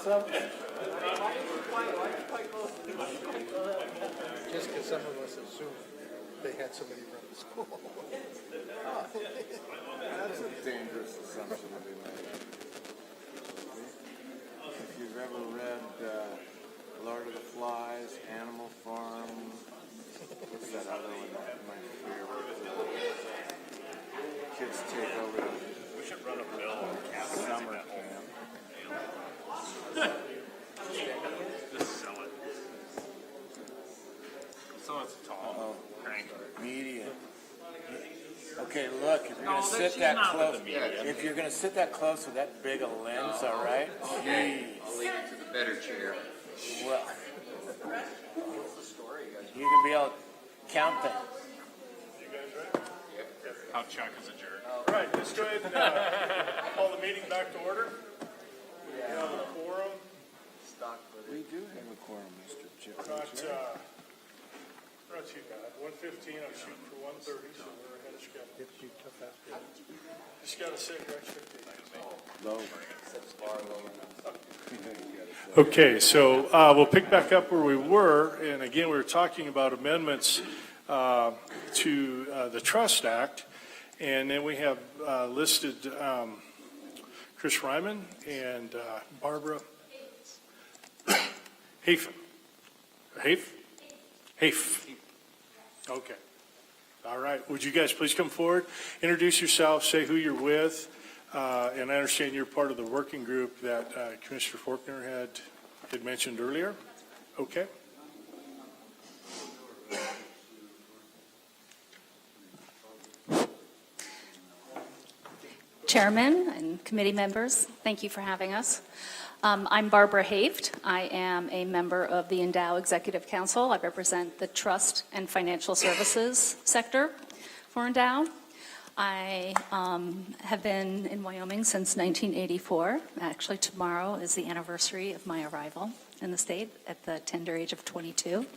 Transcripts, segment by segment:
something? Just because some of us assumed they had somebody from the school. That's a dangerous assumption to be made. If you've ever read Lord of the Flies, Animal Farm, what's that other one that you might hear with kids take over the We should run a bill on summer camp? Just sell it. So it's tall. Crank. Medium. Okay, look, if you're No, gonna that- sit she's that not close, with the medium. if you're gonna sit that close with that big a lens, all right? Jeez. I'll leave it to the better chair. Well, you can be able to count them. How Chuck is a jerk. All right, let's go ahead and call the meeting back to order. We have a quorum. We do have a quorum, Mr. Chip. Not too bad. 1:15, I'm shooting for 1:30, so we're ahead of schedule. If you took that. Just got to set your expectations. Low. Okay, so we'll pick back up where we were, and again, we were talking about amendments to the Trust Act, and then we have listed Chris Ryman and Barbara Hafen. Hafe. Okay. All right. Would you guys please come forward, introduce yourself, say who you're with, and I understand you're part of the working group that Commissioner Faulkner had mentioned earlier. Okay. Chairman and committee members, thank you for having us. I'm Barbara Haft. I am a member of the Endow Executive Council. I represent the trust and financial services sector for Endow. I have been in Wyoming since 1984. Actually, tomorrow is the anniversary of my arrival in the state at the tender age of 22.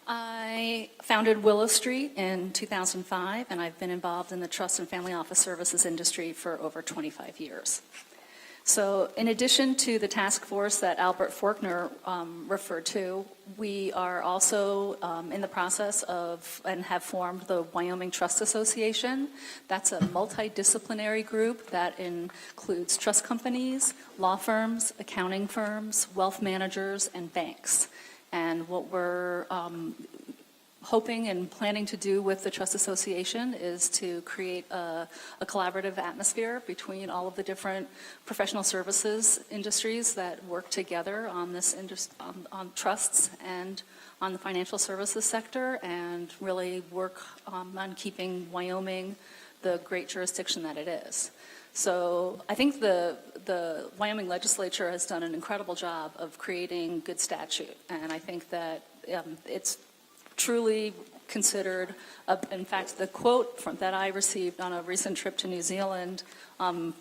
I founded Willow Street in 2005, and I've been involved in the trust and family office services industry for over 25 years. So in addition to the task force that Albert Faulkner referred to, we are also in the process of and have formed the Wyoming Trust Association. That's a multidisciplinary group that includes trust companies, law firms, accounting firms, wealth managers, and banks. And what we're hoping and planning to do with the Trust Association is to create a collaborative atmosphere between all of the different professional services industries that work together on this on trusts and on the financial services sector, and really work on keeping Wyoming the great jurisdiction that it is. So I think the Wyoming Legislature has done an incredible job of creating good statute, and I think that it's truly considered, in fact, the quote that I received on a recent trip to New Zealand from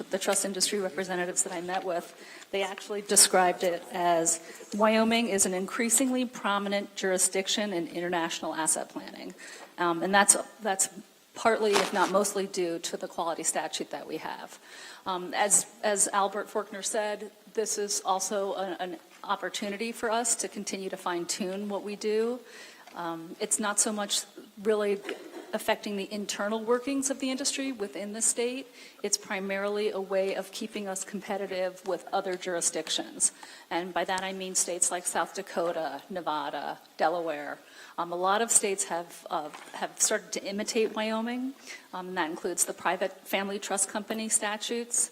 the trust industry representatives that I met with, they actually described it as Wyoming is an increasingly prominent jurisdiction in international asset planning. And that's partly, if not mostly, due to the quality statute that we have. As Albert Faulkner said, this is also an opportunity for us to continue to fine-tune what we do. It's not so much really affecting the internal workings of the industry within the state. It's primarily a way of keeping us competitive with other jurisdictions. And by that I mean states like South Dakota, Nevada, Delaware. A lot of states have started to imitate Wyoming. That includes the private family trust company statutes.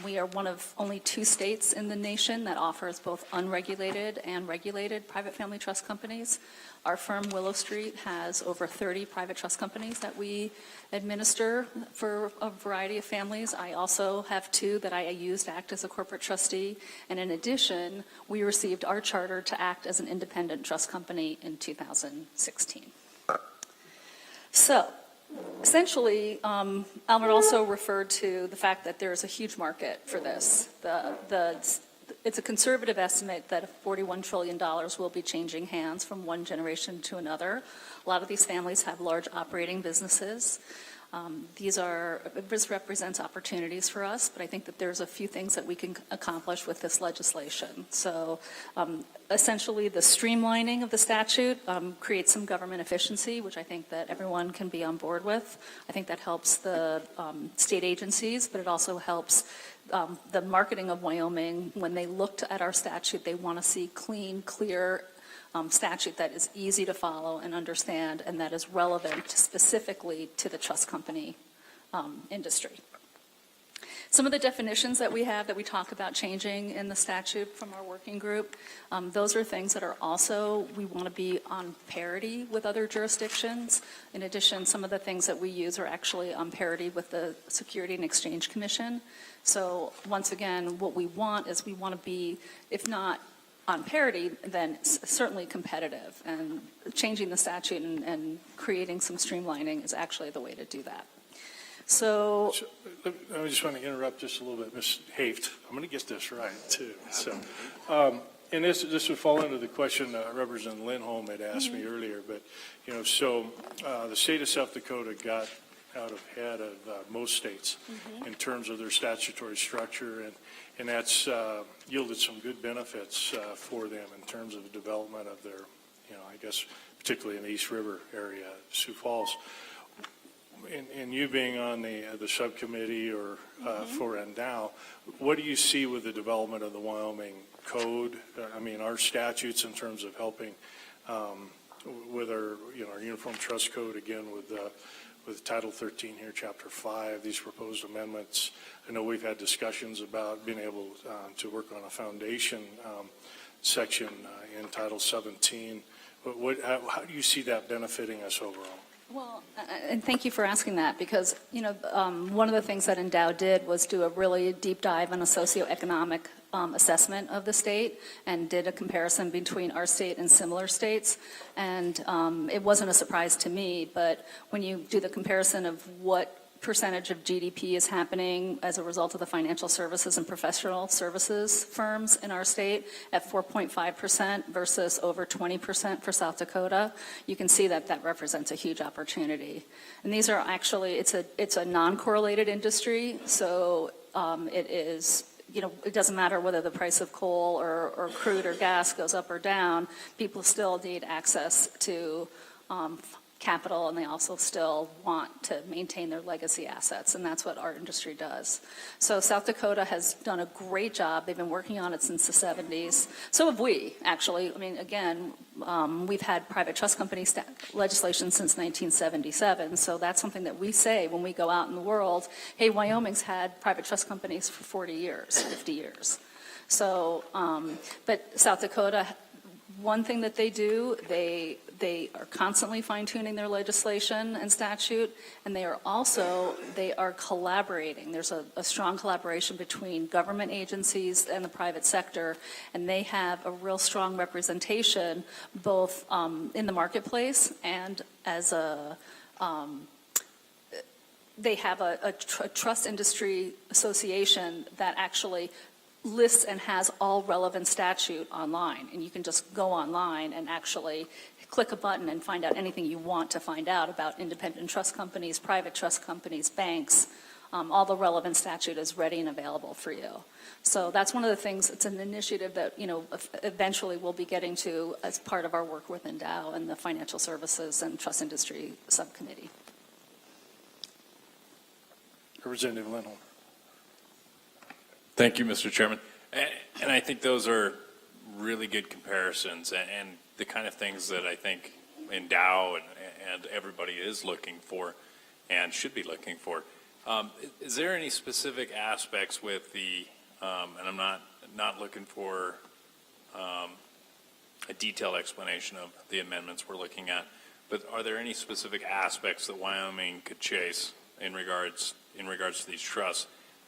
We are one of only 2 states in the nation that offers both unregulated and regulated private family trust companies. Our firm, Willow Street, has over 30 private trust companies that we administer for a variety of families. I also have 2 that I use to act as a corporate trustee. And in addition, we received our charter to act as an independent trust company in 2016. So, essentially, Albert also referred to the fact that there is a huge market for this. The it's a conservative estimate that $41 trillion will be changing hands from one generation to another. A lot of these families have large operating businesses. This represents opportunities for us, but I think that there's a few things that we can accomplish with this legislation. So essentially, the streamlining of the statute creates some government efficiency, which I think that everyone can be on board with. I think that helps the state agencies, but it also helps the marketing of Wyoming. When they looked at our statute, they want to see clean, clear statute that is easy to follow and understand and that is relevant specifically to the trust company industry. Some of the definitions that we have that we talk about changing in the statute from our working group, those are things that are also, we want to be on parity with other jurisdictions. In addition, some of the things that we use are actually on parity with the Security and Exchange Commission. So once again, what we want is we want to be, if not on parity, then certainly competitive. And changing the statute and creating some streamlining is actually the way to do that. So I just want to interrupt just a little bit, Ms. Haft. I'm going to get this right, too. So, and this would fall into the question Representative Lindholm had asked me earlier. But, so the state of South Dakota got out ahead of most states in terms of their statutory structure, and that's yielded some good benefits for them in terms of the development of their, I guess, particularly in the East River area, Sioux Falls. And you being on the subcommittee or for Endow, what do you see with the development of the Wyoming Code? I mean, our statutes in terms of helping with our, our Uniform Trust Code, again, with Title 13 here, Chapter 5, these proposed amendments. I know we've had discussions about being able to work on a foundation section in Title 17. But how do you see that benefiting us overall? Well, and thank you for asking that because, one of the things that Endow did was do a really deep dive on a socioeconomic assessment of the state and did a comparison between our state and similar states. And it wasn't a surprise to me, but when you do the comparison of what percentage of GDP is happening as a result of the financial services and professional services firms in our state at 4.5% versus over 20% for South Dakota, you can see that that represents a huge opportunity. And these are actually, it's a non-correlated industry, so it is, it doesn't matter whether the price of coal or crude or gas goes up or down, people still need access to capital, and they also still want to maintain their legacy assets, and that's what our industry does. So South Dakota has done a great job. They've been working on it since the 70s. So have we, actually. I mean, again, we've had private trust company legislation since 1977, so that's something that we say when we go out in the world, hey, Wyoming's had private trust companies for 40 years, 50 years. So, but South Dakota, one thing that they do, they are constantly fine-tuning their legislation and statute, and they are collaborating. There's a strong collaboration between government agencies and the private sector, and they have a real strong representation both in the marketplace and as they have a trust industry association that actually lists and has all relevant statute online, and you can just go online and actually click a button and find out anything you want to find out about independent trust companies, private trust companies, banks. All the relevant statute is ready and available for you. So that's one of the things, it's an initiative that, eventually we'll be getting to as part of our work with Endow and the Financial Services and Trust Industry Subcommittee. Representative Lindholm. Thank you, Mr. Chairman. And I think those are really good comparisons and the kind of things that I think Endow and everybody is looking for and should be looking for. Is there any specific aspects with the, and I'm not looking for a detailed explanation of the amendments we're looking at, but are there any specific aspects that Wyoming could chase in regards to these trusts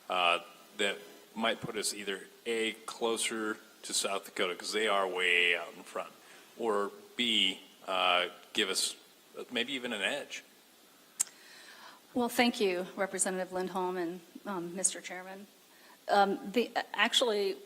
that might put us either A, closer to South Dakota, because they are way out in front, or B, give us maybe even an edge? Well, thank you, Representative Lindholm and Mr. Chairman. Actually,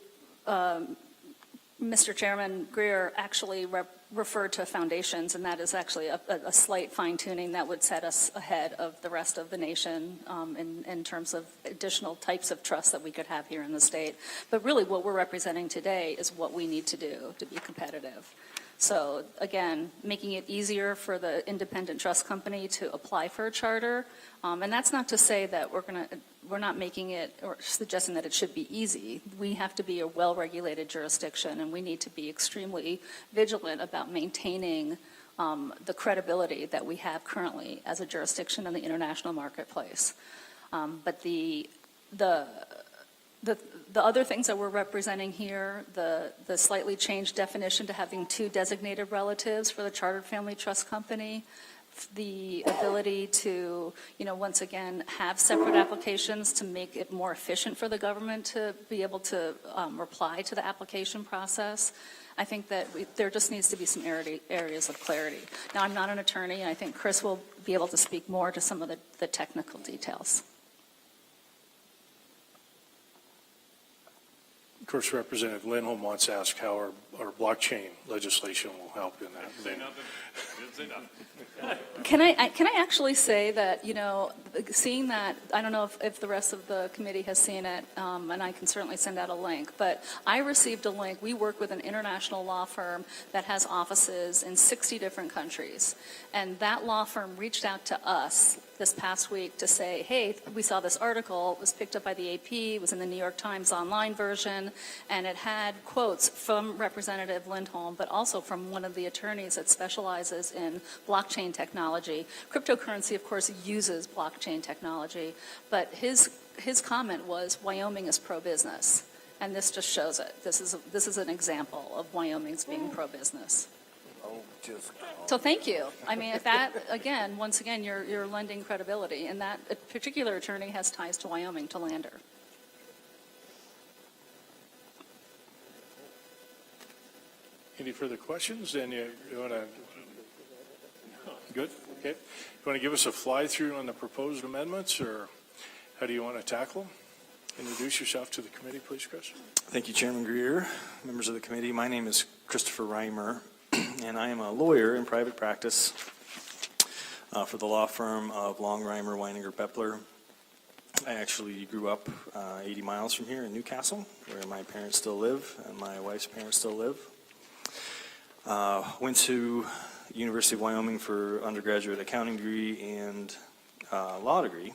Mr. Chairman Greer actually referred to foundations, and that is actually a slight fine-tuning that would set us ahead of the rest of the nation in terms of additional types of trusts that we could have here in the state. But really what we're representing today is what we need to do to be competitive. So again, making it easier for the independent trust company to apply for a charter. And that's not to say that we're not making it or suggesting that it should be easy. We have to be a well-regulated jurisdiction, and we need to be extremely vigilant about maintaining the credibility that we have currently as a jurisdiction in the international marketplace. But the other things that we're representing here, the slightly changed definition to having 2 designated relatives for the chartered family trust company, the ability to, once again, have separate applications to make it more efficient for the government to be able to reply to the application process. I think that there just needs to be some areas of clarity. Now, I'm not an attorney, and I think Chris will be able to speak more to some of the technical details. Of course, Representative Lindholm wants to ask how our blockchain legislation will help in that. Didn't say nothing. Can I actually say that, seeing that, I don't know if the rest of the committee has seen it, and I can certainly send out a link, but I received a link. We work with an international law firm that has offices in 60 different countries, and that law firm reached out to us this past week to say, hey, we saw this article, it was picked up by the AP, it was in the New York Times online version, and it had quotes from Representative Lindholm, but also from one of the attorneys that specializes in blockchain technology. Cryptocurrency, of course, uses blockchain technology, but his comment was Wyoming is pro-business, and this just shows it. This is an example of Wyoming's being pro-business. So thank you. I mean, if that, again, once again, you're lending credibility, and that particular attorney has ties to Wyoming, to Lander. Any further questions? Then you want to? Good. Okay. You want to give us a fly-through on the proposed amendments, or how do you want to tackle them? Introduce yourself to the committee, please, Chris. Thank you, Chairman Greer, members of the committee. My name is Christopher Reimer, and I am a lawyer in private practice for the law firm of Long, Reimer, Weininger, Beppler. I actually grew up 80 miles from here in Newcastle, where my parents still live and my wife's parents still live. Went to University of Wyoming for undergraduate accounting degree and law degree,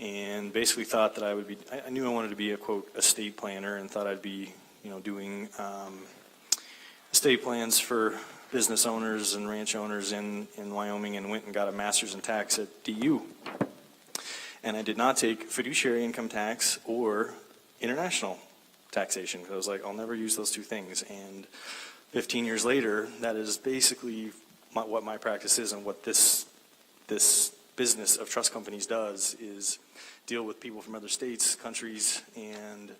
and basically thought that I knew I wanted to be a, quote, estate planner, and thought I'd be, doing estate plans for business owners and ranch owners in Wyoming, and went and got a master's in tax at DU. And I did not take fiduciary income tax or international taxation, because I was like, I'll never use those 2 things. And 15 years later, that is basically what my practice is, and what this business of trust companies does is deal with people from other states, countries, and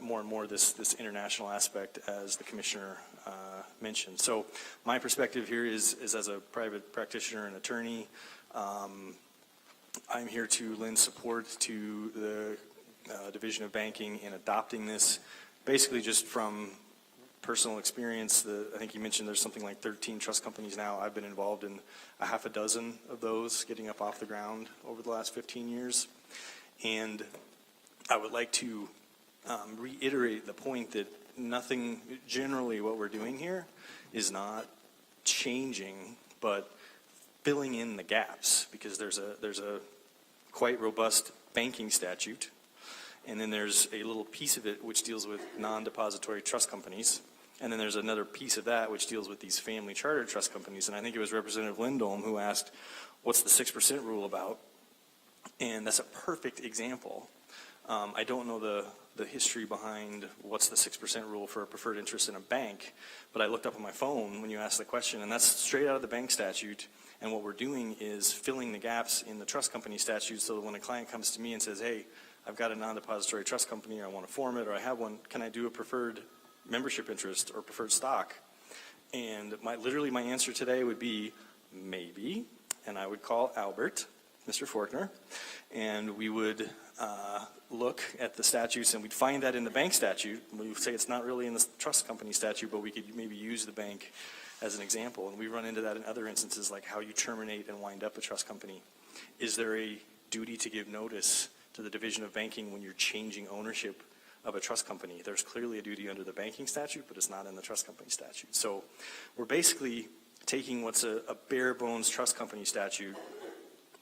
more and more this international aspect, as the commissioner mentioned. So my perspective here is as a private practitioner and attorney. I'm here to lend support to the Division of Banking in adopting this, basically just from personal experience. I think you mentioned there's something like 13 trust companies now. I've been involved in a half a dozen of those getting up off the ground over the last 15 years. And I would like to reiterate the point that generally what we're doing here is not changing, but filling in the gaps, because there's a quite robust banking statute, and then there's a little piece of it which deals with non-depository trust companies, and then there's another piece of that which deals with these family chartered trust companies. And I think it was Representative Lindholm who asked, what's the 6% rule about? And that's a perfect example. I don't know the history behind what's the 6% rule for a preferred interest in a bank, but I looked up on my phone when you asked the question, and that's straight out of the bank statute. And what we're doing is filling the gaps in the trust company statute, so that when a client comes to me and says, hey, I've got a non-depository trust company, or I want to form it, or I have one, can I do a preferred membership interest or preferred stock? And literally my answer today would be maybe, and I would call Albert, Mr. Forkner, and we would look at the statutes, and we'd find that in the bank statute. We would say it's not really in the trust company statute, but we could maybe use the bank as an example. And we run into that in other instances, like how you terminate and wind up a trust company. Is there a duty to give notice to the Division of Banking when you're changing ownership of a trust company? There's clearly a duty under the banking statute, but it's not in the trust company statute. So we're basically taking what's a bare bones trust company statute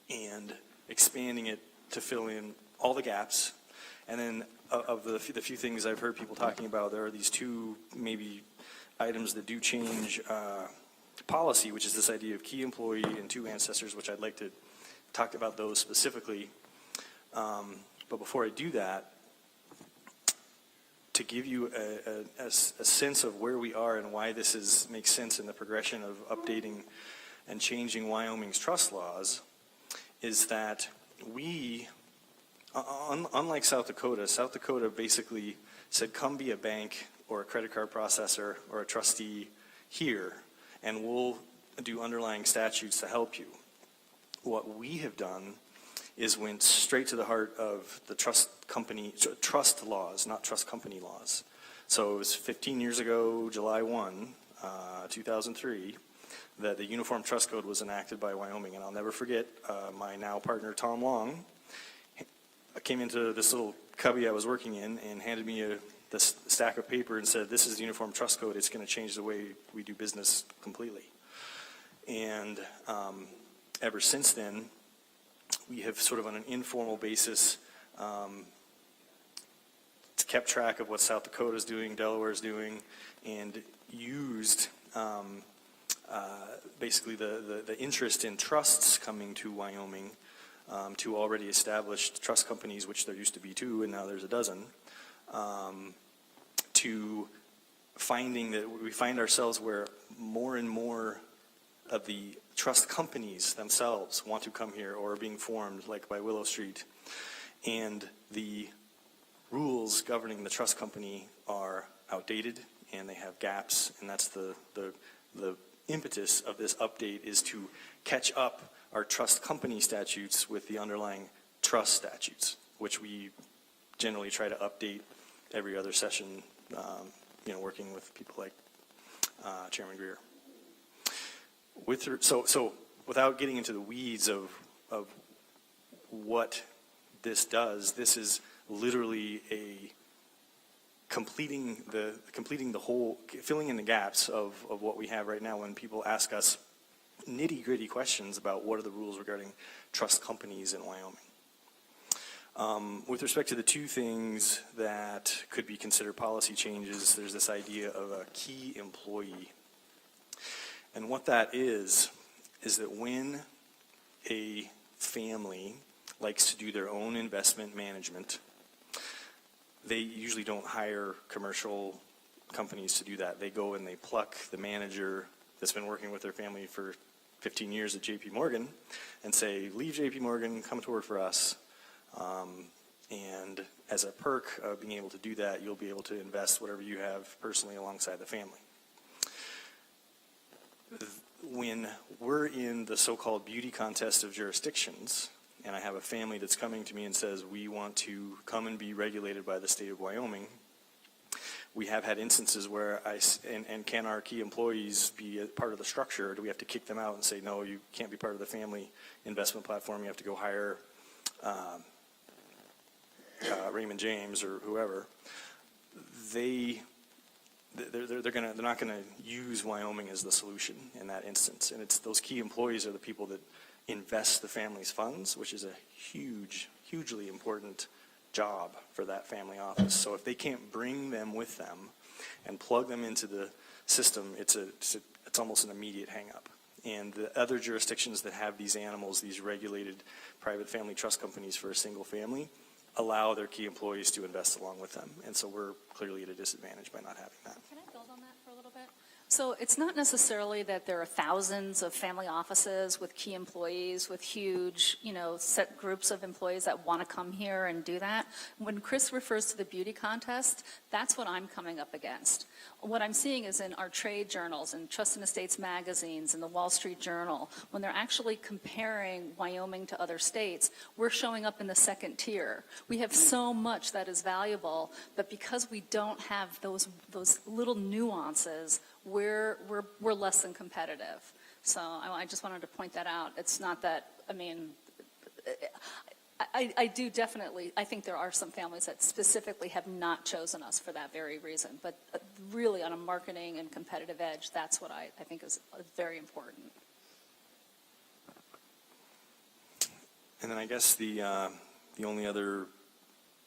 and expanding it to fill in all the gaps. And then of the few things I've heard people talking about, there are these two maybe items that do change policy, which is this idea of key employee and two ancestors, which I'd like to talk about those specifically. But before I do that, to give you a sense of where we are and why this makes sense in the progression of updating and changing Wyoming's trust laws, is that we, unlike South Dakota basically said, come be a bank or a credit card processor or a trustee here, and we'll do underlying statutes to help you. What we have done is went straight to the heart of the trust laws, not trust company laws. So it was 15 years ago, July 1, 2003, that the Uniform Trust Code was enacted by Wyoming. And I'll never forget, my now partner, Tom Long, came into this little cubby I was working in and handed me this stack of paper and said, this is the Uniform Trust Code. It's going to change the way we do business completely. And ever since then, we have sort of on an informal basis kept track of what South Dakota is doing, Delaware is doing, and used basically the interest in trusts coming to Wyoming to already established trust companies, which there used to be 2 and now there's a dozen, to finding that we find ourselves where more and more of the trust companies themselves want to come here or are being formed, like by Willow Street, and the rules governing the trust company are outdated and they have gaps, and that's the impetus of this update, is to catch up our trust company statutes with the underlying trust statutes, which we generally try to update every other session, working with people like Chairman Greer. So without getting into the weeds of what this does, this is literally completing the whole, filling in the gaps of what we have right now when people ask us nitty-gritty questions about what are the rules regarding trust companies in Wyoming. With respect to the 2 things that could be considered policy changes, there's this idea of a key employee. And what that is that when a family likes to do their own investment management, they usually don't hire commercial companies to do that. They go and they pluck the manager that's been working with their family for 15 years at J.P. Morgan and say, leave J.P. Morgan, come to work for us. And as a perk of being able to do that, you'll be able to invest whatever you have personally alongside the family. When we're in the so-called beauty contest of jurisdictions, and I have a family that's coming to me and says, we want to come and be regulated by the state of Wyoming, we have had instances where and can our key employees be a part of the structure? Or do we have to kick them out and say, no, you can't be part of the family investment platform, you have to go hire Raymond James or whoever? They're not going to use Wyoming as the solution in that instance. And it's those key employees are the people that invest the family's funds, which is a hugely important job for that family office. So if they can't bring them with them and plug them into the system, it's almost an immediate hang-up. And the other jurisdictions that have these animals, these regulated private family trust companies for a single family, allow their key employees to invest along with them. And so we're clearly at a disadvantage by not having that. Can I build on that for a little bit? So it's not necessarily that there are thousands of family offices with key employees, with huge, set groups of employees that want to come here and do that. When Chris refers to the beauty contest, that's what I'm coming up against. What I'm seeing is in our trade journals and Trust and Estates magazines and the Wall Street Journal, when they're actually comparing Wyoming to other states, we're showing up in the second tier. We have so much that is valuable, but because we don't have those little nuances, we're less than competitive. So I just wanted to point that out. It's not that, I do definitely, I think there are some families that specifically have not chosen us for that very reason. But really on a marketing and competitive edge, that's what I think is very important. And then I guess the only other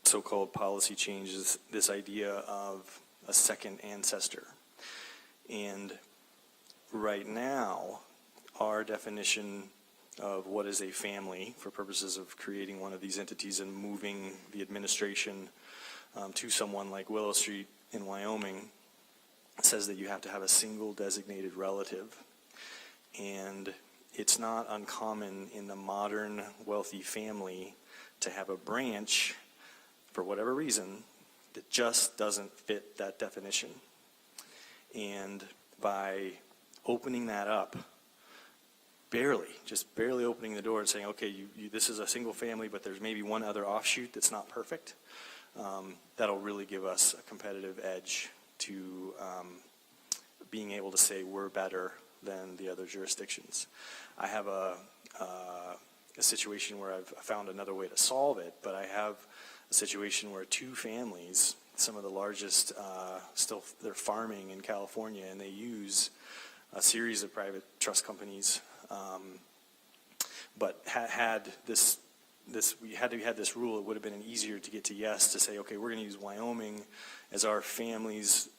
so-called policy change is this idea of a second ancestor. And right now, our definition of what is a family for purposes of creating one of these entities and moving the administration to someone like Willow Street in Wyoming says that you have to have a single designated relative. And it's not uncommon in the modern wealthy family to have a branch, for whatever reason, that just doesn't fit that definition. And by opening that up, just barely opening the door and saying, okay, this is a single family, but there's maybe one other offshoot that's not perfect, that'll really give us a competitive edge to being able to say we're better than the other jurisdictions. I have a situation where I've found another way to solve it, but I have a situation where two families, some of the largest, they're farming in California, and they use a series of private trust companies, but had this we had this rule, it would have been easier to get to yes, to say, okay, we're going to use Wyoming as our family's,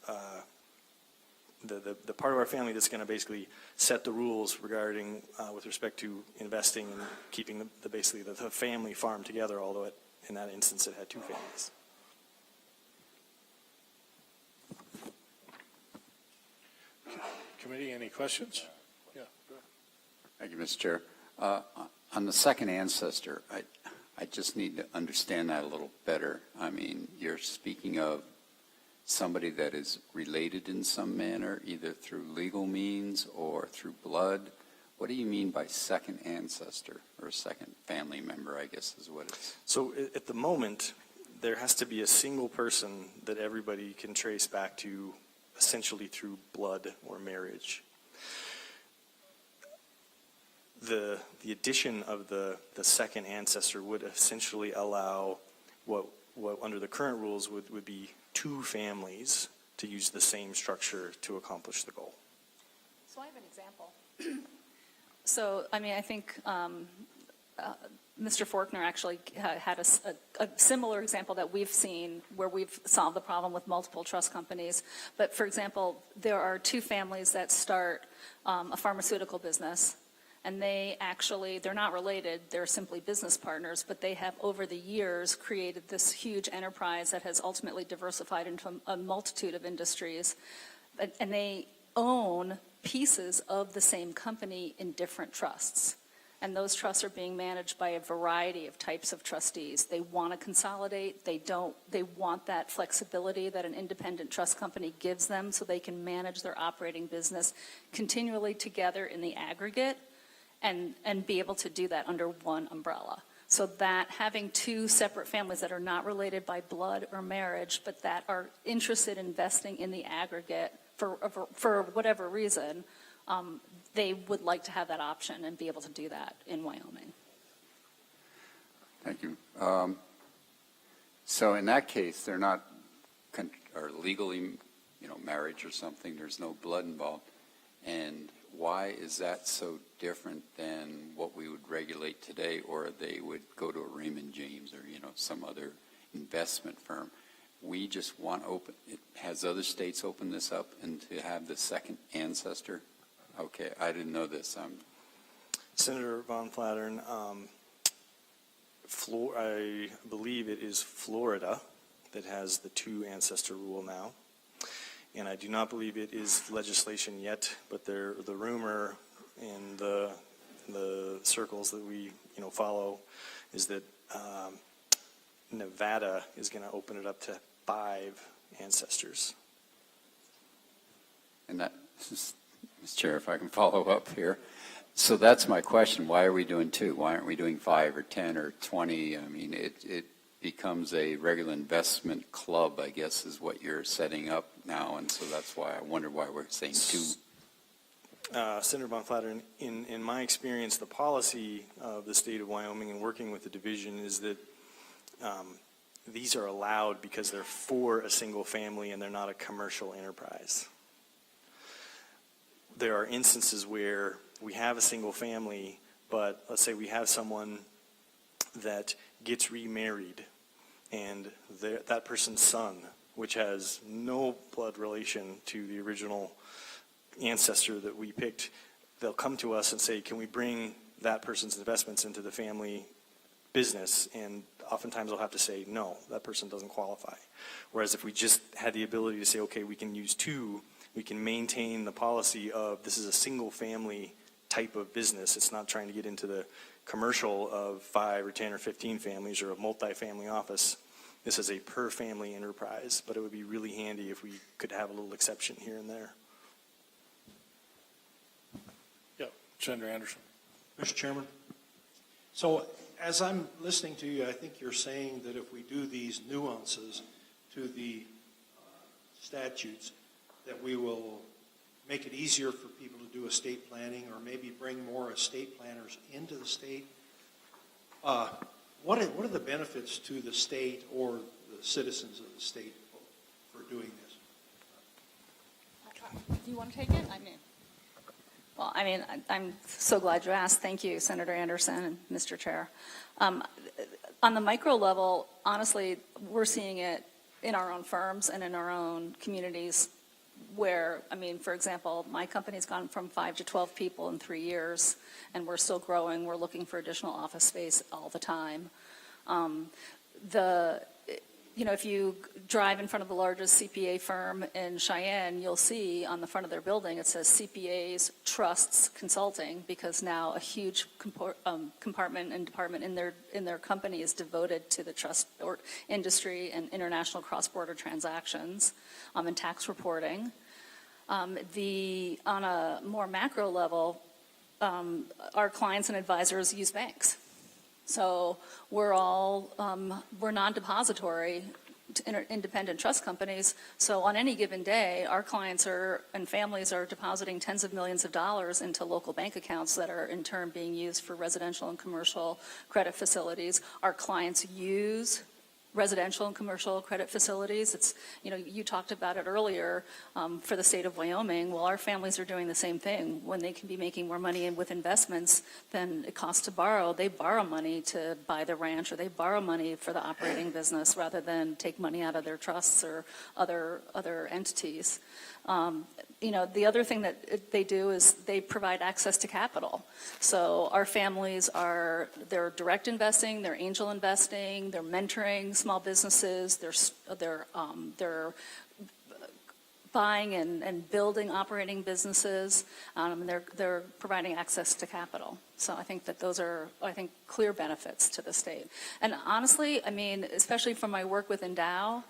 the part of our family that's going to basically set the rules regarding, with respect to investing and keeping basically the family farm together, although in that instance it had two families. Committee, any questions? Yeah. Go ahead. Thank you, Mr. Chair. On the second ancestor, I just need to understand that a little better. I mean, you're speaking of somebody that is related in some manner, either through legal means or through blood. What do you mean by second ancestor, or second family member, I guess is what it's... So at the moment, there has to be a single person that everybody can trace back to, essentially through blood or marriage. The addition of the second ancestor would essentially allow what under the current rules would be two families to use the same structure to accomplish the goal. So I have an example. So, I think Mr. Forkner actually had a similar example that we've seen where we've solved the problem with multiple trust companies. But, for example, there are two families that start a pharmaceutical business, and they're not related, they're simply business partners, but they have over the years created this huge enterprise that has ultimately diversified into a multitude of industries. And they own pieces of the same company in different trusts. And those trusts are being managed by a variety of types of trustees. They want to consolidate. They want that flexibility that an independent trust company gives them so they can manage their operating business continually together in the aggregate and be able to do that under one umbrella. So that having two separate families that are not related by blood or marriage, but that are interested in investing in the aggregate for whatever reason, they would like to have that option and be able to do that in Wyoming. Thank you. So in that case, they're not or legally, marriage or something. There's no blood involved. And why is that so different than what we would regulate today, or they would go to a Raymond James or, some other investment firm? We just want has other states opened this up and to have the second ancestor? Okay, I didn't know this. Senator Von Flattern, I believe it is Florida that has the two ancestor rule now. and I do not believe it is legislation yet, but the rumor in the circles that we follow is that Nevada is going to open it up to 5 ancestors. And that, Mr. Chair, if I can follow up here. So that's my question. Why are we doing 2? Why aren't we doing 5 or 10 or 20? I mean, it becomes a regular investment club, I guess, is what you're setting up now. And so that's why I wonder why we're saying 2. Senator Bonflatter, in my experience, the policy of the state of Wyoming and working with the division is that these are allowed because they're for a single family and they're not a commercial enterprise. There are instances where we have a single family, but let's say we have someone that gets remarried and that person's son, which has no blood relation to the original ancestor that we picked, they'll come to us and say, can we bring that person's investments into the family business? And oftentimes they'll have to say, no, that person doesn't qualify. Whereas if we just had the ability to say, okay, we can use 2, we can maintain the policy of this is a single family type of business. It's not trying to get into the commercial of 5 or 10 or 15 families or a multi-family office. This is a per family enterprise, but it would be really handy if we could have a little exception here and there. Yeah, Senator Anderson. Mr. Chairman, so as I'm listening to you, I think you're saying that if we do these nuances to the statutes, that we will make it easier for people to do estate planning or maybe bring more estate planners into the state. What are the benefits to the state or the citizens of the state for doing this? Do you want to take it? I'm so glad you asked. Thank you, Senator Anderson and Mr. Chair. On the micro level, honestly, we're seeing it in our own firms and in our own communities where, for example, my company's gone from 5 to 12 people in 3 years, and we're still growing. We're looking for additional office space all the time. If you drive in front of the largest CPA firm in Cheyenne, you'll see on the front of their building it says CPAs, Trusts, Consulting, because now a huge compartment and department in their company is devoted to the trust industry and international cross-border transactions and tax reporting. On a more macro level, our clients and advisors use banks. So we're non-depository independent trust companies. So on any given day, our clients and families are depositing tens of millions of dollars into local bank accounts that are in turn being used for residential and commercial credit facilities. Our clients use residential and commercial credit facilities. It's, you talked about it earlier for the state of Wyoming. Well, our families are doing the same thing. When they can be making more money with investments than it costs to borrow, they borrow money to buy the ranch, or they borrow money for the operating business rather than take money out of their trusts or other entities. The other thing that they do is they provide access to capital. So our families they're direct investing, they're angel investing, they're mentoring small businesses, they're buying and building operating businesses, and they're providing access to capital. So I think that those are, clear benefits to the state. And honestly, especially from my work with Endow,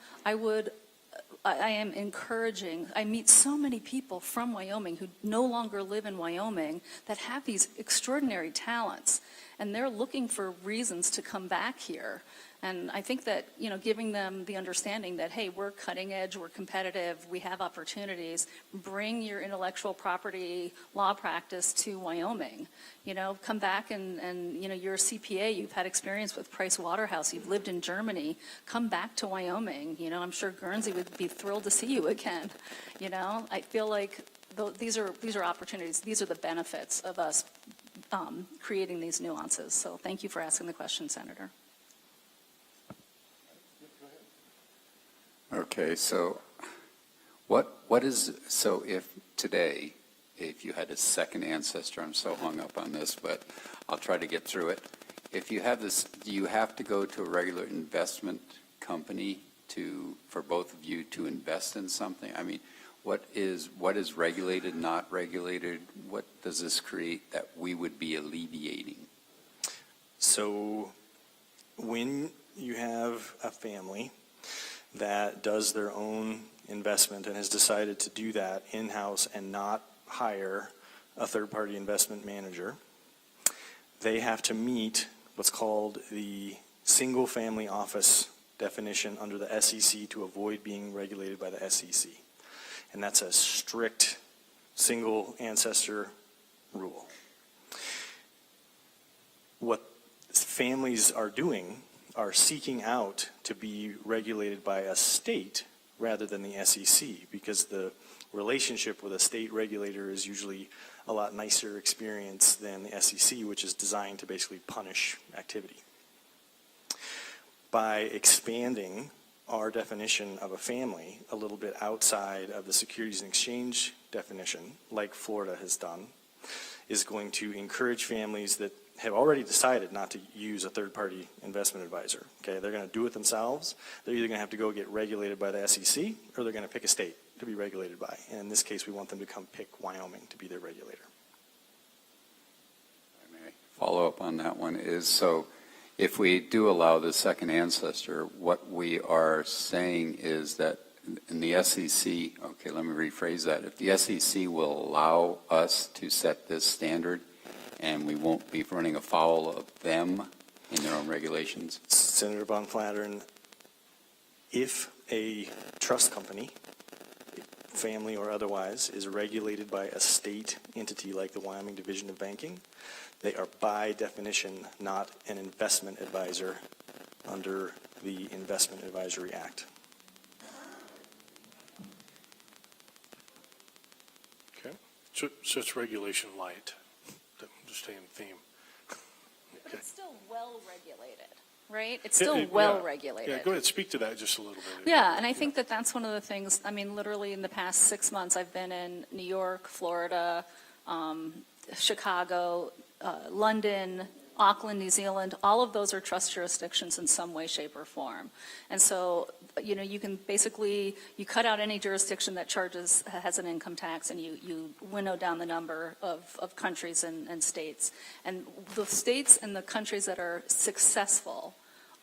I am encouraging, I meet so many people from Wyoming who no longer live in Wyoming that have these extraordinary talents, and they're looking for reasons to come back here. And I think that, giving them the understanding that, hey, we're cutting edge, we're competitive, we have opportunities, bring your intellectual property law practice to Wyoming. Come back and you're a CPA, you've had experience with Price Waterhouse, you've lived in Germany, come back to Wyoming. I'm sure Guernsey would be thrilled to see you again. I feel like these are opportunities, these are the benefits of us creating these nuances. So thank you for asking the question, Senator. Okay, so so if today, if you had a second ancestor, I'm so hung up on this, but I'll try to get through it. If you have this, do you have to go to a regular investment company for both of you to invest in something? What is regulated, not regulated? What does this create that we would be alleviating? So when you have a family that does their own investment and has decided to do that in-house and not hire a third-party investment manager, they have to meet what's called the single-family office definition under the SEC to avoid being regulated by the SEC. And that's a strict single ancestor rule. What families are doing are seeking out to be regulated by a state rather than the SEC, because the relationship with a state regulator is usually a lot nicer experience than the SEC, which is designed to basically punish activity. By expanding our definition of a family a little bit outside of the Securities and Exchange definition, like Florida has done, is going to encourage families that have already decided not to use a third-party investment advisor. Okay, they're going to do it themselves. They're either going to have to go get regulated by the SEC, or they're going to pick a state to be regulated by. And in this case, we want them to come pick Wyoming to be their regulator. May I follow up on that one is, so if we do allow the second ancestor, what we are saying is that in the SEC, okay, let me rephrase that. If the SEC will allow us to set this standard, and we won't be running afoul of them in their own regulations? Senator Von Flattern, if a trust company, family or otherwise, is regulated by a state entity like the Wyoming Division of Banking, they are by definition not an investment advisor under the Investment Advisory Act. Okay, so it's regulation light, to stay in theme. Okay. It's still well regulated, right? It's still well regulated. Yeah, go ahead, speak to that just a little bit. Yeah, and I think that that's one of the things, I mean, literally in the past 6 months, I've been in New York, Florida, Chicago, London, Auckland, New Zealand. All of those are trust jurisdictions in some way, shape, or form. And so, you know, you can basically, you cut out any jurisdiction that has an income tax, and you winnow down the number of countries and states. And the states and the countries that are successful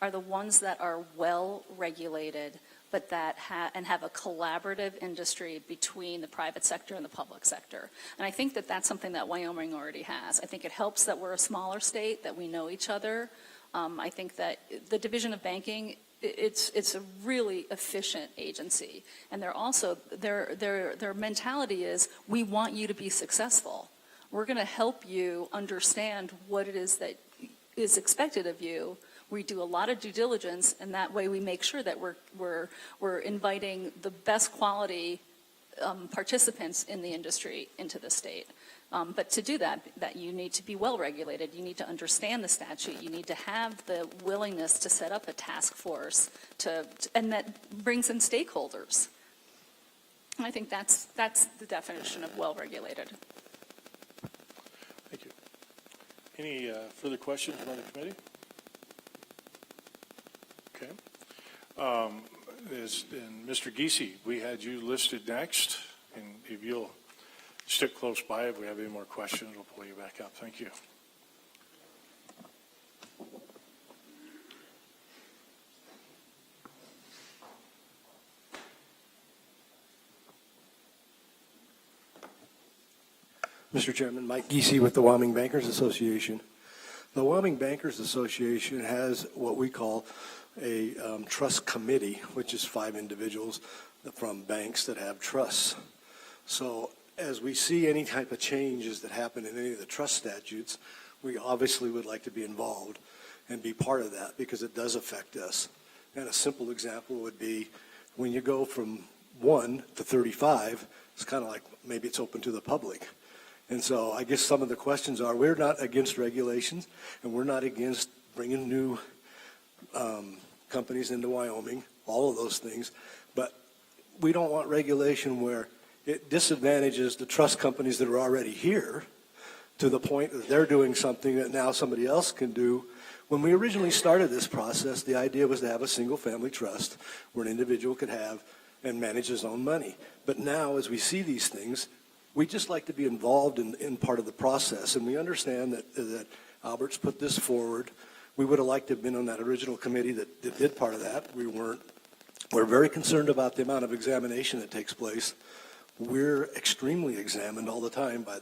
are the ones that are well regulated, but that have a collaborative industry between the private sector and the public sector. And I think that that's something that Wyoming already has. I think it helps that we're a smaller state, that we know each other. I think that the Division of Banking, it's a really efficient agency. And they're also, their mentality is, we want you to be successful. We're going to help you understand what it is that is expected of you. We do a lot of due diligence, and that way we make sure that we're inviting the best quality participants in the industry into the state. But to do that you need to be well regulated. You need to understand the statute. You need to have the willingness to set up a task force and that brings in stakeholders. And I think that's the definition of well regulated. Thank you. Any further questions by the committee? Okay. And Mr. Giese, we had you listed next, and if you'll stick close by, if we have any more questions, we'll pull you back up. Thank you. Mr. Chairman, Mike Giese with the Wyoming Bankers Association. The Wyoming Bankers Association has what we call a trust committee, which is 5 individuals from banks that have trusts. So as we see any type of changes that happen in any of the trust statutes, we obviously would like to be involved and be part of that because it does affect us. And a simple example would be when you go from 1 to 35, it's kind of like maybe it's open to the public. And so I guess some of the questions are, we're not against regulations, and we're not against bringing new companies into Wyoming, all of those things, but we don't want regulation where it disadvantages the trust companies that are already here to the point that they're doing something that now somebody else can do. When we originally started this process, the idea was to have a single family trust where an individual could have and manage his own money. But now, as we see these things, we just like to be involved in part of the process, and we understand that Albert's put this forward. We would have liked to have been on that original committee that did part of that. We weren't. We're very concerned about the amount of examination that takes place. We're extremely examined all the time by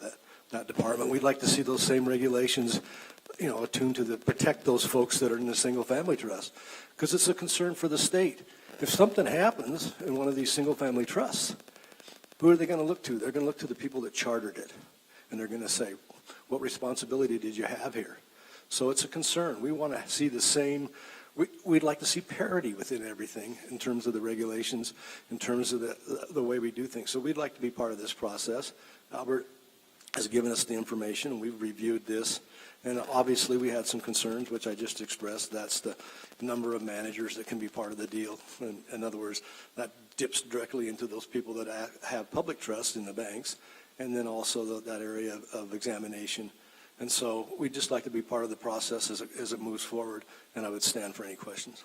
that department. We'd like to see those same regulations, attuned to protect those folks that are in the single-family trust, because it's a concern for the state. If something happens in one of these single-family trusts, who are they going to look to? They're going to look to the people that chartered it, and they're going to say, what responsibility did you have here? So it's a concern. We want to see the same. We'd like to see parity within everything in terms of the regulations, in terms of the way we do things. So we'd like to be part of this process. Albert has given us the information, and we've reviewed this. And obviously, we had some concerns, which I just expressed. That's the number of managers that can be part of the deal. In other words, that dips directly into those people that have public trust in the banks, and then also that area of examination. And so we'd just like to be part of the process as it moves forward, and I would stand for any questions.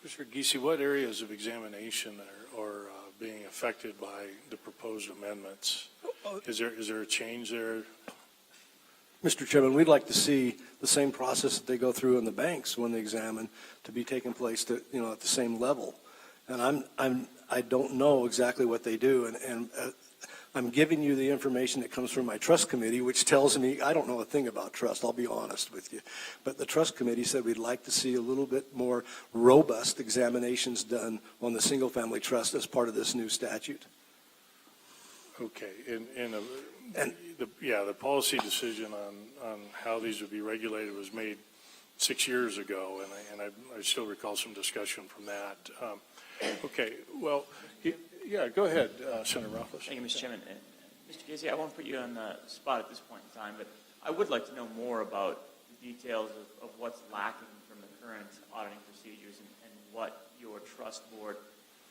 Mr. Giese, what areas of examination are being affected by the proposed amendments? Is there a change there? Mr. Chairman, we'd like to see the same process that they go through in the banks when they examine to be taking place at the same level. And I don't know exactly what they do, and I'm giving you the information that comes from my trust committee, which tells me I don't know a thing about trust, I'll be honest with you. But the trust committee said we'd like to see a little bit more robust examinations done on the single-family trust as part of this new statute. Okay, the policy decision on how these would be regulated was made 6 years ago, and I still recall some discussion from that. Okay, well, yeah, go ahead, Senator Rothfuss. Thank you, Mr. Chairman. Mr. Casey, I won't put you on the spot at this point in time, but I would like to know more about the details of what's lacking from the current auditing procedures and what your trust board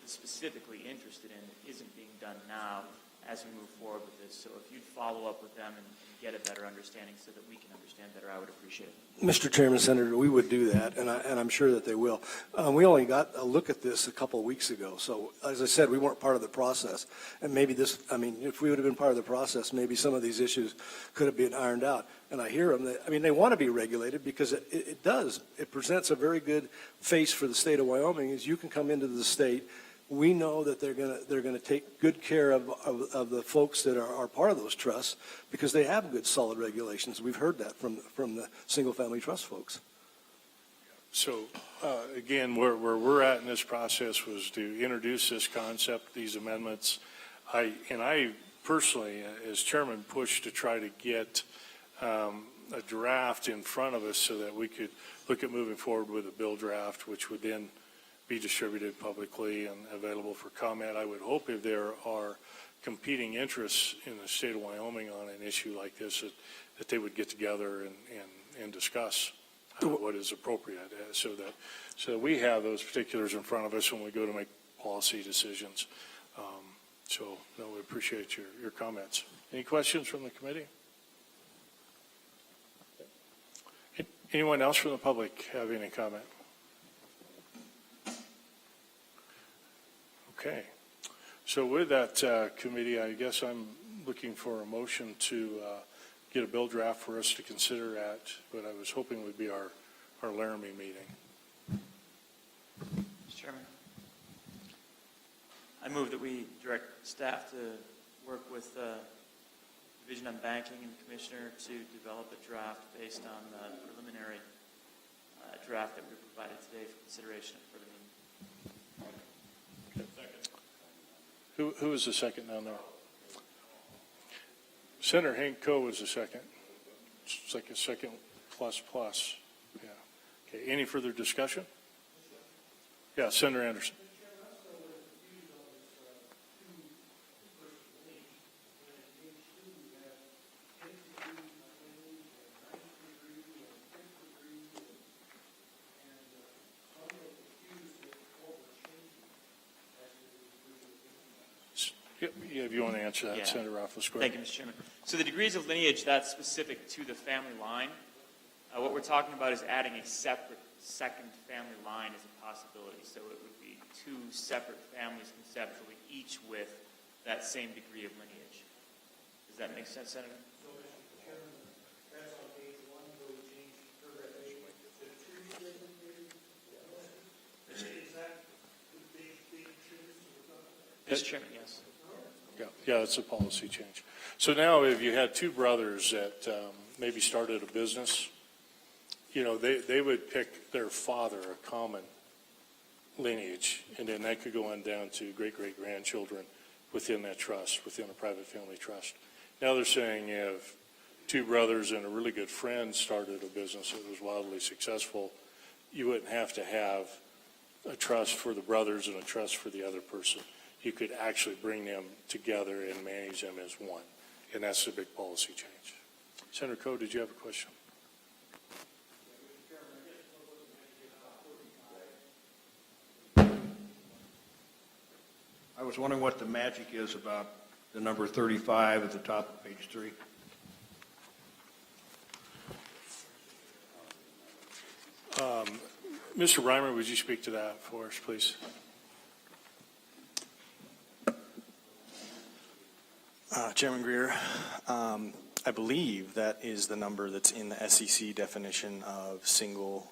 is specifically interested in that isn't being done now as we move forward with this. So if you'd follow up with them and get a better understanding so that we can understand better, I would appreciate it. Mr. Chairman, Senator, we would do that, and I'm sure that they will. We only got a look at this a couple of weeks ago, so as I said, we weren't part of the process. And maybe if we would have been part of the process, maybe some of these issues could have been ironed out. And I hear them, they want to be regulated because it does. It presents a very good face for the state of Wyoming, is you can come into the state. We know that they're going to take good care of the folks that are part of those trusts because they have good, solid regulations. We've heard that from the single-family trust folks. So, again, where we're at in this process was to introduce this concept, these amendments. I personally, as chairman, pushed to try to get a draft in front of us so that we could look at moving forward with a bill draft, which would then be distributed publicly and available for comment. I would hope if there are competing interests in the state of Wyoming on an issue like this, that they would get together and discuss what is appropriate so that we have those particulars in front of us when we go to make policy decisions. We appreciate your comments. Any questions from the committee? Anyone else from the public have any comment? Okay. So with that committee, I guess I'm looking for a motion to get a bill draft for us to consider at what I was hoping would be our Laramie meeting. Mr. Chairman, I move that we direct staff to work with the Division on Banking and the Commissioner to develop a draft based on the preliminary draft that we provided today for consideration for the meeting. Who was the second down there? Senator Hank Coe was the second. It's like a second plus. Yeah. Okay. Any further discussion? Yeah, Senator Anderson. Yeah, if you want to answer that, Yeah. Senator Rothfuss, go Thank ahead. you, Mr. Chairman. So the degrees of lineage, that's specific to the family line. What we're talking about is adding a separate second family line as a possibility. So it would be two separate families conceptually, each with that same degree of lineage. Does that make sense, Senator? Mr. Chairman, yes. Yeah, it's a policy change. So now if you had two brothers that maybe started a business, you know, they would pick their father a common lineage, and then that could go on down to great-great-grandchildren within that trust, within a private family trust. Now they're saying if two brothers and a really good friend started a business that was wildly successful, you wouldn't have to have a trust for the brothers and a trust for the other person. You could actually bring them together and manage them as one. And that's the big policy change. Senator Coe, did you have a question? I was wondering what the magic is about the number 35 at the top of page 3. Mr. Reimer, would you speak to that for us, please? Chairman Greer, I believe that is the number that's in the SEC definition of a single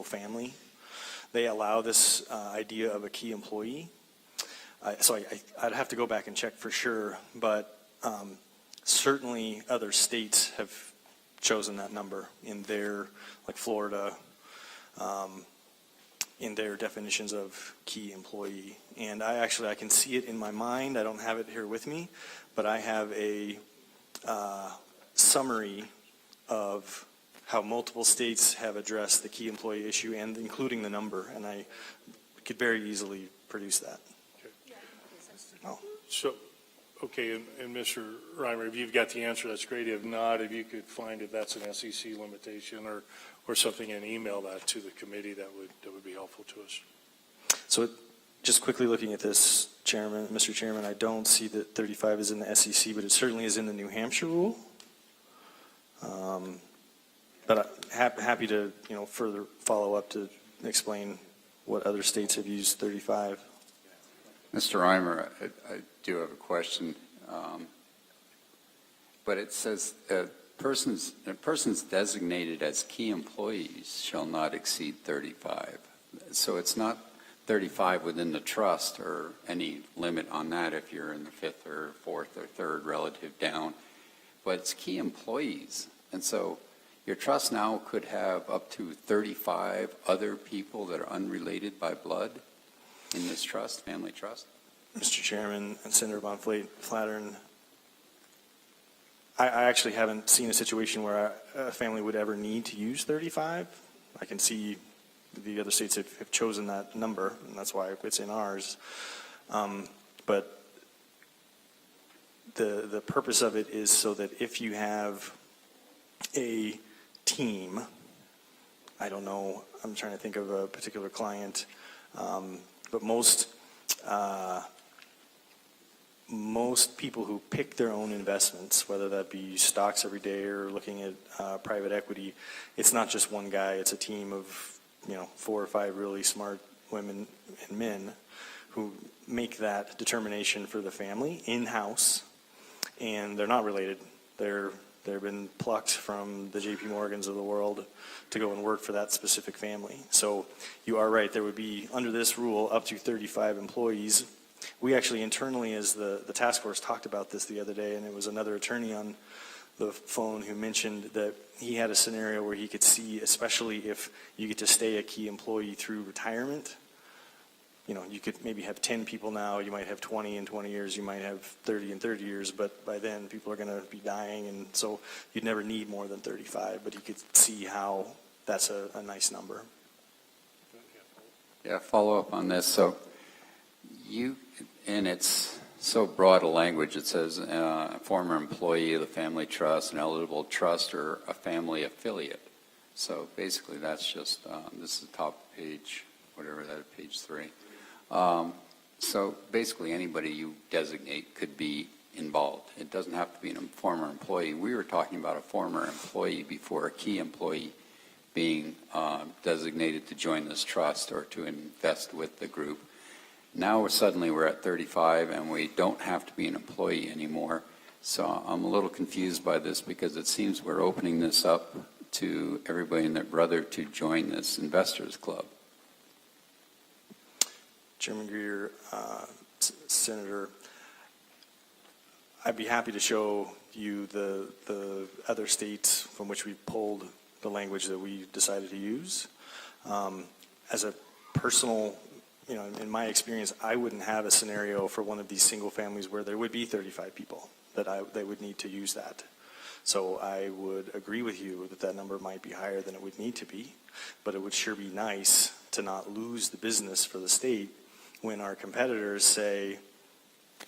family. They allow this idea of a key employee. So I'd have to go back and check for sure, but certainly other states have chosen that number in their, like Florida, in their definitions of key employee. And I can see it in my mind. I don't have it here with me, but I have a summary of how multiple states have addressed the key employee issue, and including the number, and I could very easily produce that. Oh. So, okay, and Mr. Reimer, if you've got the answer, that's great. If not, if you could find if that's an SEC limitation or something and email that to the committee, that would be helpful to us. So just quickly looking at this, Mr. Chairman, I don't see that 35 is in the SEC, but it certainly is in the New Hampshire rule. But I'm happy to, further follow up to explain what other states have used 35. Mr. Reimer, I do have a question. But it says persons designated as key employees shall not exceed 35. So it's not 35 within the trust or any limit on that if you're in the fifth or fourth or third relative down. But it's key employees. And so your trust now could have up to 35 other people that are unrelated by blood in this trust, family trust? Mr. Chairman and Senator Von Flattern, I actually haven't seen a situation where a family would ever need to use 35. I can see the other states have chosen that number, and that's why it's in ours. But the purpose of it is so that if you have a team, I don't know, I'm trying to think of a particular client, but most people who pick their own investments, whether that be stocks every day or looking at private equity, it's not just one guy, it's a team of 4 or 5 really smart women and men who make that determination for the family in-house, and they're not related. They've been plucked from the JP Morgans of the world to go and work for that specific family. So you are right, there would be, under this rule, up to 35 employees. We actually internally, as the task force, talked about this the other day, and it was another attorney on the phone who mentioned that he had a scenario where he could see, especially if you get to stay a key employee through retirement, you could maybe have 10 people now, you might have 20 in 20 years, you might have 30 in 30 years, but by then people are going to be dying, and so you'd never need more than 35, but you could see how that's a nice number. Yeah, follow up on this. So and it's so broad a language, it says a former employee of the family trust, an eligible trust, or a family affiliate. So basically that's just, this is the top page, whatever that, page 3. So basically anybody you designate could be involved. It doesn't have to be a former employee. We were talking about a former employee before a key employee being designated to join this trust or to invest with the group. Now we're at 35 and we don't have to be an employee anymore. So I'm a little confused by this because it seems we're opening this up to everybody and their brother to join this investors club. Chairman Greer, Senator, I'd be happy to show you the other states from which we pulled the language that we decided to use. As a personal, in my experience, I wouldn't have a scenario for one of these single families where there would be 35 people that they would need to use that. So I would agree with you that number might be higher than it would need to be, but it would sure be nice to not lose the business for the state when our competitors say,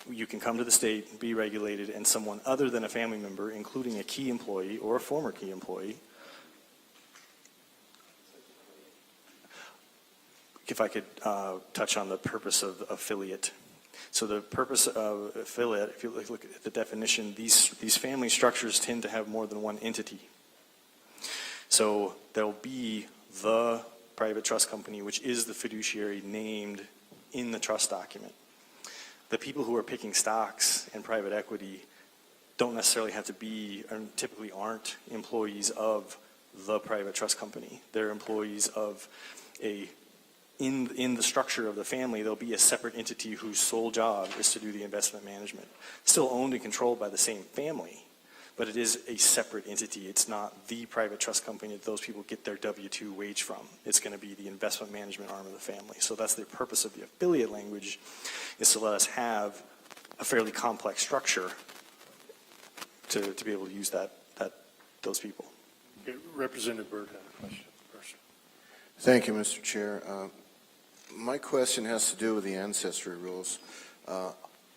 you can come to the state, be regulated, and someone other than a family member, including a key employee or a former key employee. If I could touch on the purpose of affiliate. So the purpose of affiliate, if you look at the definition, these family structures tend to have more than one entity. So there'll be the private trust company, which is the fiduciary named in the trust document. The people who are picking stocks in private equity don't necessarily have to be, or typically aren't employees of the private trust company. They're employees of in the structure of the family, there'll be a separate entity whose sole job is to do the investment management. Still owned and controlled by the same family, but it is a separate entity. It's not the private trust company that those people get their W-2 wage from. It's going to be the investment management arm of the family. So that's the purpose of the affiliate language, is to let us have a fairly complex structure to be able to use those people. Okay, Representative Byrd had a question first. Thank you, Mr. Chair. My question has to do with the ancestry rules.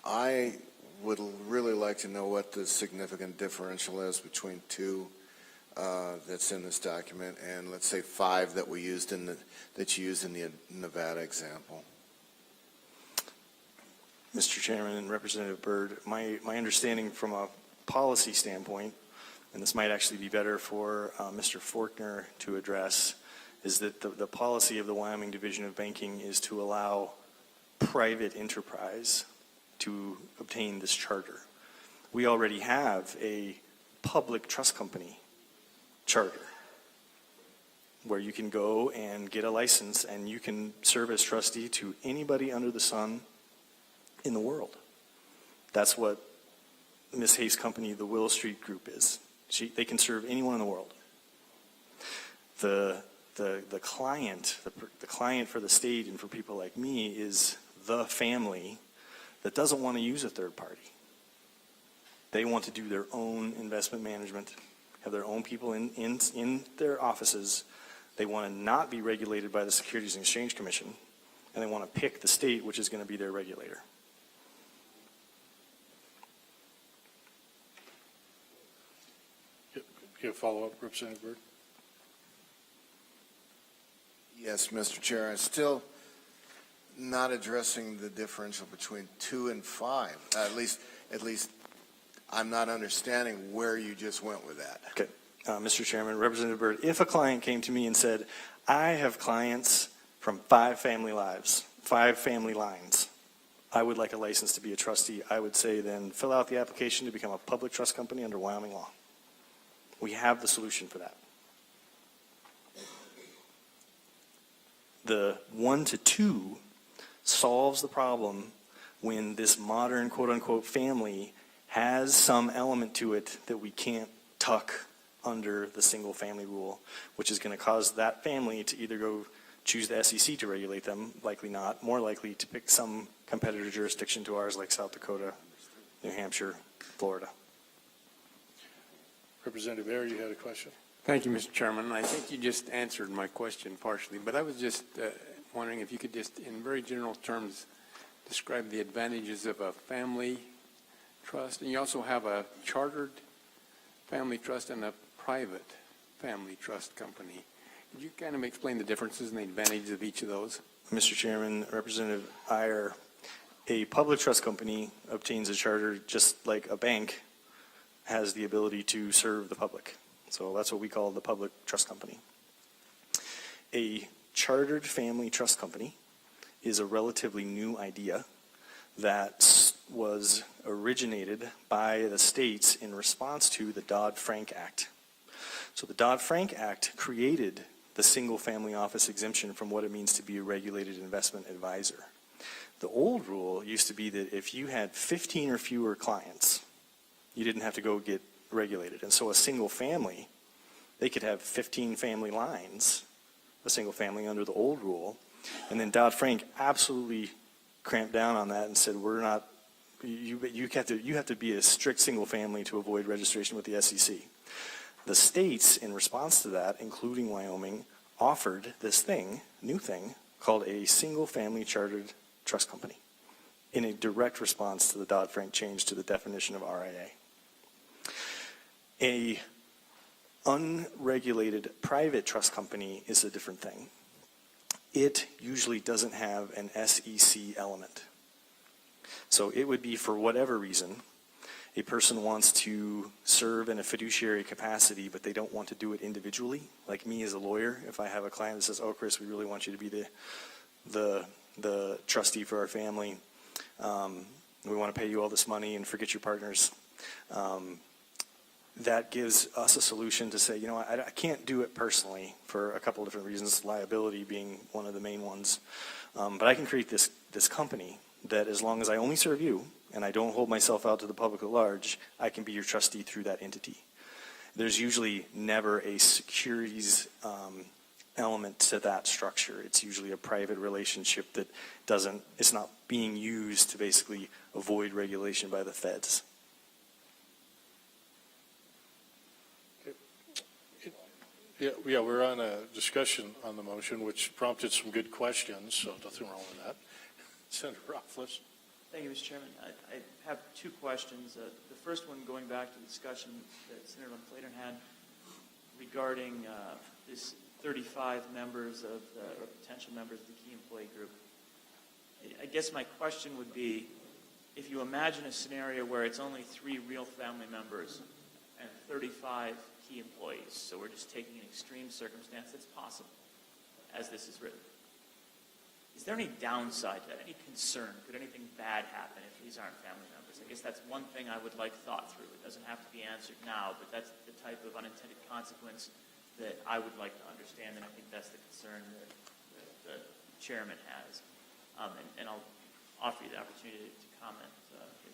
I would really like to know what the significant differential is between 2 that's in this document and, let's say, 5 that we used that you used in the Nevada example. Mr. Chairman and Representative Byrd, my understanding from a policy standpoint, and this might actually be better for Mr. Forkner to address, is that the policy of the Wyoming Division of Banking is to allow private enterprise to obtain this charter. We already have a public trust company charter where you can go and get a license and you can serve as trustee to anybody under the sun in the world. That's what Ms. Hayes' company, the Will Street Group, is. They can serve anyone in the world. The client for the state and for people like me is the family that doesn't want to use a third party. They want to do their own investment management, have their own people in their offices. They want to not be regulated by the Securities and Exchange Commission, and they want to pick the state which is going to be their regulator. You have a follow-up, Representative Byrd? Yes, Mr. Chair. I'm still not addressing the differential between 2 and 5. At least I'm not understanding where you just went with that. Okay. Mr. Chairman, Representative Byrd, if a client came to me and said, I have clients from 5 family lines, I would like a license to be a trustee, I would say then fill out the application to become a public trust company under Wyoming law. We have the solution for that. The 1 to 2 solves the problem when this modern quote-unquote family has some element to it that we can't tuck under the single family rule, which is going to cause that family to either go choose the SEC to regulate them, likely not, more likely to pick some competitor jurisdiction to ours like South Dakota, New Hampshire, Florida. Representative Ayer, you had a question? Thank you, Mr. Chairman. I think you just answered my question partially, but I was just wondering if you could just, in very general terms, describe the advantages of a family trust. And you also have a chartered family trust and a private family trust company. Could you kind of explain the differences and the advantages of each of those? Mr. Chairman, Representative Ayer, a public trust company obtains a charter just like a bank has the ability to serve the public. So that's what we call the public trust company. A chartered family trust company is a relatively new idea that was originated by the states in response to the Dodd-Frank Act. So the Dodd-Frank Act created the single-family office exemption from what it means to be a regulated investment advisor. The old rule used to be that if you had 15 or fewer clients, you didn't have to go get regulated. And so a single family, they could have 15 family lines, a single family under the old rule. And then Dodd-Frank absolutely cramped down on that and said, we're not, you have to be a strict single family to avoid registration with the SEC. The states, in response to that, including Wyoming, offered this new thing, called a single-family chartered trust company, in a direct response to the Dodd-Frank change to the definition of RIA. A unregulated private trust company is a different thing. It usually doesn't have an SEC element. So it would be, for whatever reason, a person wants to serve in a fiduciary capacity, but they don't want to do it individually. Like me as a lawyer, if I have a client that says, oh, Chris, we really want you to be the trustee for our family. We want to pay you all this money and forget your partners. That gives us a solution to say, I can't do it personally for a couple of different reasons, liability being one of the main ones. But I can create this company that, as long as I only serve you and I don't hold myself out to the public at large, I can be your trustee through that entity. There's usually never a securities element to that structure. It's usually a private relationship that it's not being used to basically avoid regulation by the feds. Yeah, we're on a discussion on the motion, which prompted some good questions, so nothing wrong with that. Senator Rothfuss. Thank you, Mr. Chairman. I have two questions. The first one, going back to the discussion that Senator Van Clayton had regarding this 35 members or potential members of the key employee group. I guess my question would be, if you imagine a scenario where it's only 3 real family members and 35 key employees, so we're just taking an extreme circumstance that's possible, as this is written. Is there any downside to that, any concern? Could anything bad happen if these aren't family members? I guess that's one thing I would like thought through. It doesn't have to be answered now, but that's the type of unintended consequence that I would like to understand, and I think that's the concern that the chairman has. And I'll offer you the opportunity to comment if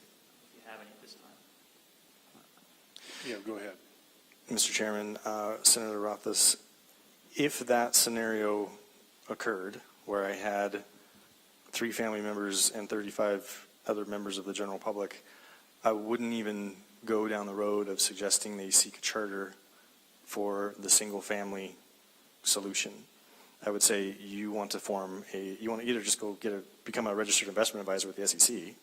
you have any at this time. Yeah, go ahead. Mr. Chairman, Senator Rothfuss, if that scenario occurred where I had 3 family members and 35 other members of the general public, I wouldn't even go down the road of suggesting they seek a charter for the single family solution. I would say you want to either just go become a registered investment advisor with the SEC,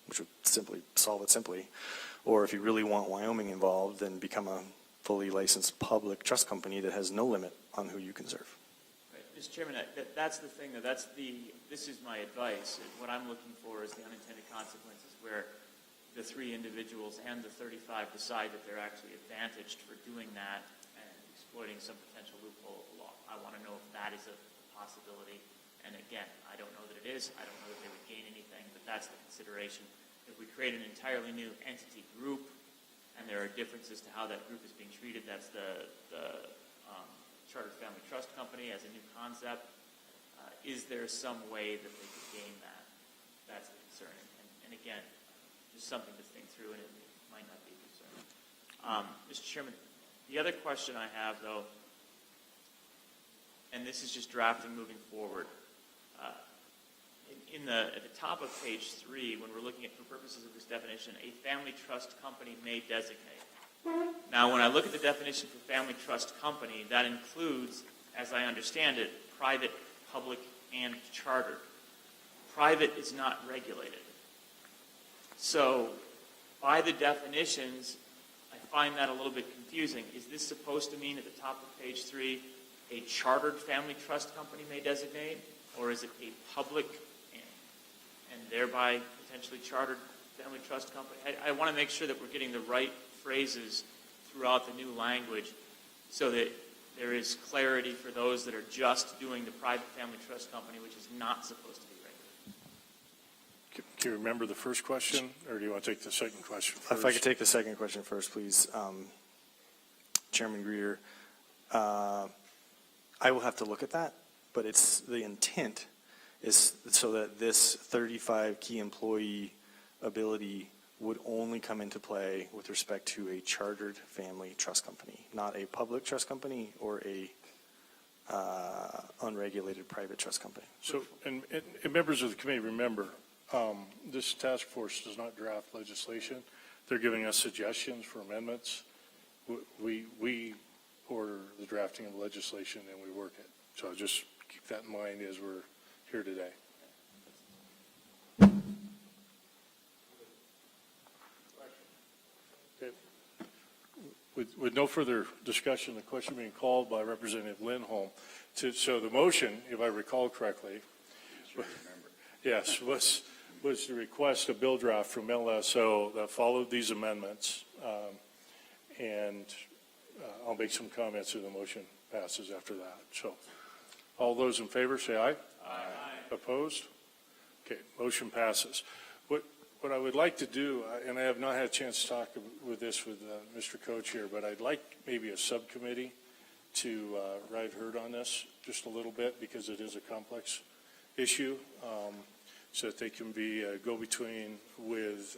which would solve it simply, or if you really want Wyoming involved, then become a fully licensed public trust company that has no limit on who you can serve. Right. Mr. Chairman, that's the thing, this is my advice. What I'm looking for is the unintended consequences where the 3 individuals and the 35 decide that they're actually advantaged for doing that and exploiting some potential loophole of the law. I want to know if that is a possibility. And again, I don't know that it is. I don't know that they would gain anything, but that's the consideration. If we create an entirely new entity group, and there are differences to how that group is being treated, that's the Chartered Family Trust Company as a new concept. Is there some way that they could gain that? That's the concern. And again, just something to think through, and it might not be a concern. Mr. Chairman, the other question I have, though, and this is just drafting moving forward, at the top of page 3, when we're looking at, for purposes of this definition, a family trust company may designate. Now, when I look at the definition for family trust company, that includes, as I understand it, private, public, and chartered. Private is not regulated. So, by the definitions, I find that a little bit confusing. Is this supposed to mean at the top of page 3, a chartered family trust company may designate, or is it a public and thereby potentially chartered family trust company? I want to make sure that we're getting the right phrases throughout the new language so that there is clarity for those that are just doing the private family trust company, which is not supposed to be regulated. Can you remember the first question, or do you want to take the second question first? If I could take the second question first, please. Chairman Greer, I will have to look at that, but it's the intent is so that this 35 key employee ability would only come into play with respect to a chartered family trust company, not a public trust company or a unregulated private trust company. So, and members of the committee, remember, this task force does not draft legislation. They're giving us suggestions for amendments. We order the drafting of legislation and we work it. So just keep that in mind as we're here today. Okay. With no further discussion, the question being called by Representative Lindholm. So the motion, if I recall correctly, yes, was to request a bill draft from LSO that followed these amendments. And I'll make some comments if the motion passes after that. So all those in favor say aye. Aye. Opposed? Okay, motion passes. What I would like to do, and I have not had a chance to talk with this with Mr. Co-Chair, but I'd like maybe a subcommittee to ride herd on this just a little bit because it is a complex issue, so that they can be a go-between with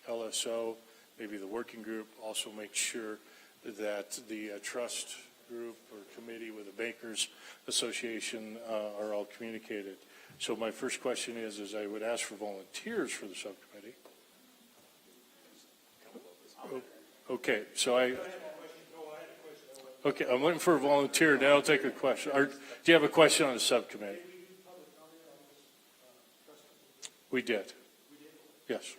LSO, maybe the working group, also make sure that the trust group or committee with the Bankers Association are all communicated. So my first question is I would ask for volunteers for the subcommittee. Okay, so okay, I'm looking for a volunteer. Now I'll take a question. Do you have a question on the subcommittee? We did. Yes.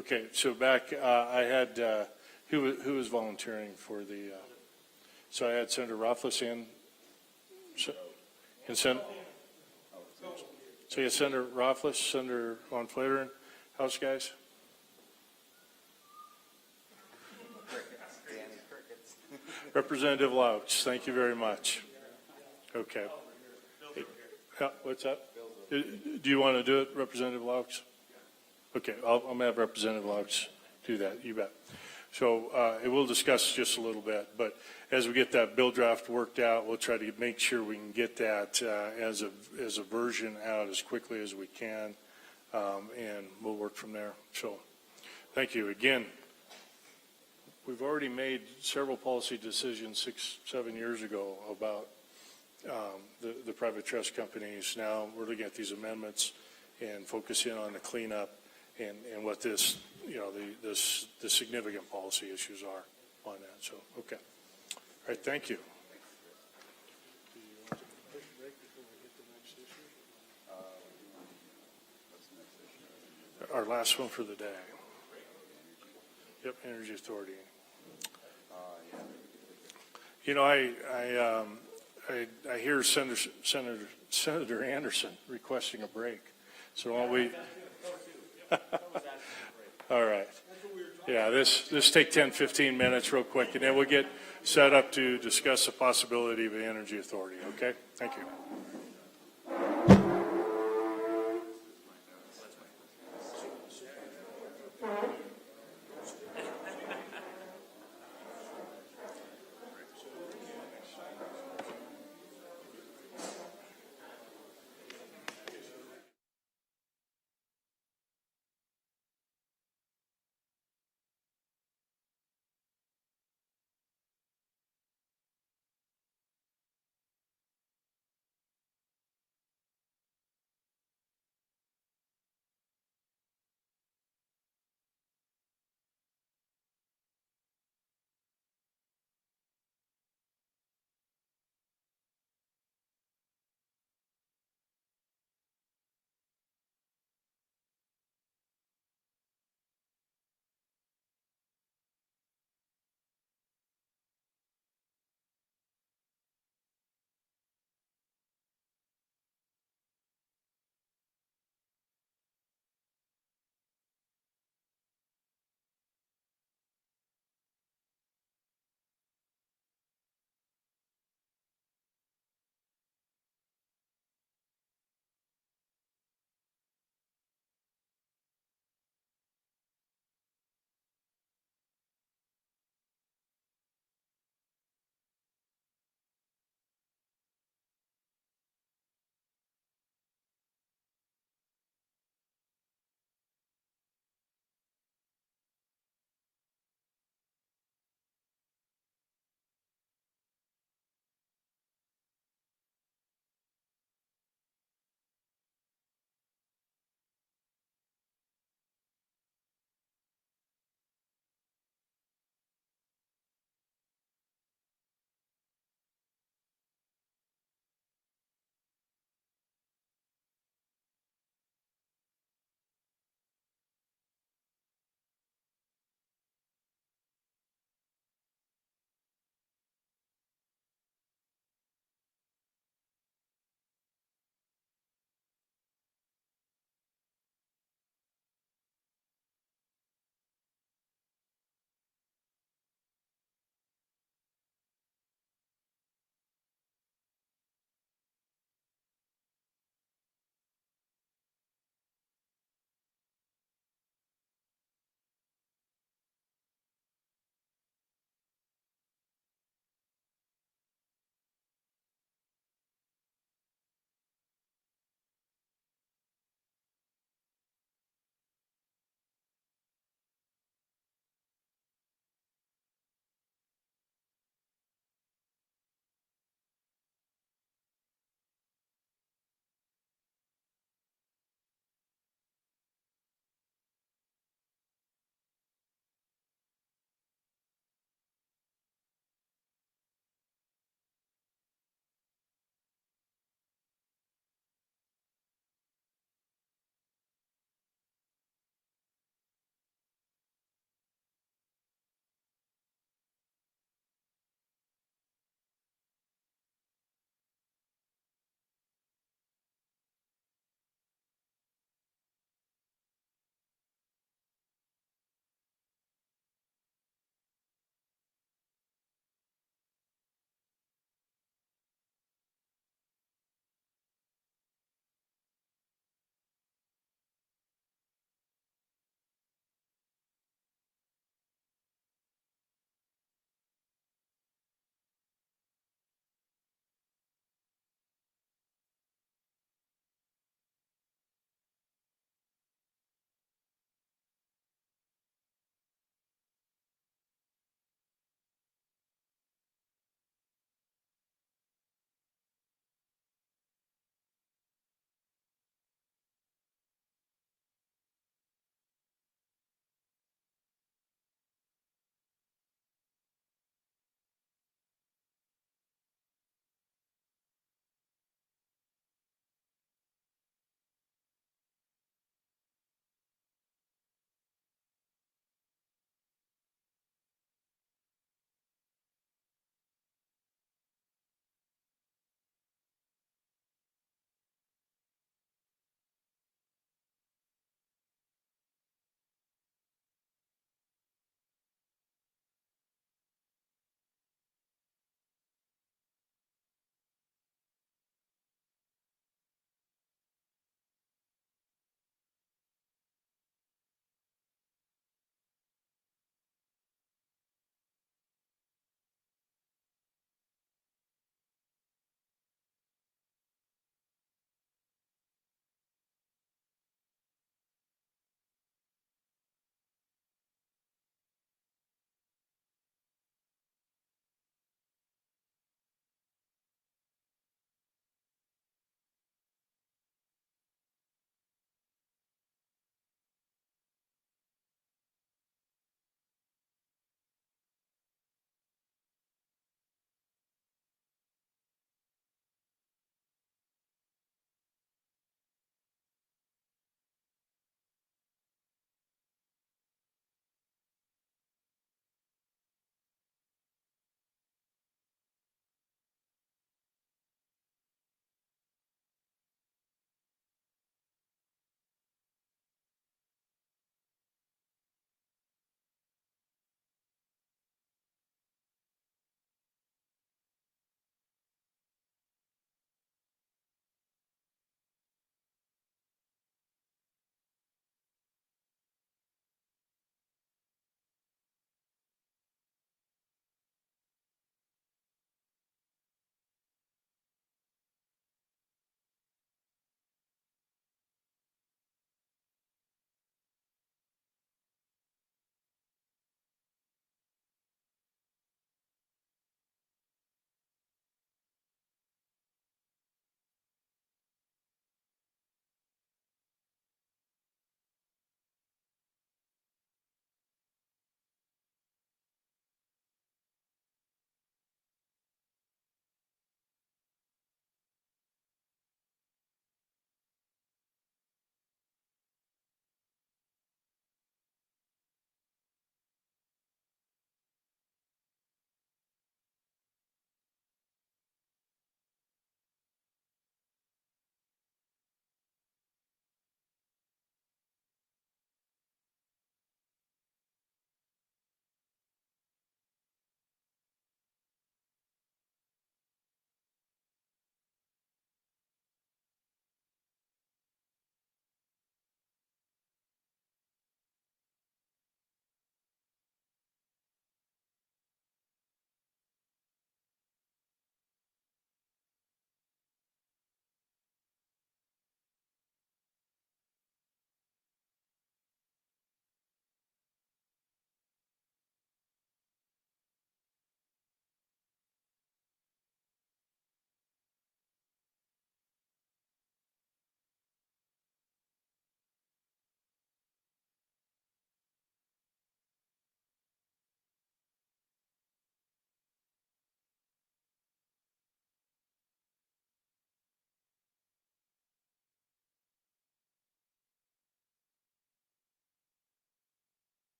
Okay, so back, I had, who was volunteering for the, so I had Senator Rothfuss and so you had Senator Rothfuss, Senator Von Flateren, House guys? Representative Louch, thank you very much. Okay. What's that? Do you want to do it, Representative Louch? Okay, I'm going to have Representative Louch do that, you bet. So we'll discuss just a little bit, but as we get that bill draft worked out, we'll try to make sure we can get that as a version out as quickly as we can, and we'll work from there. So thank you. Again, we've already made several policy decisions 6-7 years ago about the private trust companies. Now we're looking at these amendments and focusing on the cleanup and what this, the significant policy issues are on that. So, okay. All right, thank you. Do you want to take a quick break before we hit the next issue? Our last one for the day. Yep, Energy Authority. I hear Senator Anderson requesting a break. So why don't we? All right. Yeah, this take 10-15 minutes real quick, and then we'll get set up to discuss the possibility of the Energy Authority. Okay? Thank you.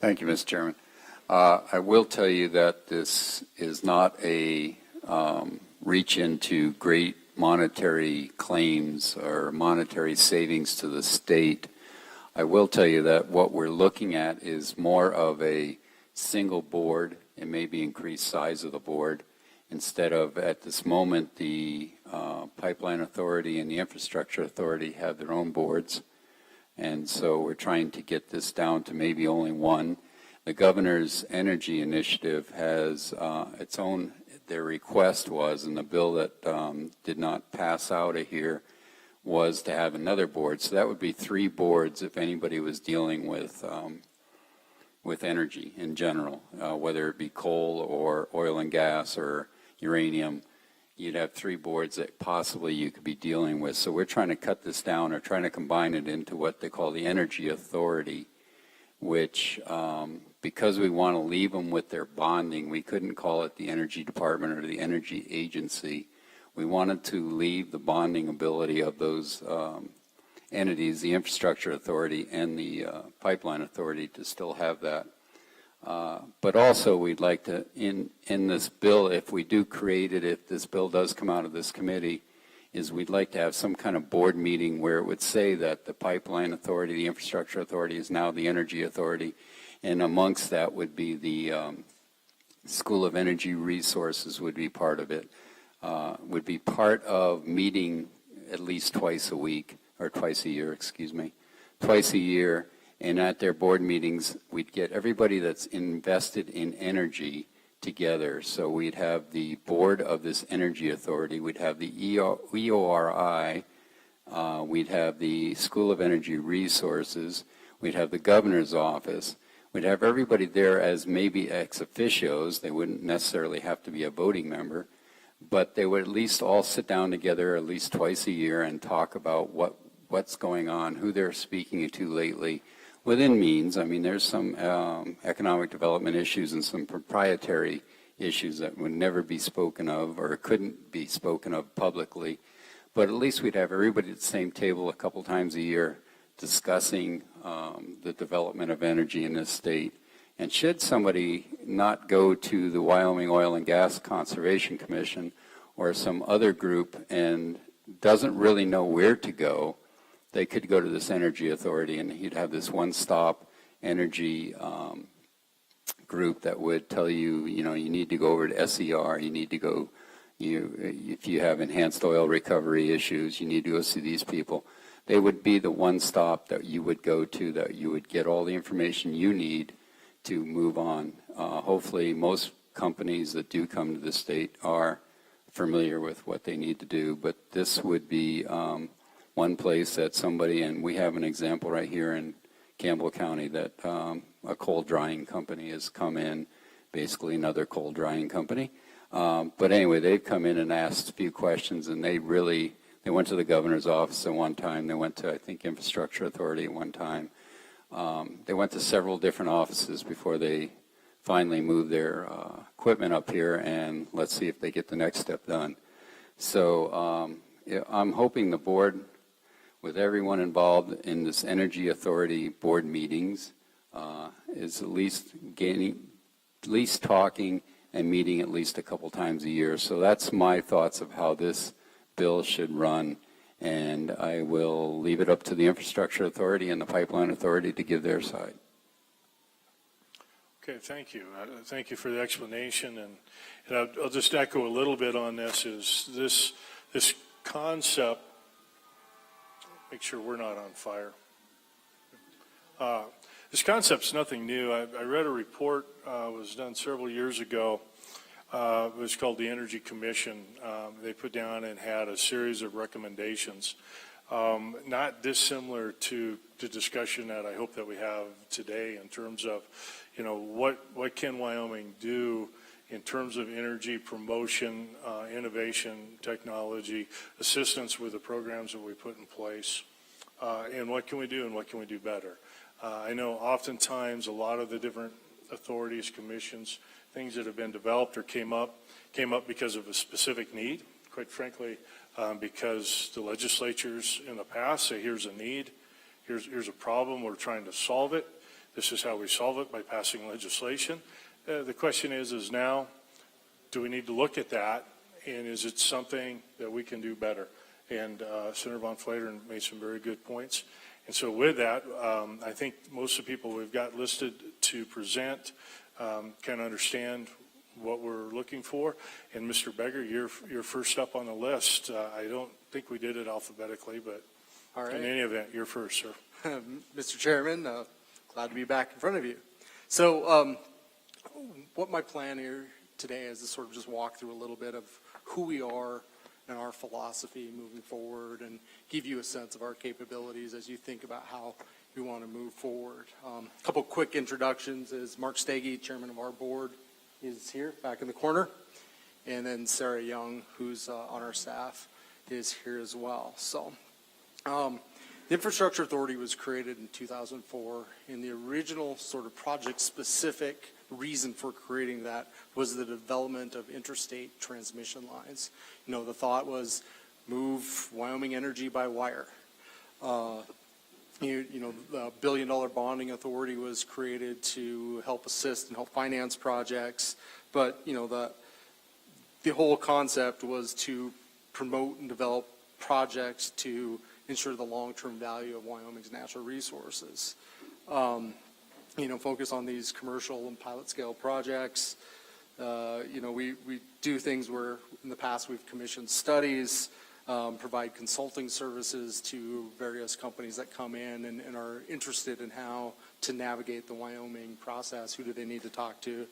Thank you, Mr. Chairman. I will tell you that this is not a reach into great monetary claims or monetary savings to the state. I will tell you that what we're looking at is more of a single board and maybe increased size of the board instead of, at this moment, the Pipeline Authority and the Infrastructure Authority have their own boards. And so we're trying to get this down to maybe only one. The governor's energy initiative has its own, their request was, and the bill that did not pass out of here was to have another board. So that would be 3 boards if anybody was dealing with energy in general, whether it be coal or oil and gas or uranium. You'd have 3 boards that possibly you could be dealing with. So we're trying to cut this down or trying to combine it into what they call the Energy Authority, which, because we want to leave them with their bonding, we couldn't call it the Energy Department or the Energy Agency. We wanted to leave the bonding ability of those entities, the Infrastructure Authority and the Pipeline Authority, to still have that. But also we'd like to, in this bill, if we do create it, if this bill does come out of this committee, is we'd like to have some kind of board meeting where it would say that the Pipeline Authority, the Infrastructure Authority is now the Energy Authority, and amongst that would be the School of Energy Resources would be part of it, would be part of meeting at least twice a week, or twice a year, twice a year. And at their board meetings, we'd get everybody that's invested in energy together. So we'd have the board of this energy authority, we'd have the EORI, we'd have the School of Energy Resources, we'd have the governor's office, we'd have everybody there as maybe ex officios. They wouldn't necessarily have to be a voting member, but they would at least all sit down together at least twice a year and talk about what's going on, who they're speaking to lately, within means. I mean, there's some economic development issues and some proprietary issues that would never be spoken of or couldn't be spoken of publicly. But at least we'd have everybody at the same table a couple times a year discussing the development of energy in this state. And should somebody not go to the Wyoming Oil and Gas Conservation Commission or some other group and doesn't really know where to go, they could go to this Energy Authority, and you'd have this one-stop energy group that would tell you, you need to go over to SER, you need to go, if you have enhanced oil recovery issues, you need to go see these people. They would be the one-stop that you would go to, that you would get all the information you need to move on. Hopefully, most companies that do come to the state are familiar with what they need to do, but this would be one place that somebody, and we have an example right here in Campbell County that a coal drying company has come in, basically another coal drying company. But anyway, they've come in and asked a few questions, and they went to the governor's office at one time. They went to, I think, Infrastructure Authority at one time. They went to several different offices before they finally moved their equipment up here, and let's see if they get the next step done. So I'm hoping the board, with everyone involved in this Energy Authority board meetings, is at least talking and meeting at least a couple times a year. So that's my thoughts of how this bill should run, and I will leave it up to the Infrastructure Authority and the Pipeline Authority to give their side. Okay, thank you. Thank you for the explanation, and I'll just echo a little bit on this. Is this concept? Make sure we're not on fire. This concept's nothing new. I read a report, was done several years ago. It was called the Energy Commission. They put down and had a series of recommendations, not dissimilar to the discussion that I hope that we have today in terms of, what can Wyoming do in terms of energy promotion, innovation, technology, assistance with the programs that we put in place, and what can we do and what can we do better. I know oftentimes a lot of the different authorities, commissions, things that have been developed or came up because of a specific need, quite frankly, because the legislatures in the past say, here's a need, here's a problem, we're trying to solve it. This is how we solve it, by passing legislation. The question is now, do we need to look at that, and is it something that we can do better? And Senator Von Flateren made some very good points. And so with that, I think most of the people we've got listed to present can understand what we're looking for. And Mr. Beggar, you're first up on the list. I don't think we did it alphabetically, but All right. in any event, you're first, sir. Mr. Chairman, glad to be back in front of you. So what my plan here today is to sort of just walk through a little bit of who we are and our philosophy moving forward, and give you a sense of our capabilities as you think about how we want to move forward. A couple quick introductions is Mark Stege, chairman of our board, is here back in the corner. And then Sarah Young, who's on our staff, is here as well. So the Infrastructure Authority was created in 2004, and the original sort of project-specific reason for creating that was the development of interstate transmission lines. You know, the thought was move Wyoming energy by wire. The $1 billion bonding authority was created to help assist and help finance projects, but the whole concept was to promote and develop projects to ensure the long-term value of Wyoming's natural resources. Focus on these commercial and pilot scale projects. We do things where in the past we've commissioned studies, provide consulting services to various companies that come in and are interested in how to navigate the Wyoming process, who do they need to talk to,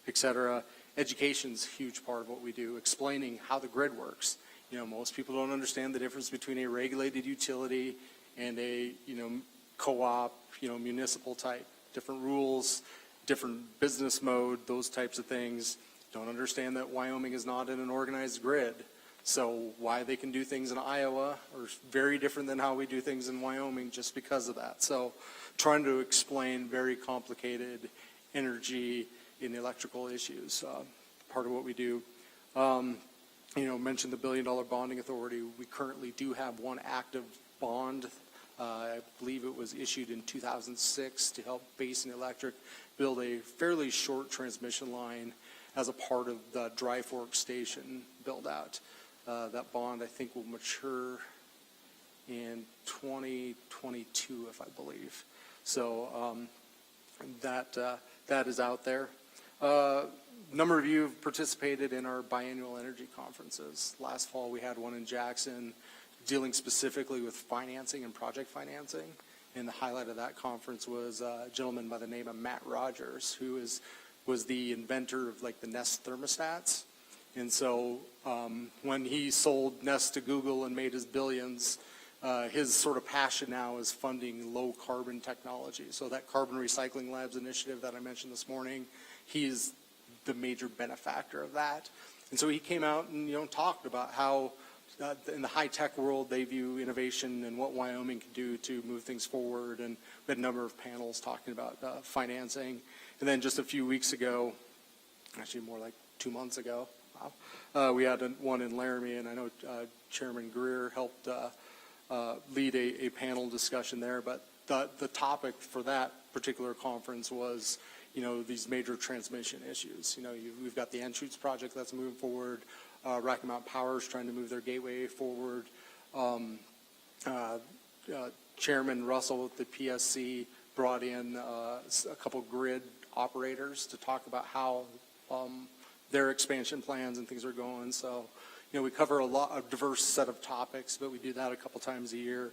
et cetera. Education's a huge part of what we do, explaining how the grid works. Most people don't understand the difference between a regulated utility and a, co-op, municipal type. Different rules, different business mode, those types of things. Don't understand that Wyoming is not in an organized grid. So why they can do things in Iowa are very different than how we do things in Wyoming just because of that. So trying to explain very complicated energy and electrical issues, part of what we do. Mentioned the $1 billion bonding authority. We currently do have one active bond. I believe it was issued in 2006 to help Basin Electric build a fairly short transmission line as a part of the Dry Fork Station build out. That bond, I think, will mature in 2022, if I believe. So that is out there. Number of you have participated in our biannual energy conferences. Last fall, we had one in Jackson dealing specifically with financing and project financing. And the highlight of that conference was a gentleman by the name of Matt Rogers, who was the inventor of the Nest thermostats. And so when he sold Nest to Google and made his billions, his sort of passion now is funding low carbon technology. So that Carbon Recycling Labs initiative that I mentioned this morning, he is the major benefactor of that. And so he came out and talked about how in the high-tech world they view innovation and what Wyoming can do to move things forward. And we had a number of panels talking about financing. And then just a few weeks ago, actually more like 2 months ago, we had one in Laramie, and I know Chairman Greer helped lead a panel discussion there. But the topic for that particular conference was these major transmission issues. We've got the Anschutz project that's moving forward. Rocky Mountain Power is trying to move their gateway forward. Chairman Russell with the PSC brought in a couple grid operators to talk about how their expansion plans and things are going. So, we cover a diverse set of topics, but we do that a couple times a year.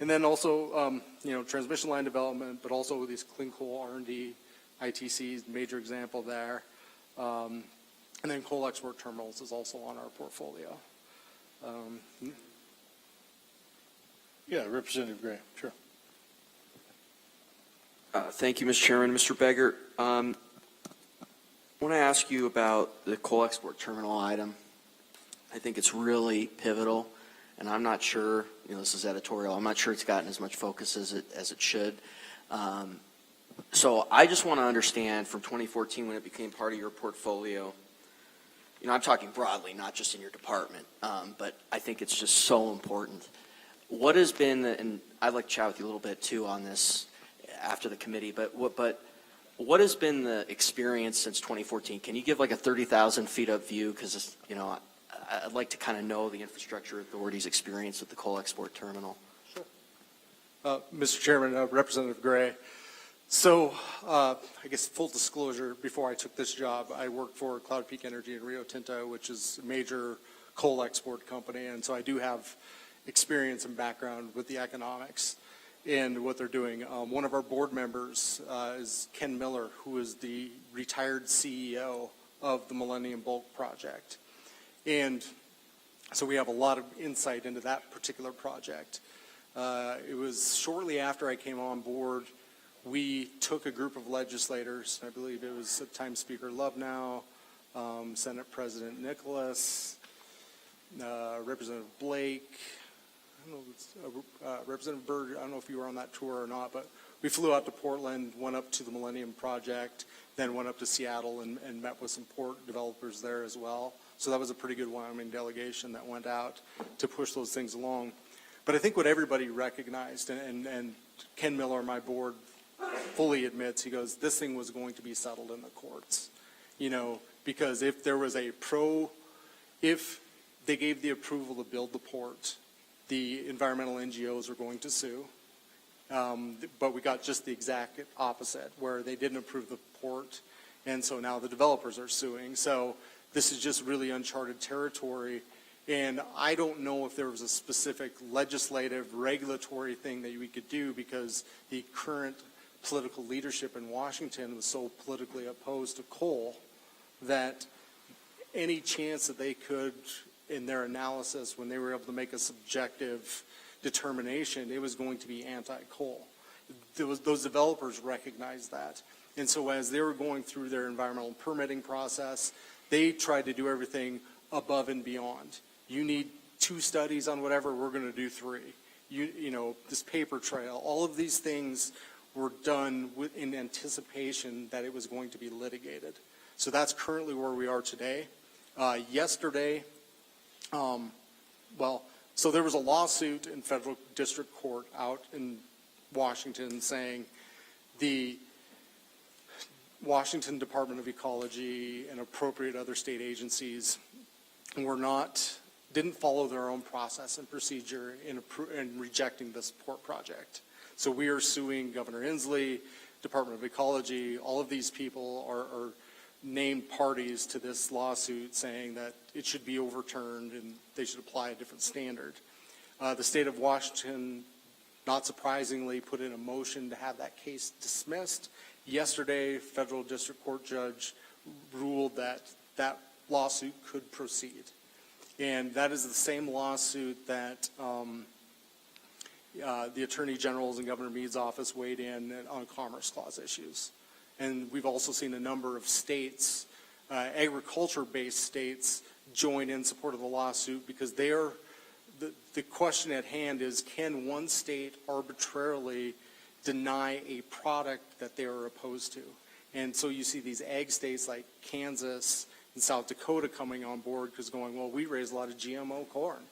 And then also, transmission line development, but also these clean coal R&D, ITCs, major example there. And then coal export terminals is also on our portfolio. Yeah, Representative Gray, sure. Thank you, Mr. Chairman. Mr. Beggar, I want to ask you about the coal export terminal item. I think it's really pivotal, and I'm not sure, this is editorial, I'm not sure it's gotten as much focus as it should. So I just want to understand from 2014 when it became part of your portfolio, I'm talking broadly, not just in your department, but I think it's just so important. What has been, and I'd like to chat with you a little bit too on this, after the committee, but what has been the experience since 2014? Can you give like a 30,000 feet up view? Because, you know, I'd like to kind of know the infrastructure authority's experience with the coal export terminal. Mr. Chairman, Representative Gray. So, I guess full disclosure, before I took this job, I worked for Cloud Peak Energy in Rio Tinto, which is a major coal export company, and so I do have experience and background with the economics and what they're doing. One of our board members is Ken Miller, who is the retired CEO of the Millennium Bulk Project. And so we have a lot of insight into that particular project. It was shortly after I came on board, we took a group of legislators, I believe it was at the time Speaker Lovenow, Senate President Nicholas, Representative Blake, I don't know, Representative Byrd, I don't know if you were on that tour or not, but we flew out to Portland, went up to the Millennium Project, then went up to Seattle and met with some port developers there as well. So that was a pretty good Wyoming delegation that went out to push those things along. But I think what everybody recognized, and Ken Miller, my board, fully admits, he goes, this thing was going to be settled in the courts. You know, because if there was if they gave the approval to build the port, the environmental NGOs were going to sue. But we got just the exact opposite, where they didn't approve the port, and so now the developers are suing. So this is just really uncharted territory. And I don't know if there was a specific legislative, regulatory thing that we could do, because the current political leadership in Washington was so politically opposed to coal that any chance that they could, in their analysis, when they were able to make a subjective determination, it was going to be anti-coal. Those developers recognized that. And so as they were going through their environmental permitting process, they tried to do everything above and beyond. You need 2 studies on whatever, we're going to do 3. You know, this paper trail, all of these things were done in anticipation that it was going to be litigated. So that's currently where we are today. Yesterday, so there was a lawsuit in federal district court out in Washington saying the Washington Department of Ecology and appropriate other state agencies didn't follow their own process and procedure in rejecting this port project. So we are suing Governor Inslee, Department of Ecology. All of these people are named parties to this lawsuit, saying that it should be overturned and they should apply a different standard. The state of Washington, not surprisingly, put in a motion to have that case dismissed. Yesterday, federal district court judge ruled that that lawsuit could proceed. And that is the same lawsuit that the Attorney General's and Governor Meade's office weighed in on Commerce Clause issues. And we've also seen a number of states, agriculture-based states, join in support of the lawsuit, because the question at hand is, can one state arbitrarily deny a product that they are opposed to? And so you see these ag states like Kansas and South Dakota coming on board, because going, well, we raise a lot of GMO corn,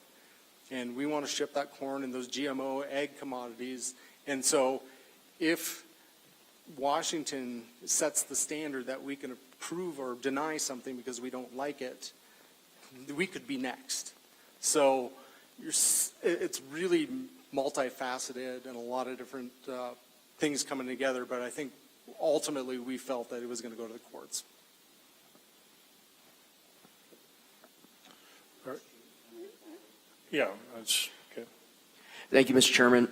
and we want to ship that corn and those GMO ag commodities. And so if Washington sets the standard that we can approve or deny something because we don't like it, we could be next. So it's really multifaceted and a lot of different things coming together, but I think ultimately we felt that it was going to go to the courts. All right. Yeah, that's okay. Thank you, Mr. Chairman.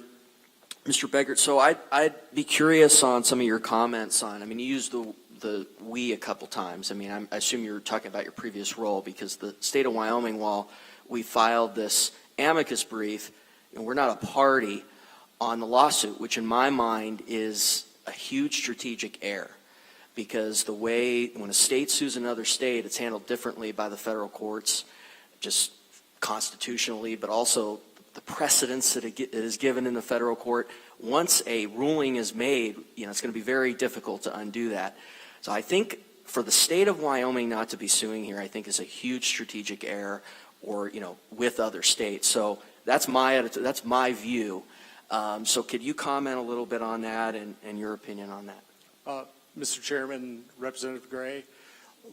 Mr. Beggert, so I'd be curious on some of your comments on, I mean, you used the we a couple times. I mean, I assume you're talking about your previous role, because the state of Wyoming, while we filed this amicus brief, and we're not a party on the lawsuit, which in my mind is a huge strategic error, because the way, when a state sues another state, it's handled differently by the federal courts, just constitutionally, but also the precedence that it is given in the federal court. Once a ruling is made, it's going to be very difficult to undo that. So I think for the state of Wyoming not to be suing here, I think is a huge strategic error, or with other states. So that's my view. So could you comment a little bit on that and your opinion on that? Mr. Chairman, Representative Gray,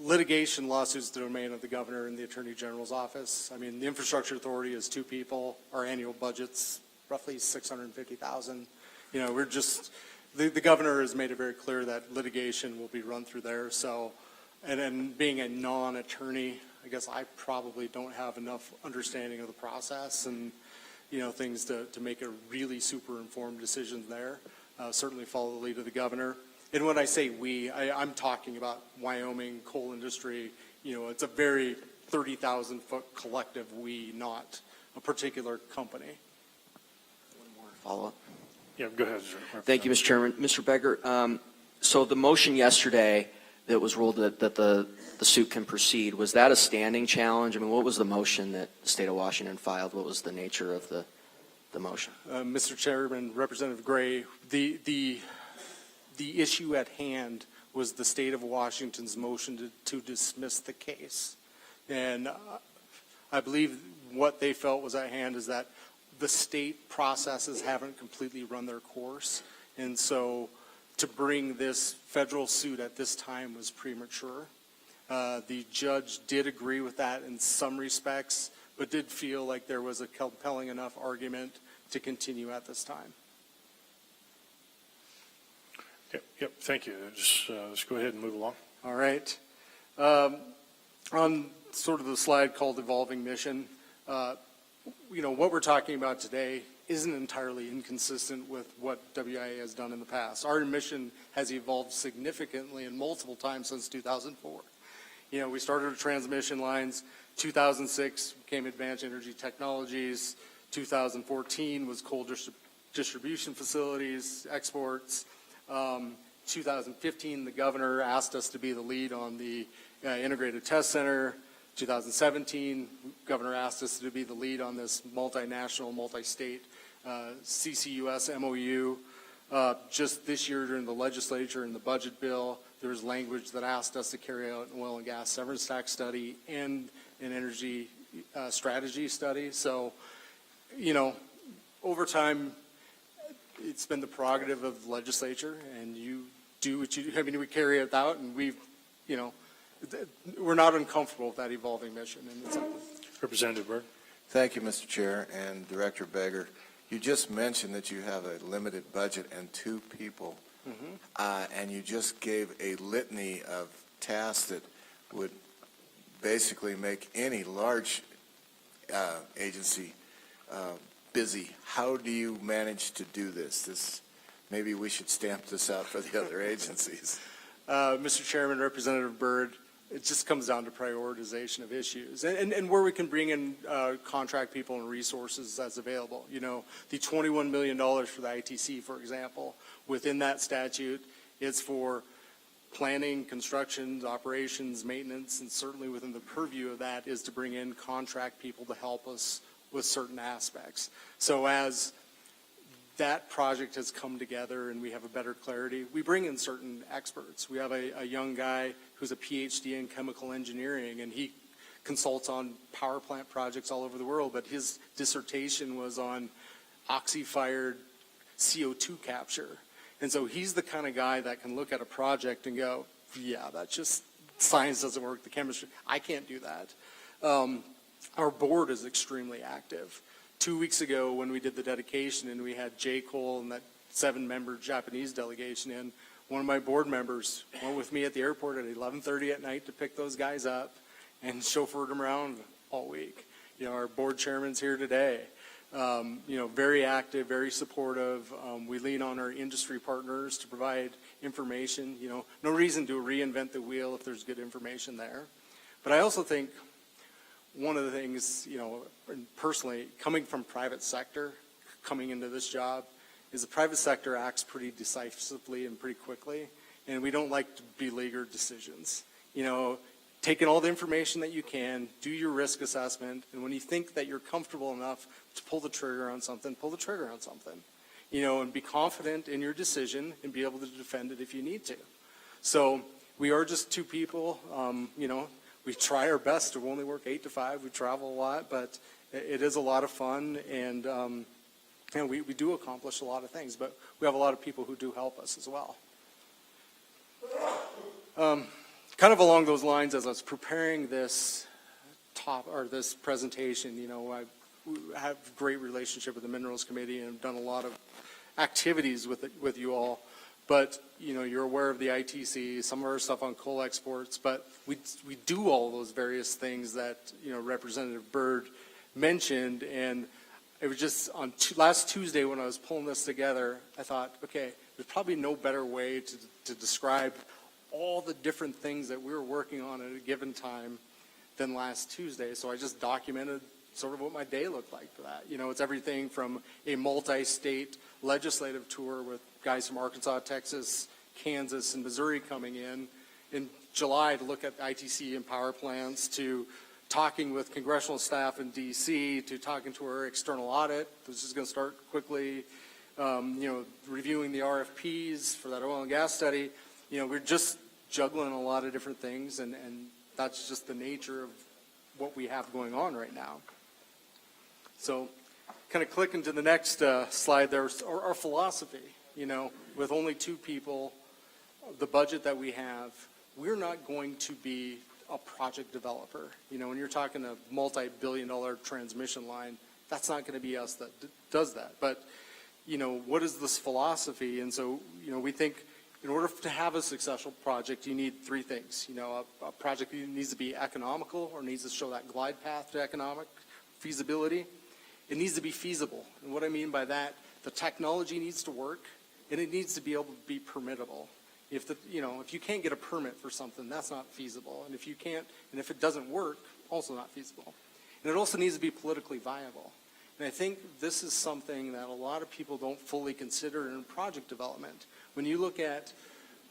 litigation lawsuits the domain of the governor and the attorney general's office. I mean, the infrastructure authority is two people. Our annual budget's roughly $650,000. You know, we're just, the governor has made it very clear that litigation will be run through there. So, and then being a non-attorney, I guess I probably don't have enough understanding of the process and, you know, things to make a really super informed decision there. Certainly follow the lead of the governor. And when I say we, I'm talking about Wyoming coal industry. You know, it's a very 30,000-foot collective we, not a particular company. One more follow-up. Yeah, go ahead, sir. Thank you, Mr. Chairman. Mr. Beggar, so the motion yesterday that was ruled that the suit can proceed, was that a standing challenge? I mean, what was the motion that the state of Washington filed? What was the nature of the motion? Mr. Chairman, Representative Gray, the issue at hand was the state of Washington's motion to dismiss the case. And I believe what they felt was at hand is that the state processes haven't completely run their course. And so to bring this federal suit at this time was premature. The judge did agree with that in some respects, but did feel like there was a compelling enough argument to continue at this time. Yep, thank you. Just let's go ahead and move along. All right. On sort of the slide called Evolving Mission, you know, what we're talking about today isn't entirely inconsistent with what WIA has done in the past. Our mission has evolved significantly and multiple times since 2004. You know, we started with transmission lines. 2006 became Advanced Energy Technologies. 2014 was coal distribution facilities, exports. 2015, the governor asked us to be the lead on the integrated test center. 2017, governor asked us to be the lead on this multinational, multi-state CCUS MOU. Just this year during the legislature and the budget bill, there was language that asked us to carry out an oil and gas severance tax study and an energy strategy study. So, you know, over time, it's been the prerogative of the legislature, and you do what you do. I mean, we carry it out, and we've, you know, we're not uncomfortable with that evolving mission. And it's Representative Byrd. Thank you, Mr. Chair and Director Beggar. You just mentioned that you have a limited budget and two people, and you just gave a litany of tasks that would basically make any large agency busy. How do you manage to do this? Maybe we should stamp this out for the other agencies. Mr. Chairman, Representative Byrd, it just comes down to prioritization of issues and where we can bring in contract people and resources that's available. You know, the $21 million for the ITC, for example, within that statute, it's for planning, construction, operations, maintenance, and certainly within the purview of that is to bring in contract people to help us with certain aspects. So as that project has come together and we have a better clarity, we bring in certain experts. We have a young guy who's a PhD in chemical engineering, and he consults on power plant projects all over the world, but his dissertation was on oxy-fired CO2 capture. And so he's the kind of guy that can look at a project and go, yeah, that's just, science doesn't work, the chemistry, I can't do that. Our board is extremely active. 2 weeks ago when we did the dedication and we had J. Cole and that 7-member Japanese delegation in, one of my board members went with me at the airport at 11:30 at night to pick those guys up and chauffeured them around all week. You know, our board chairman's here today. You know, very active, very supportive. We lean on our industry partners to provide information. You know, no reason to reinvent the wheel if there's good information there. But I also think one of the things, you know, personally, coming from private sector, coming into this job, is the private sector acts pretty decisively and pretty quickly, and we don't like to beleaguer decisions. You know, taking all the information that you can, do your risk assessment, and when you think that you're comfortable enough to pull the trigger on something, pull the trigger on something. You know, and be confident in your decision and be able to defend it if you need to. So we are just two people, you know, we try our best to only work 8 to 5. We travel a lot, but it is a lot of fun. And And we do accomplish a lot of things, but we have a lot of people who do help us as well. Kind of along those lines, as I was preparing this this presentation, I have a great relationship with the Minerals Committee and have done a lot of activities with you all. But, you're aware of the ITC, some of our stuff on coal exports, but we do all those various things that, Representative Byrd mentioned. And it was just on last Tuesday when I was pulling this together, I thought, okay, there's probably no better way to describe all the different things that we were working on at a given time than last Tuesday. So I just documented sort of what my day looked like for that. It's everything from a multi-state legislative tour with guys from Arkansas, Texas, Kansas, and Missouri coming in July to look at ITC and power plants, to talking with congressional staff in D.C., to talking to our external audit, which is going to start quickly, reviewing the RFPs for that oil and gas study. We're just juggling a lot of different things, and that's just the nature of what we have going on right now. So kind of clicking to the next slide, there's our philosophy. With only 2 people, the budget that we have, we're not going to be a project developer. When you're talking a multi-billion-dollar transmission line, that's not going to be us that does that. But, what is this philosophy? And so, we think in order to have a successful project, you need 3 things. A project needs to be economical, or needs to show that glide path to economic feasibility. It needs to be feasible. And what I mean by that, the technology needs to work, and it needs to be able to be permittable. If you can't get a permit for something, that's not feasible. And if it doesn't work, also not feasible. And it also needs to be politically viable. And I think this is something that a lot of people don't fully consider in project development. When you look at,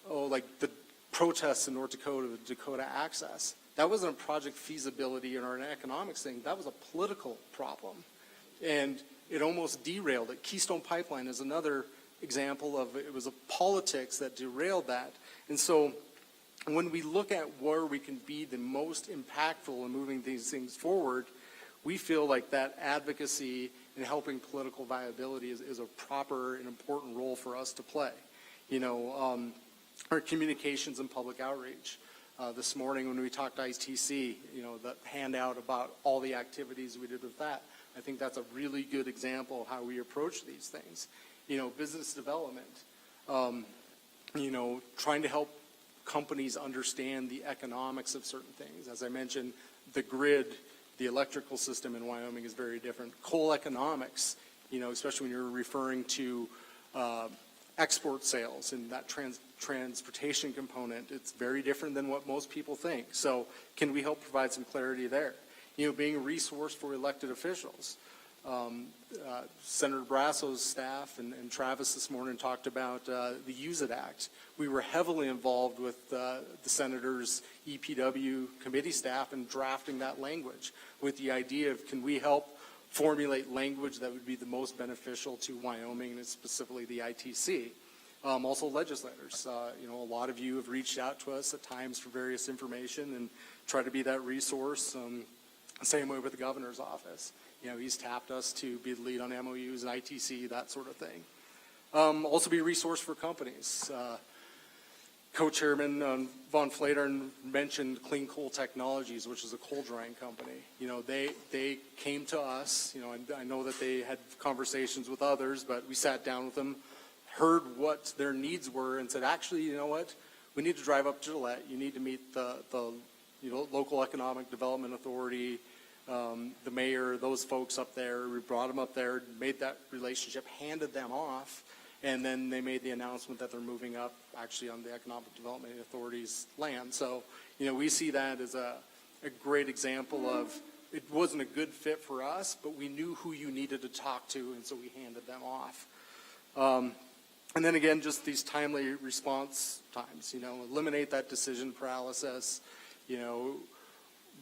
like the protests in North Dakota, with Dakota Access, that wasn't a project feasibility or an economics thing. That was a political problem. And it almost derailed it. Keystone Pipeline is another example of it was a politics that derailed that. And so when we look at where we can be the most impactful in moving these things forward, we feel like that advocacy and helping political viability is a proper and important role for us to play. Our communications and public outreach. This morning when we talked to ITC, the handout about all the activities we did with that, I think that's a really good example of how we approach these things. Business development, trying to help companies understand the economics of certain things. As I mentioned, the grid, the electrical system in Wyoming is very different. Coal economics, especially when you're referring to export sales and that transportation component, it's very different than what most people think. So can we help provide some clarity there? Being a resource for elected officials. Senator Brasso's staff and Travis this morning talked about the Use It Act. We were heavily involved with the senator's EPW committee staff in drafting that language with the idea of can we help formulate language that would be the most beneficial to Wyoming and specifically the ITC. Also legislators. A lot of you have reached out to us at times for various information and try to be that resource. Same way with the governor's office. He's tapped us to be the lead on MOUs and ITC, that sort of thing. Also be a resource for companies. Co-chairman Von Flatern mentioned Clean Coal Technologies, which is a coal drying company. They came to us. I know that they had conversations with others, but we sat down with them, heard what their needs were, and said, actually, you know what? We need to drive up to Gillette. You need to meet the local economic development authority, the mayor, those folks up there. We brought them up there, made that relationship, handed them off, and then they made the announcement that they're moving up actually on the Economic Development Authority's land. So, we see that as a great example of it wasn't a good fit for us, but we knew who you needed to talk to, and so we handed them off. And then again, just these timely response times, eliminate that decision paralysis,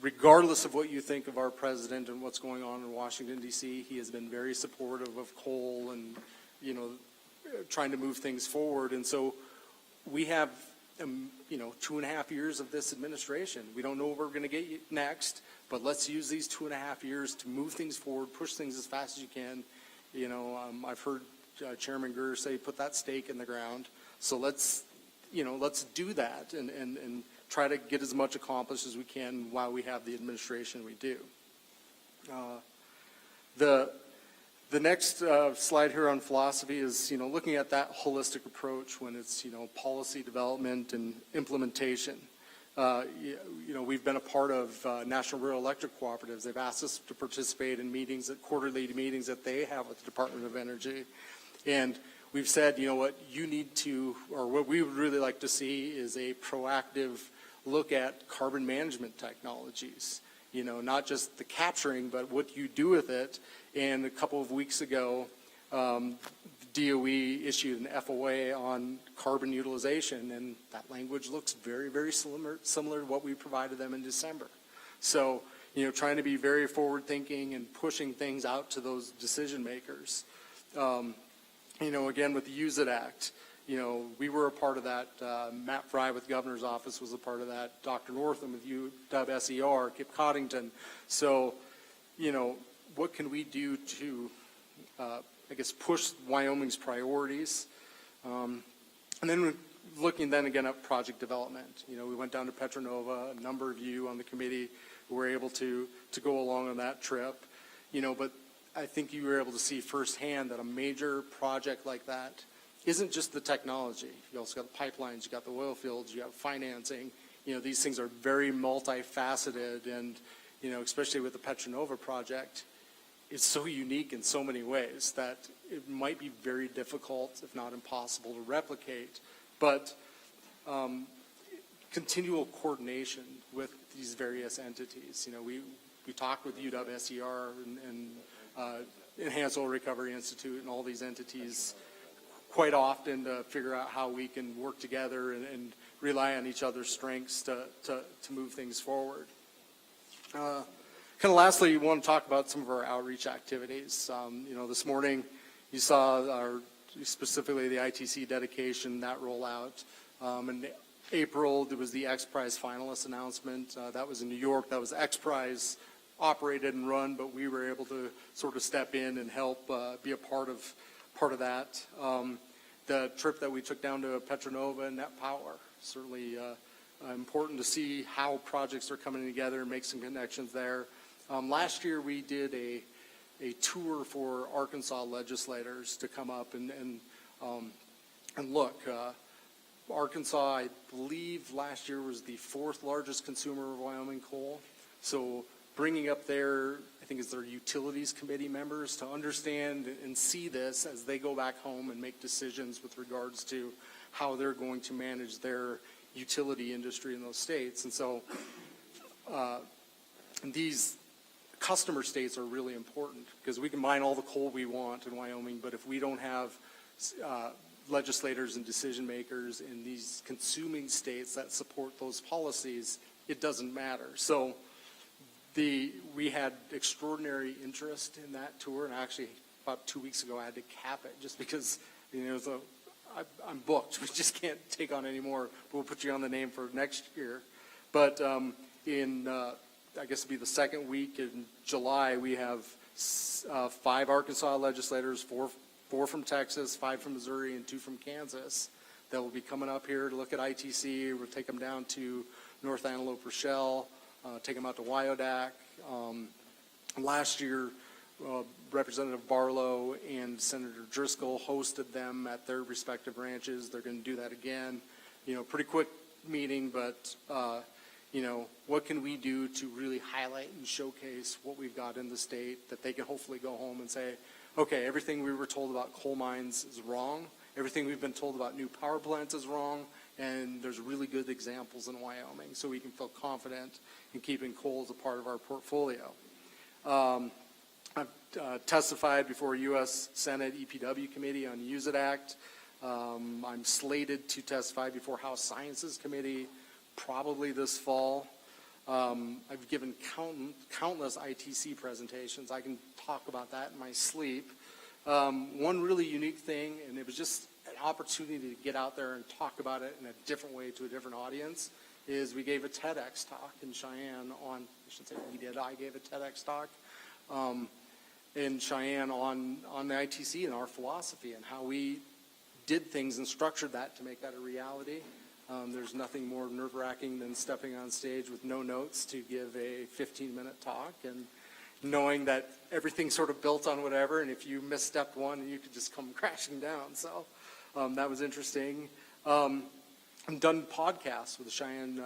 regardless of what you think of our president and what's going on in Washington, D.C., he has been very supportive of coal and, trying to move things forward. And so we have, 2.5 years of this administration. We don't know what we're going to get next, but let's use these 2.5 years to move things forward, push things as fast as you can, I've heard Chairman Gurr say, put that stake in the ground. So let's do that and try to get as much accomplished as we can while we have the administration we do. The next slide here on philosophy is, looking at that holistic approach when it's, policy development and implementation. We've been a part of National Rural Electric Cooperatives. They've asked us to participate in quarterly meetings that they have with the Department of Energy. And we've said, what you need to, or what we would really like to see is a proactive look at carbon management technologies. Not just the capturing, but what you do with it. And a couple of weeks ago, DOE issued an FOA on carbon utilization, and that language looks very, very similar to what we provided them in December. So, trying to be very forward-thinking and pushing things out to those decision makers. Again, with the Use It Act, we were a part of that. Matt Fry with the Governor's Office was a part of that. Dr. Northam with UW-SER, Kip Coddington. So, what can we do to, push Wyoming's priorities? And then looking then again at project development. We went down to Petra Nova. A number of you on the committee were able to go along on that trip. But I think you were able to see firsthand that a major project like that isn't just the technology. You also got the pipelines, you got the oil fields, you have financing. These things are very multifaceted, and especially with the Petra Nova project, it's so unique in so many ways that it might be very difficult, if not impossible, to replicate. But continual coordination with these various entities. We talked with UW-SER and Enhanced Oil Recovery Institute and all these entities quite often to figure out how we can work together and rely on each other's strengths to move things forward. Kind of lastly, we want to talk about some of our outreach activities. This morning you saw specifically the ITC dedication, that rollout. In April, there was the X Prize finalist announcement. That was in New York. That was X Prize operated and run, but we were able to sort of step in and help be a part of that. The trip that we took down to Petra Nova and Net Power, certainly important to see how projects are coming together and make some connections there. Last year we did a tour for Arkansas legislators to come up and look. Arkansas, I believe last year was the 4th largest consumer of Wyoming coal. So bringing up I think it's their utilities committee members to understand and see this as they go back home and make decisions with regards to how they're going to manage their utility industry in those states. And so these customer states are really important because we can mine all the coal we want in Wyoming, but if we don't have legislators and decision makers in these consuming states that support those policies, it doesn't matter. So we had extraordinary interest in that tour, and actually about 2 weeks ago I had to cap it just because I'm booked. We just can't take on any more. We'll put you on the name for next year. But I guess it'll be the second week in July, we have 5 Arkansas legislators, 4 from Texas, 5 from Missouri, and 2 from Kansas that will be coming up here to look at ITC. We'll take them down to North Antelope Rochelle, take them out to Wyodak. Last year, Representative Barlow and Senator Driscoll hosted them at their respective ranches. They're going to do that again. Pretty quick meeting, but what can we do to really highlight and showcase what we've got in the state that they can hopefully go home and say, okay, everything we were told about coal mines is wrong. Everything we've been told about new power plants is wrong. And there's really good examples in Wyoming, so we can feel confident in keeping coal as a part of our portfolio. I've testified before U.S. Senate EPW Committee on Use It Act. I'm slated to testify before House Sciences Committee probably this fall. I've given countless ITC presentations. I can talk about that in my sleep. One really unique thing, and it was just an opportunity to get out there and talk about it in a different way to a different audience, is we gave a TEDx talk in Cheyenne on, I should say we did, I gave a TEDx talk. in Cheyenne on the ITC and our philosophy and how we did things and structured that to make that a reality. There's nothing more nerve-wracking than stepping on stage with no notes to give a 15-minute talk and knowing that everything's sort of built on whatever, and if you misstepped one, you could just come crashing down. So that was interesting. I've done podcasts with the Cheyenne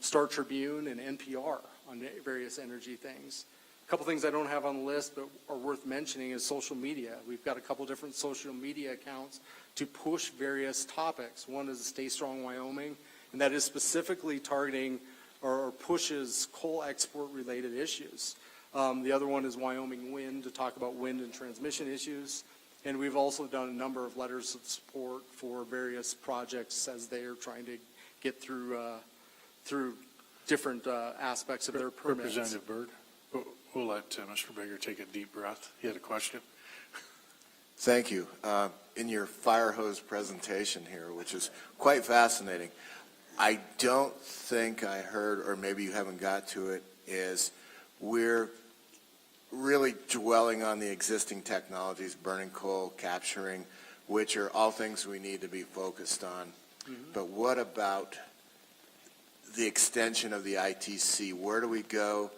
Star Tribune and NPR on various energy things. A couple things I don't have on the list but are worth mentioning is social media. We've got a couple different social media accounts to push various topics. One is Stay Strong Wyoming, and that is specifically targeting or pushes coal export related issues. The other one is Wyoming Wind to talk about wind and transmission issues. And we've also done a number of letters of support for various projects as they are trying to get through different aspects of their permits. Representative Byrd, we'll let Mr. Beggar take a deep breath. He had a question. Thank you. In your fire hose presentation here, which is quite fascinating, I don't think I heard, or maybe you haven't got to it, is we're really dwelling on the existing technologies, burning coal, capturing, which are all things we need to be focused on. Mm-hmm. But what about the extension of the ITC? Where do we go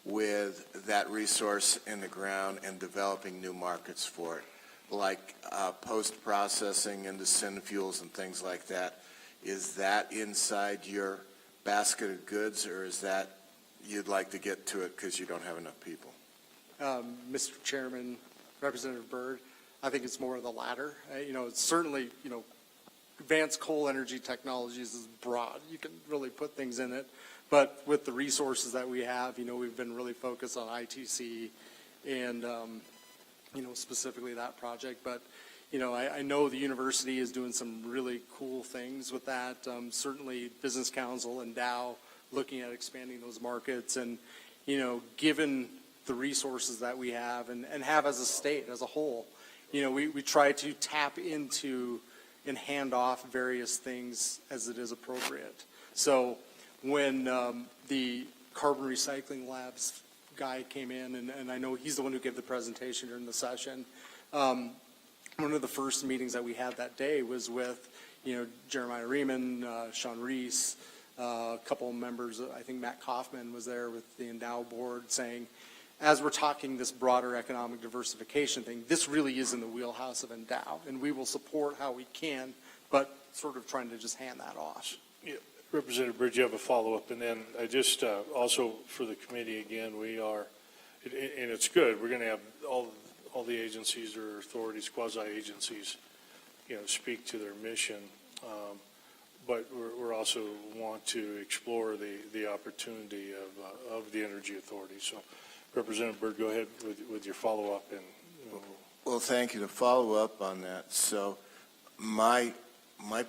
with that resource in the ground and developing new markets for it, like post-processing into synfuels and things like that? Is that inside your basket of goods, or is that you'd like to get to it because you don't have enough people? Mr. Chairman, Representative Byrd, I think it's more of the latter. It's certainly, advanced coal energy technologies is broad. You can really put things in it. But with the resources that we have, we've been really focused on ITC and, specifically that project. But, I know the university is doing some really cool things with that. Certainly Business Council and Dow looking at expanding those markets. And, given the resources that we have and have as a state, as a whole, we try to tap into and hand off various things as it is appropriate. So when the carbon recycling labs guy came in, and I know he's the one who gave the presentation during the session, one of the first meetings that we had that day was with, Jeremiah Riemann, Sean Reese, a couple of members, I think Matt Kaufman was there with the Endow board saying, as we're talking this broader economic diversification thing, this really is in the wheelhouse of Endow, and we will support how we can, but sort of trying to just hand that off. Yeah. Representative Bridge, you have a follow-up, and then I just also for the committee again, we are, and it's good. We're going to have all the agencies or authorities, quasi-agencies, speak to their mission, but we're also want to explore the opportunity of the Energy Authority. So, Representative Byrd, go ahead with your follow-up. Well, thank you. To follow up on that, so my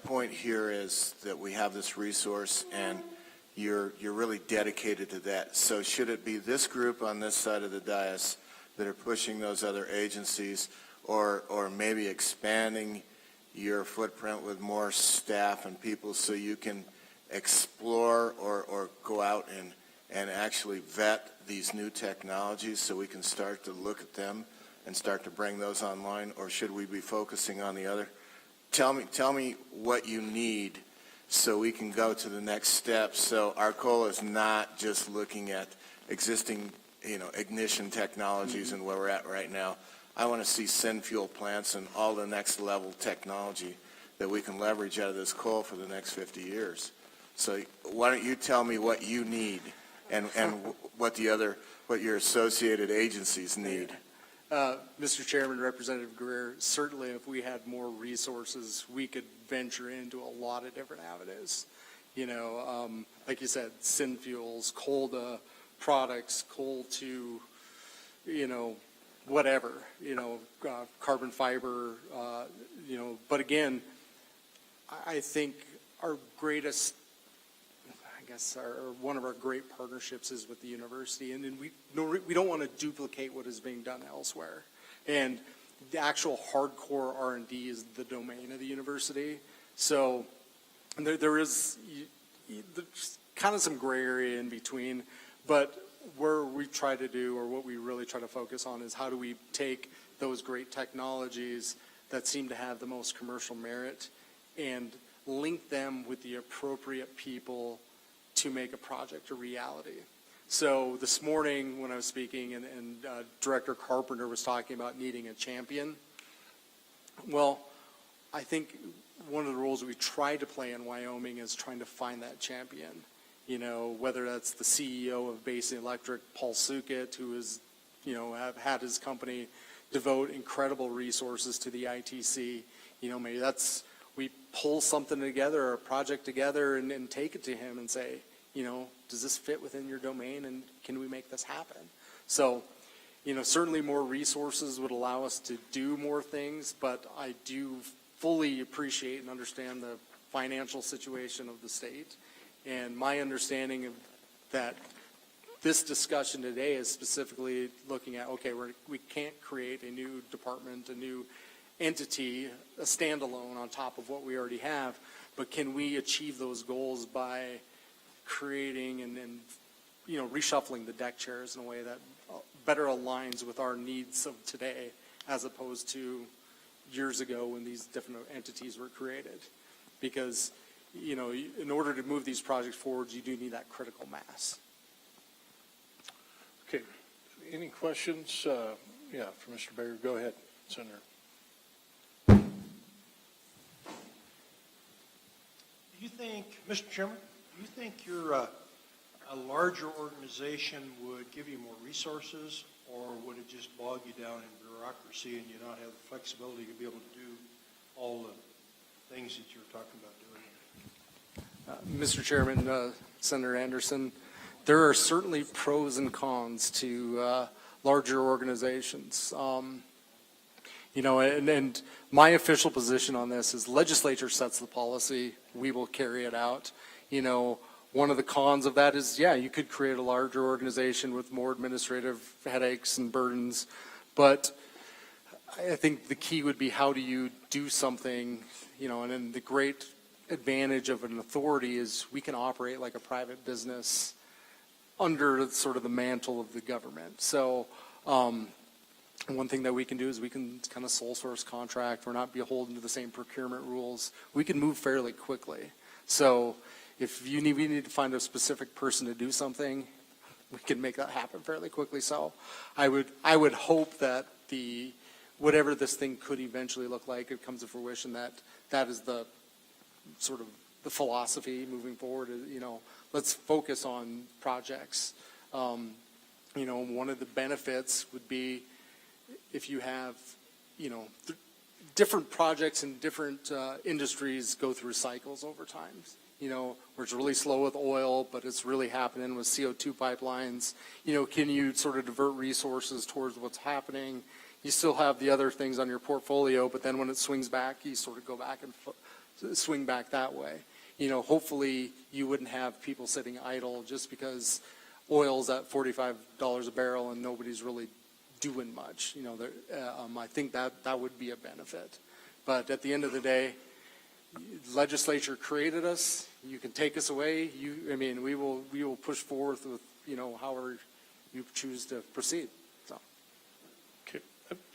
point here is that we have this resource, and you're really dedicated to that. So should it be this group on this side of the dais that are pushing those other agencies, or maybe expanding your footprint with more staff and people so you can explore or go out and actually vet these new technologies so we can start to look at them and start to bring those online? Or should we be focusing on the other? Tell me what you need so we can go to the next step. So our goal is not just looking at existing, ignition technologies and where we're at right now. I want to see synfuel plants and all the next level technology that we can leverage out of this coal for the next 50 years. So why don't you tell me what you need and what your associated agencies need? Mr. Chairman, Representative Greer, certainly if we had more resources, we could venture into a lot of different avenues. Like you said, synfuels, coal to products, coal to, whatever, carbon fiber, but again, I think our greatest, one of our great partnerships is with the university, and we don't want to duplicate what is being done elsewhere. And the actual hardcore R&D is the domain of the university. So there's kind of some gray area in between, but where we try to do, or what we really try to focus on, is how do we take those great technologies that seem to have the most commercial merit and link them with the appropriate people to make a project a reality. So this morning when I was speaking and Director Carpenter was talking about needing a champion, well, I think one of the roles we try to play in Wyoming is trying to find that champion. You know, whether that's the CEO of Basin Electric, Paul Sukit, who is, you know, have had his company devote incredible resources to the ITC. You know, maybe that's, we pull something together, a project together, and take it to him and say, you know, does this fit within your domain, and can we make this happen? So, you know, certainly more resources would allow us to do more things, but I do fully appreciate and understand the financial situation of the state. And my understanding of that, this discussion today is specifically looking at, okay, we can't create a new department, a new entity, a standalone on top of what we already have, but can we achieve those goals by creating and you know, reshuffling the deck chairs in a way that better aligns with our needs of today as opposed to years ago when these different entities were created. Because, you know, in order to move these projects forward, you do need that critical mass. Okay, any questions? Yeah, for Mr. Baker, go ahead, Senator. Do you think, Mr. Chairman, do you think a larger organization would give you more resources, or would it just bog you down in bureaucracy and you not have the flexibility to be able to do all the things that you're talking about doing? Mr. Chairman, Senator Anderson, there are certainly pros and cons to larger organizations. You know, and my official position on this is legislature sets the policy, we will carry it out. You know, one of the cons of that is, yeah, you could create a larger organization with more administrative headaches and burdens, but I think the key would be how do you do something, you know, and then the great advantage of an authority is we can operate like a private business under sort of the mantle of the government. So one thing that we can do is we can kind of sole source contract. We're not beholden to the same procurement rules. We can move fairly quickly. So if we need to find a specific person to do something, we can make that happen fairly quickly. So I would hope that whatever this thing could eventually look like, it comes to fruition, that is the sort of the philosophy moving forward. You know, let's focus on projects. You know, one of the benefits would be if you have, you know, different projects in different industries go through cycles over time. You know, where it's really slow with oil, but it's really happening with CO2 pipelines. You know, can you sort of divert resources towards what's happening? You still have the other things on your portfolio, but then when it swings back, you sort of go back and swing back that way. You know, hopefully you wouldn't have people sitting idle just because oil's at $45 a barrel and nobody's really doing much. You know, I think that would be a benefit. But at the end of the day, legislature created us. You can take us away. I mean, we will push forth with, you know, however you choose to proceed. So. Okay,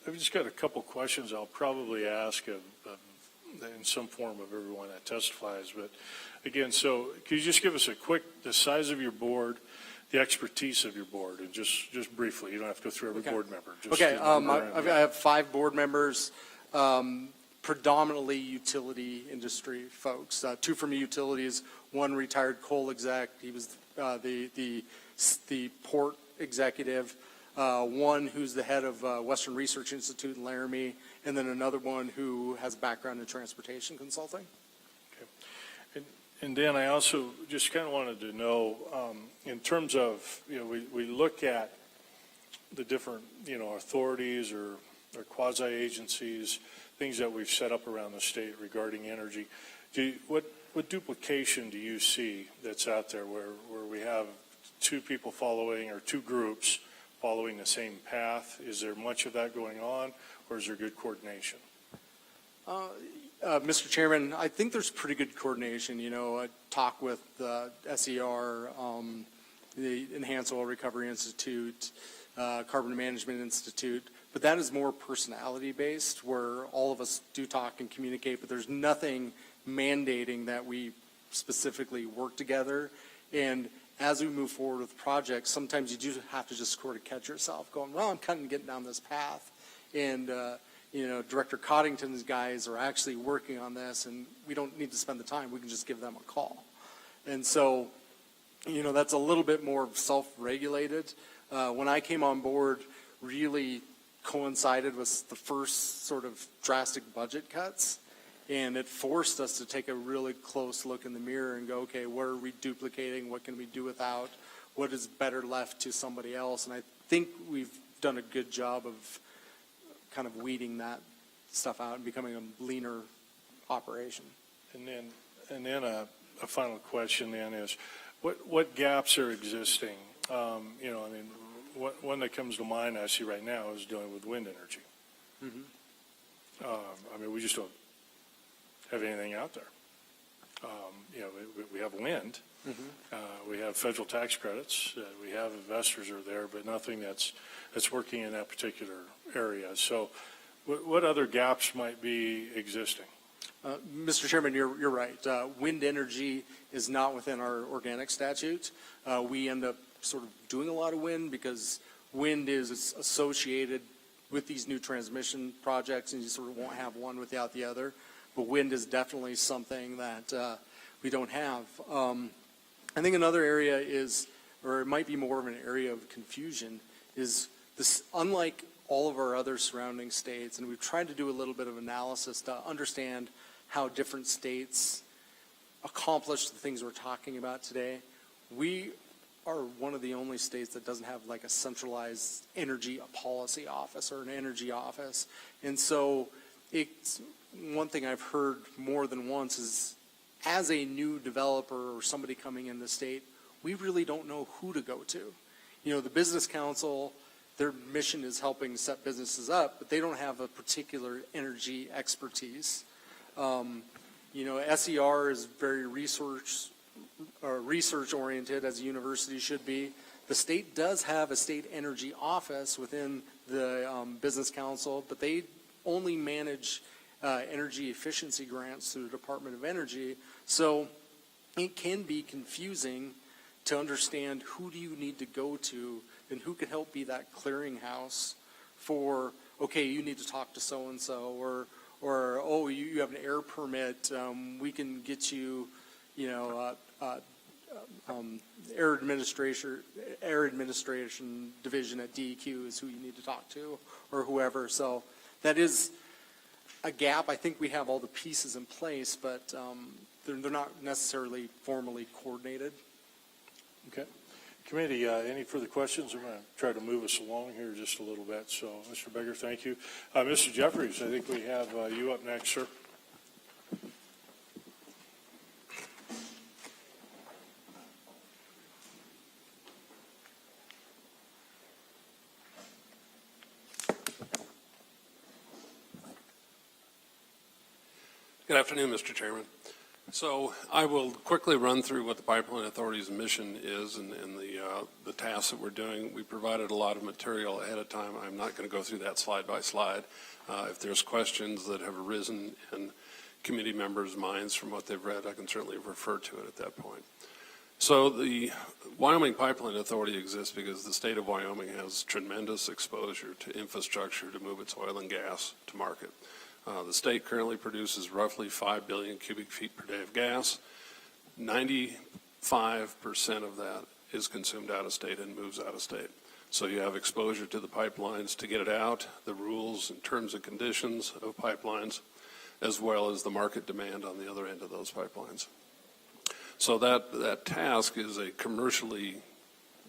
I've just got a couple questions I'll probably ask in some form of everyone that testifies. But again, so could you just give us the size of your board, the expertise of your board, and just briefly, you don't have to go through every board member. Just I have 5 board members, predominantly utility industry folks. 2 from utilities, 1 retired coal exec. He was the port executive. 1 who's the head of Western Research Institute in Laramie, and then another one who has a background in transportation consulting. Okay. And Dan, I also just kind of wanted to know, in terms of, you know, we look at the different, you know, authorities or quasi-agencies, things that we've set up around the state regarding energy. What duplication do you see that's out there where we have 2 people following, or 2 groups following the same path? Is there much of that going on, or is there good coordination? Mr. Chairman, I think there's pretty good coordination. You know, I talk with SER, the Enhanced Oil Recovery Institute, Carbon Management Institute, but that is more personality-based, where all of us do talk and communicate, but there's nothing mandating that we specifically work together. And as we move forward with projects, sometimes you do have to just sort of catch yourself going, well, I'm kind of getting down this path. And, Director Coddington's guys are actually working on this, and we don't need to spend the time. We can just give them a call. And so, that's a little bit more self-regulated. When I came on board, really coincided with the first sort of drastic budget cuts, and it forced us to take a really close look in the mirror and go, okay, what are we duplicating? What can we do without? What is better left to somebody else? And I think we've done a good job of kind of weeding that stuff out and becoming a leaner operation. And then a final question then is, what gaps are existing? One that comes to mind I see right now is dealing with wind energy. We just don't have anything out there. We have wind. We have federal tax credits. We have investors are there, but nothing that's working in that particular area. So what other gaps might be existing? Mr. Chairman, you're right. Wind energy is not within our organic statute. We end up sort of doing a lot of wind because wind is associated with these new transmission projects, and you sort of won't have one without the other. But wind is definitely something that we don't have. I think another area is, or it might be more of an area of confusion, is this, unlike all of our other surrounding states, and we've tried to do a little bit of analysis to understand how different states accomplish the things we're talking about today. We are one of the only states that doesn't have like a centralized energy policy office or an energy office. And so it's one thing I've heard more than once is, as a new developer or somebody coming in the state, we really don't know who to go to. The Business Council, their mission is helping set businesses up, but they don't have a particular energy expertise. SER is very research oriented, as a university should be. The state does have a state energy office within the Business Council, but they only manage energy efficiency grants through the Department of Energy. So it can be confusing to understand who do you need to go to and who can help be that clearinghouse for, okay, you need to talk to so-and-so, or oh, you have an air permit, we can get you, air administration division at DEQ is who you need to talk to, or whoever. So that is a gap. I think we have all the pieces in place, but they're not necessarily formally coordinated. Okay. Committee, any further questions? I'm going to try to move us along here just a little bit. So, Mr. Beggar, thank you. Mr. Jeffries, I think we have you up next, sir. Good afternoon, Mr. Chairman. So I will quickly run through what the Pipeline Authority's mission is and the tasks that we're doing. We provided a lot of material ahead of time. I'm not going to go through that slide by slide. If there's questions that have arisen in committee members' minds from what they've read, I can certainly refer to it at that point. So the Wyoming Pipeline Authority exists because the state of Wyoming has tremendous exposure to infrastructure to move its oil and gas to market. The state currently produces roughly 5 billion cubic feet per day of gas. 95% of that is consumed out of state and moves out of state. So you have exposure to the pipelines to get it out, the rules and terms and conditions of pipelines, as well as the market demand on the other end of those pipelines. So that task is a commercially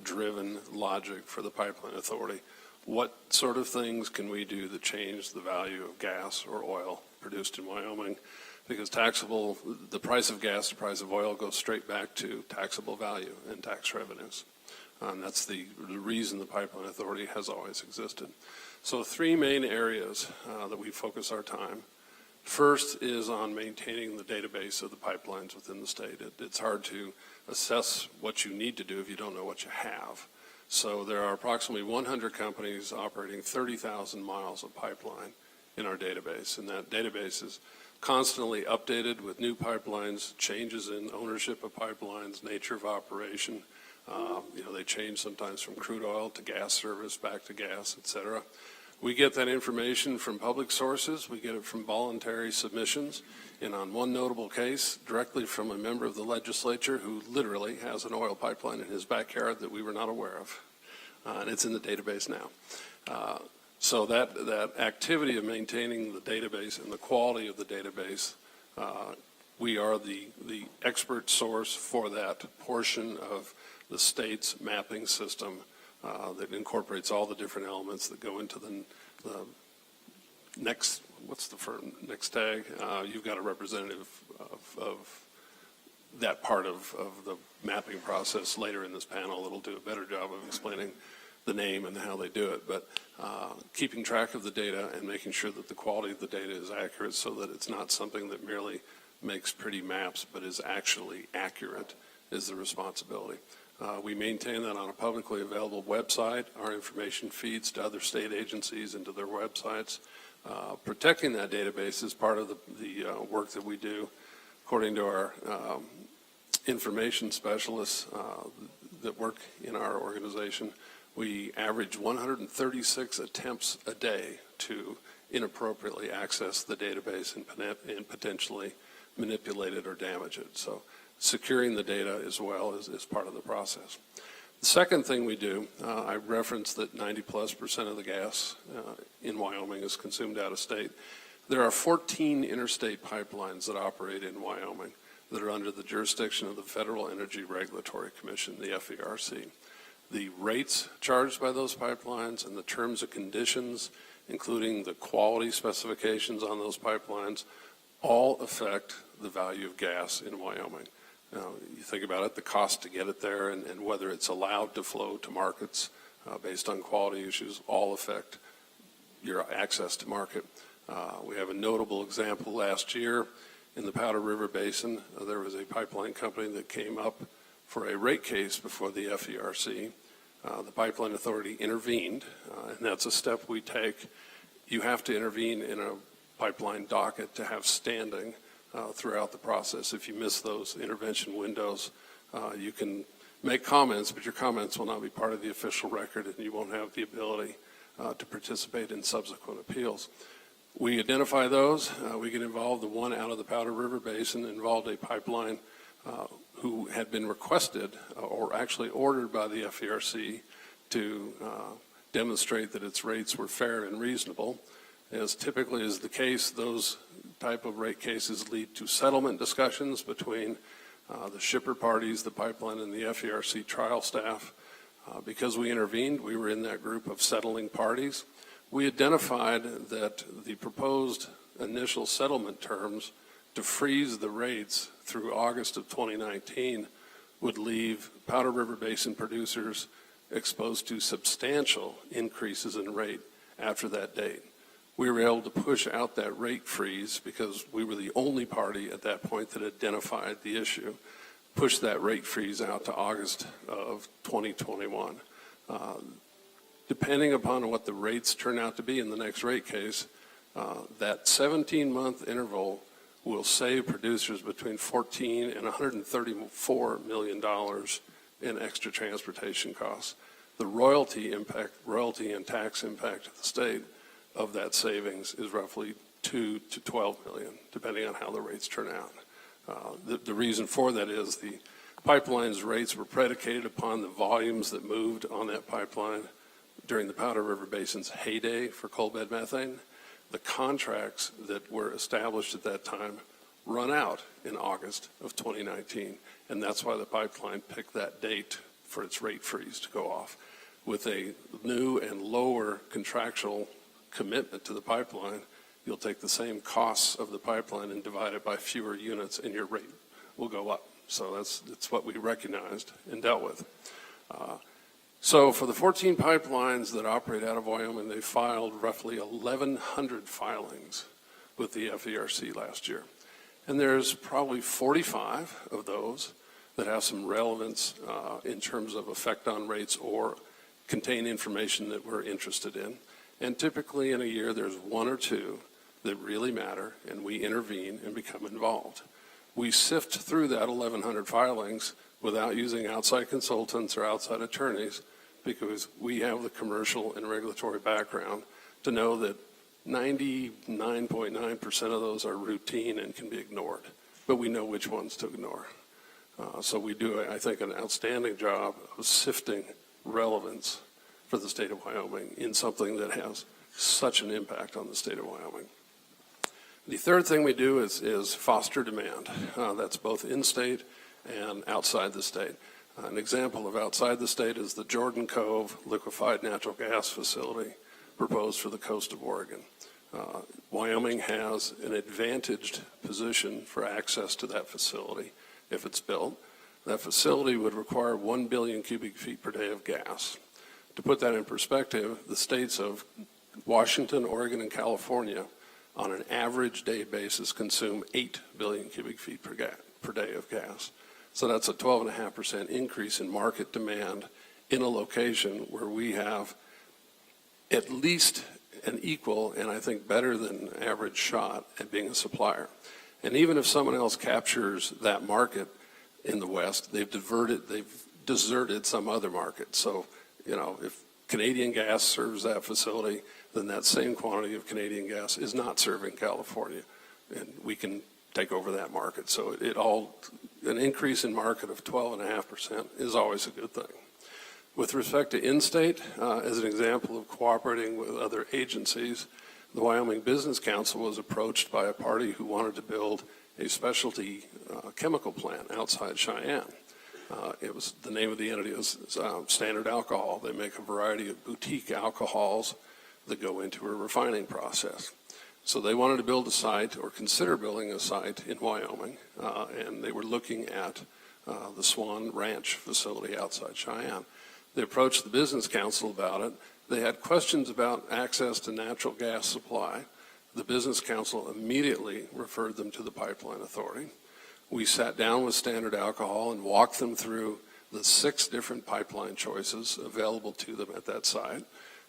driven logic for the Pipeline Authority. What sort of things can we do that change the value of gas or oil produced in Wyoming? Because the price of gas, the price of oil goes straight back to taxable value and tax revenues. And that's the reason the Pipeline Authority has always existed. So 3 main areas that we focus our time. First is on maintaining the database of the pipelines within the state. It's hard to assess what you need to do if you don't know what you have. So there are approximately 100 companies operating 30,000 miles of pipeline in our database, and that database is constantly updated with new pipelines, changes in ownership of pipelines, nature of operation. They change sometimes from crude oil to gas service, back to gas, et cetera. We get that information from public sources. We get it from voluntary submissions. And on one notable case, directly from a member of the legislature who literally has an oil pipeline in his backyard that we were not aware of. And it's in the database now. So that activity of maintaining the database and the quality of the database, we are the expert source for that portion of the state's mapping system that incorporates all the different elements that go into the next, what's the next tag? You've got a representative of that part of the mapping process later in this panel that'll do a better job of explaining the name and how they do it. But keeping track of the data and making sure that the quality of the data is accurate so that it's not something that merely makes pretty maps but is actually accurate is the responsibility. We maintain that on a publicly available website. Our information feeds to other state agencies and to their websites. Protecting that database is part of the work that we do. According to our information specialists that work in our organization, we average 136 attempts a day to inappropriately access the database and potentially manipulate it or damage it. So securing the data as well is part of the process. The second thing we do, I referenced that 90+% of the gas in Wyoming is consumed out of state. There are 14 interstate pipelines that operate in Wyoming that are under the jurisdiction of the Federal Energy Regulatory Commission, the FERC. The rates charged by those pipelines and the terms and conditions, including the quality specifications on those pipelines, all affect the value of gas in Wyoming. Now, you think about it, the cost to get it there and whether it's allowed to flow to markets based on quality issues all affect your access to market. We have a notable example last year in the Powder River Basin. There was a pipeline company that came up for a rate case before the FERC. The Pipeline Authority intervened, and that's a step we take. You have to intervene in a pipeline docket to have standing throughout the process. If you miss those intervention windows, you can make comments, but your comments will not be part of the official record, and you won't have the ability to participate in subsequent appeals. We identify those. We get involved. The one out of the Powder River Basin involved a pipeline who had been requested or actually ordered by the FERC to demonstrate that its rates were fair and reasonable. As typically is the case, those type of rate cases lead to settlement discussions between the shipper parties, the pipeline, and the FERC trial staff. Because we intervened, we were in that group of settling parties. We identified that the proposed initial settlement terms to freeze the rates through August of 2019 would leave Powder River Basin producers exposed to substantial increases in rate after that date. We were able to push out that rate freeze because we were the only party at that point that identified the issue, push that rate freeze out to August of 2021. Depending upon what the rates turn out to be in the next rate case, that 17-month interval will save producers between $14 and $134 million in extra transportation costs. The royalty and tax impact to the state of that savings is roughly $2 to $12 million, depending on how the rates turn out. The reason for that is the pipeline's rates were predicated upon the volumes that moved on that pipeline during the Powder River Basin's heyday for coal bed methane. The contracts that were established at that time run out in August of 2019, and that's why the pipeline picked that date for its rate freeze to go off. With a new and lower contractual commitment to the pipeline, you'll take the same costs of the pipeline and divide it by fewer units, and your rate will go up. So that's what we recognized and dealt with. So for the 14 pipelines that operate out of Wyoming, they filed roughly 1,100 filings with the FERC last year. And there's probably 45 of those that have some relevance in terms of effect on rates or contain information that we're interested in. And typically in a year, there's one or two that really matter, and we intervene and become involved. We sift through that 1,100 filings without using outside consultants or outside attorneys because we have the commercial and regulatory background to know that 99.9% of those are routine and can be ignored, but we know which ones to ignore. So we do, I think, an outstanding job of sifting relevance for the state of Wyoming in something that has such an impact on the state of Wyoming. The third thing we do is foster demand. That's both in-state and outside the state. An example of outside the state is the Jordan Cove liquefied natural gas facility proposed for the coast of Oregon. Wyoming has an advantaged position for access to that facility if it's built. That facility would require 1 billion cubic feet per day of gas. To put that in perspective, the states of Washington, Oregon, and California on an average day basis consume 8 billion cubic feet per day of gas. So that's a 12.5% increase in market demand in a location where we have at least an equal and I think better than average shot at being a supplier. And even if someone else captures that market in the West, they've deserted some other market. So, if Canadian gas serves that facility, then that same quantity of Canadian gas is not serving California, and we can take over that market. So an increase in market of 12.5% is always a good thing. With respect to in-state, as an example of cooperating with other agencies, the Wyoming Business Council was approached by a party who wanted to build a specialty chemical plant outside Cheyenne. The name of the entity is Standard Alcohol. They make a variety of boutique alcohols that go into a refining process. So they wanted to build a site or consider building a site in Wyoming, and they were looking at the Swan Ranch facility outside Cheyenne. They approached the Business Council about it. They had questions about access to natural gas supply. The Business Council immediately referred them to the Pipeline Authority. We sat down with Standard Alcohol and walked them through the 6 different pipeline choices available to them at that site,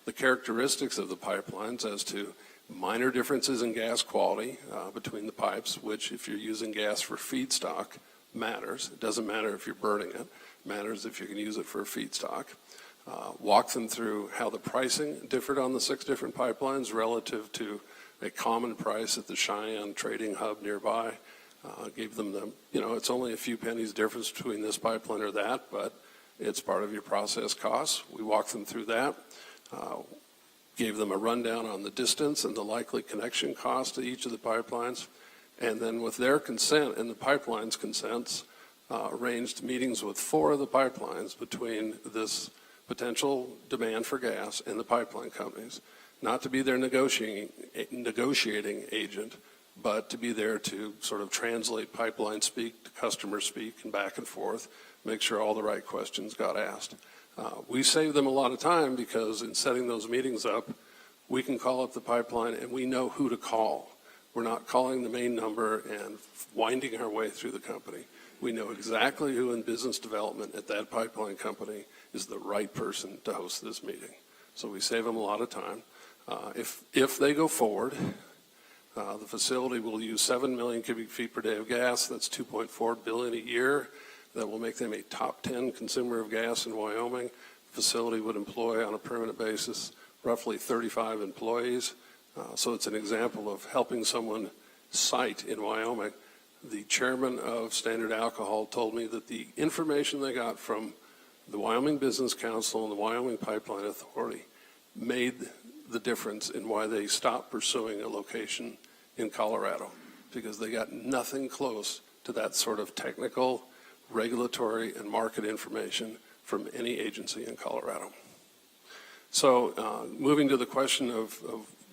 the characteristics of the pipelines as to minor differences in gas quality between the pipes, which if you're using gas for feedstock matters. It doesn't matter if you're burning it. It matters if you can use it for a feedstock. Walk them through how the pricing differed on the 6 different pipelines relative to a common price at the Cheyenne trading hub nearby. Gave them it's only a few pennies difference between this pipeline or that, but it's part of your process costs. We walked them through that. Gave them a rundown on the distance and the likely connection cost to each of the pipelines. And then with their consent and the pipeline's consents, arranged meetings with 4 of the pipelines between this potential demand for gas and the pipeline companies, not to be their negotiating agent, but to be there to sort of translate pipeline speak to customer speak and back and forth, make sure all the right questions got asked. We saved them a lot of time because in setting those meetings up, we can call up the pipeline and we know who to call. We're not calling the main number and winding our way through the company. We know exactly who in business development at that pipeline company is the right person to host this meeting. So we save them a lot of time. If they go forward, the facility will use 7 million cubic feet per day of gas. That's $2.4 billion a year. That will make them a top 10 consumer of gas in Wyoming. The facility would employ on a permanent basis roughly 35 employees. So it's an example of helping someone site in Wyoming. The chairman of Standard Alcohol told me that the information they got from the Wyoming Business Council and the Wyoming Pipeline Authority made the difference in why they stopped pursuing a location in Colorado, because they got nothing close to that sort of technical, regulatory, and market information from any agency in Colorado. So moving to the question of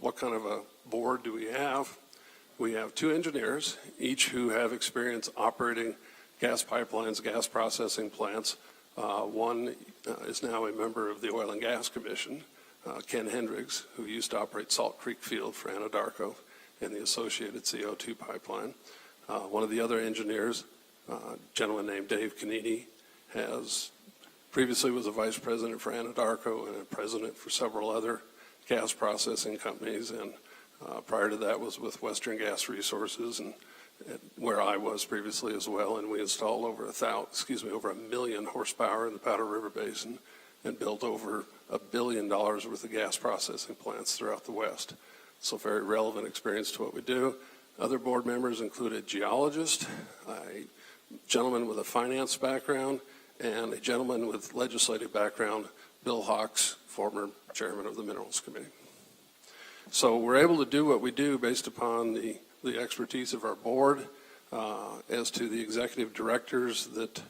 what kind of a board do we have 2 engineers, each who have experience operating gas pipelines, gas processing plants. One is now a member of the Oil and Gas Commission, Ken Hendricks, who used to operate Salt Creek Field for Anadarko, and the associated CO2 pipeline. One of the other engineers, a gentleman named Dave Canini, previously was a vice president for Anadarko and a president for several other gas processing companies, and prior to that was with Western Gas Resources, and where I was previously as well. And we installed over 1 million horsepower in the Powder River Basin and built over $1 billion worth of gas processing plants throughout the West. So very relevant experience to what we do. Other board members include a geologist, a gentleman with a finance background, and a gentleman with legislative background, Bill Hawks, former chairman of the Minerals Committee. So we're able to do what we do based upon the expertise of our board. As to the executive directors that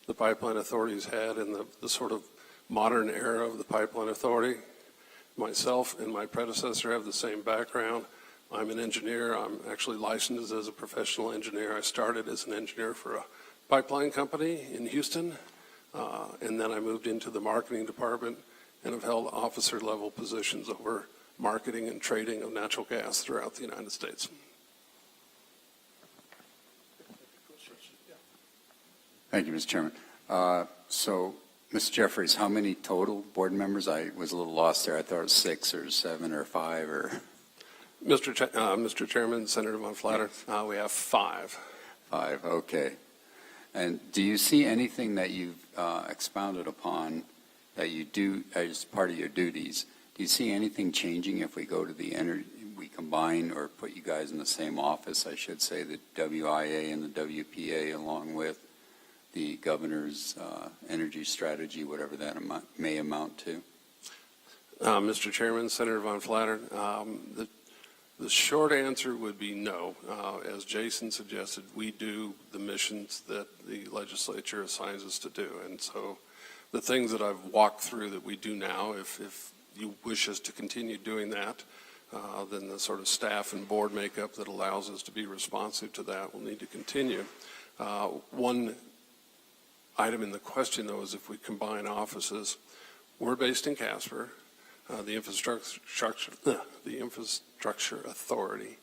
the Pipeline Authority's had in the sort of modern era of the Pipeline Authority, myself and my predecessor have the same background. I'm an engineer. I'm actually licensed as a professional engineer. I started as an engineer for a pipeline company in Houston, and then I moved into the marketing department and have held officer-level positions over marketing and trading of natural gas throughout the United States. Thank you, Mr. Chairman. So, Mr. Jeffries, how many total board members? I was a little lost there. I thought it was 6 or 7 or 5 or... Mr. Chairman, Senator Von Flatter, we have 5. 5, okay. And do you see anything that you've expounded upon that you do as part of your duties? Do you see anything changing if we go to we combine or put you guys in the same office, I should say, the WIA and the WPA, along with the governor's energy strategy, whatever that may amount to? Mr. Chairman, Senator Von Flatter, the short answer would be no. As Jason suggested, we do the missions that the legislature assigns us to do. And so the things that I've walked through that we do now, if you wish us to continue doing that, then the sort of staff and board makeup that allows us to be responsive to that will need to continue. One item in the question, though, is if we combine offices. We're based in Casper. The Infrastructure Authority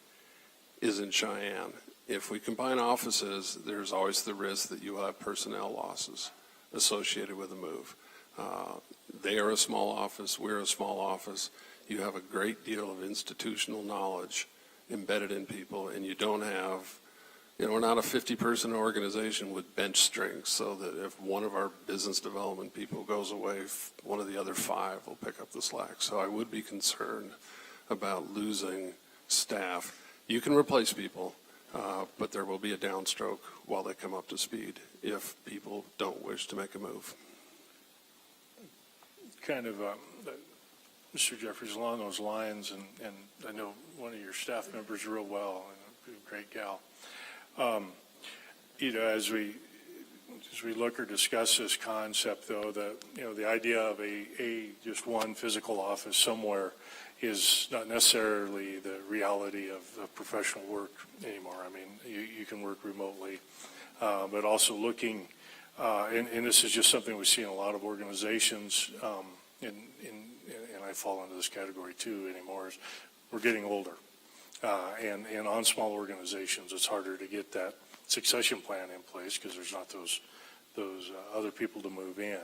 is in Cheyenne. If we combine offices, there's always the risk that you will have personnel losses associated with a move. They are a small office. We're a small office. You have a great deal of institutional knowledge embedded in people, and you don't have, we're not a 50-person organization with bench strength, so that if one of our business development people goes away, one of the other 5 will pick up the slack. So I would be concerned about losing staff. You can replace people, but there will be a downstroke while they come up to speed if people don't wish to make a move. Kind of, Mr. Jeffries, along those lines, and I know one of your staff members real well, and a great gal. As we look or discuss this concept, though, that the idea of just one physical office somewhere is not necessarily the reality of professional work anymore. I mean, you can work remotely, but also looking, and this is just something we see in a lot of organizations, and I fall into this category too anymore, is we're getting older. And on small organizations, it's harder to get that succession plan in place because there's not those other people to move in.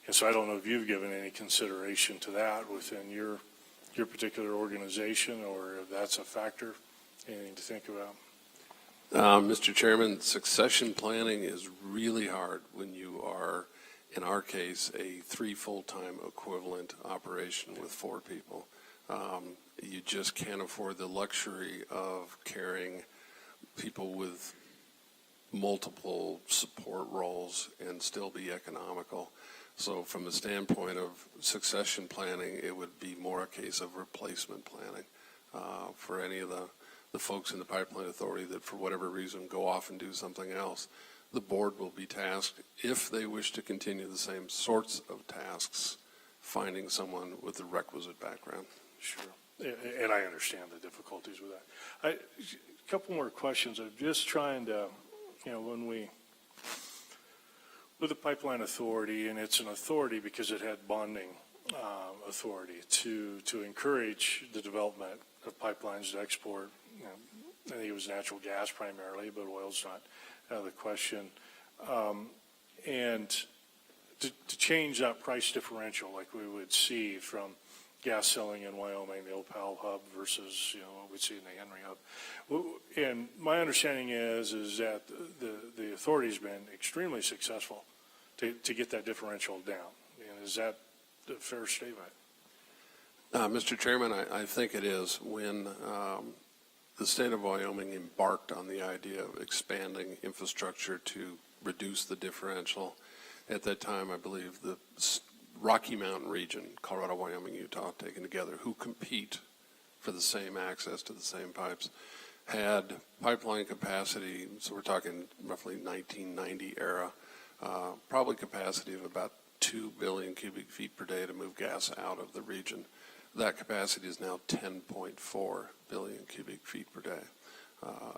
And so I don't know if you've given any consideration to that within your particular organization, or if that's a factor, anything to think about. Mr. Chairman, succession planning is really hard when you are, in our case, a 3 full-time equivalent operation with 4 people. You just can't afford the luxury of carrying people with multiple support roles and still be economical. So from the standpoint of succession planning, it would be more a case of replacement planning for any of the folks in the Pipeline Authority that for whatever reason go off and do something else. The board will be tasked, if they wish to continue the same sorts of tasks, finding someone with the requisite background. Sure. And I understand the difficulties with that. A couple more questions. I'm just trying to, with the Pipeline Authority, and it's an authority because it had bonding authority to encourage the development of pipelines to export. I think it was natural gas primarily, but oil's not out of the question. And to change that price differential like we would see from gas selling in Wyoming, the Opal hub versus, what we'd see in the Henry hub. And my understanding is that the authority's been extremely successful to get that differential down. And is that a fair statement? Mr. Chairman, I think it is. When the state of Wyoming embarked on the idea of expanding infrastructure to reduce the differential, at that time, I believe the Rocky Mountain region, Colorado, Wyoming, Utah, taken together, who compete for the same access to the same pipes, had pipeline capacity, so we're talking roughly 1990 era, probably capacity of about 2 billion cubic feet per day to move gas out of the region. That capacity is now 10.4 billion cubic feet per day.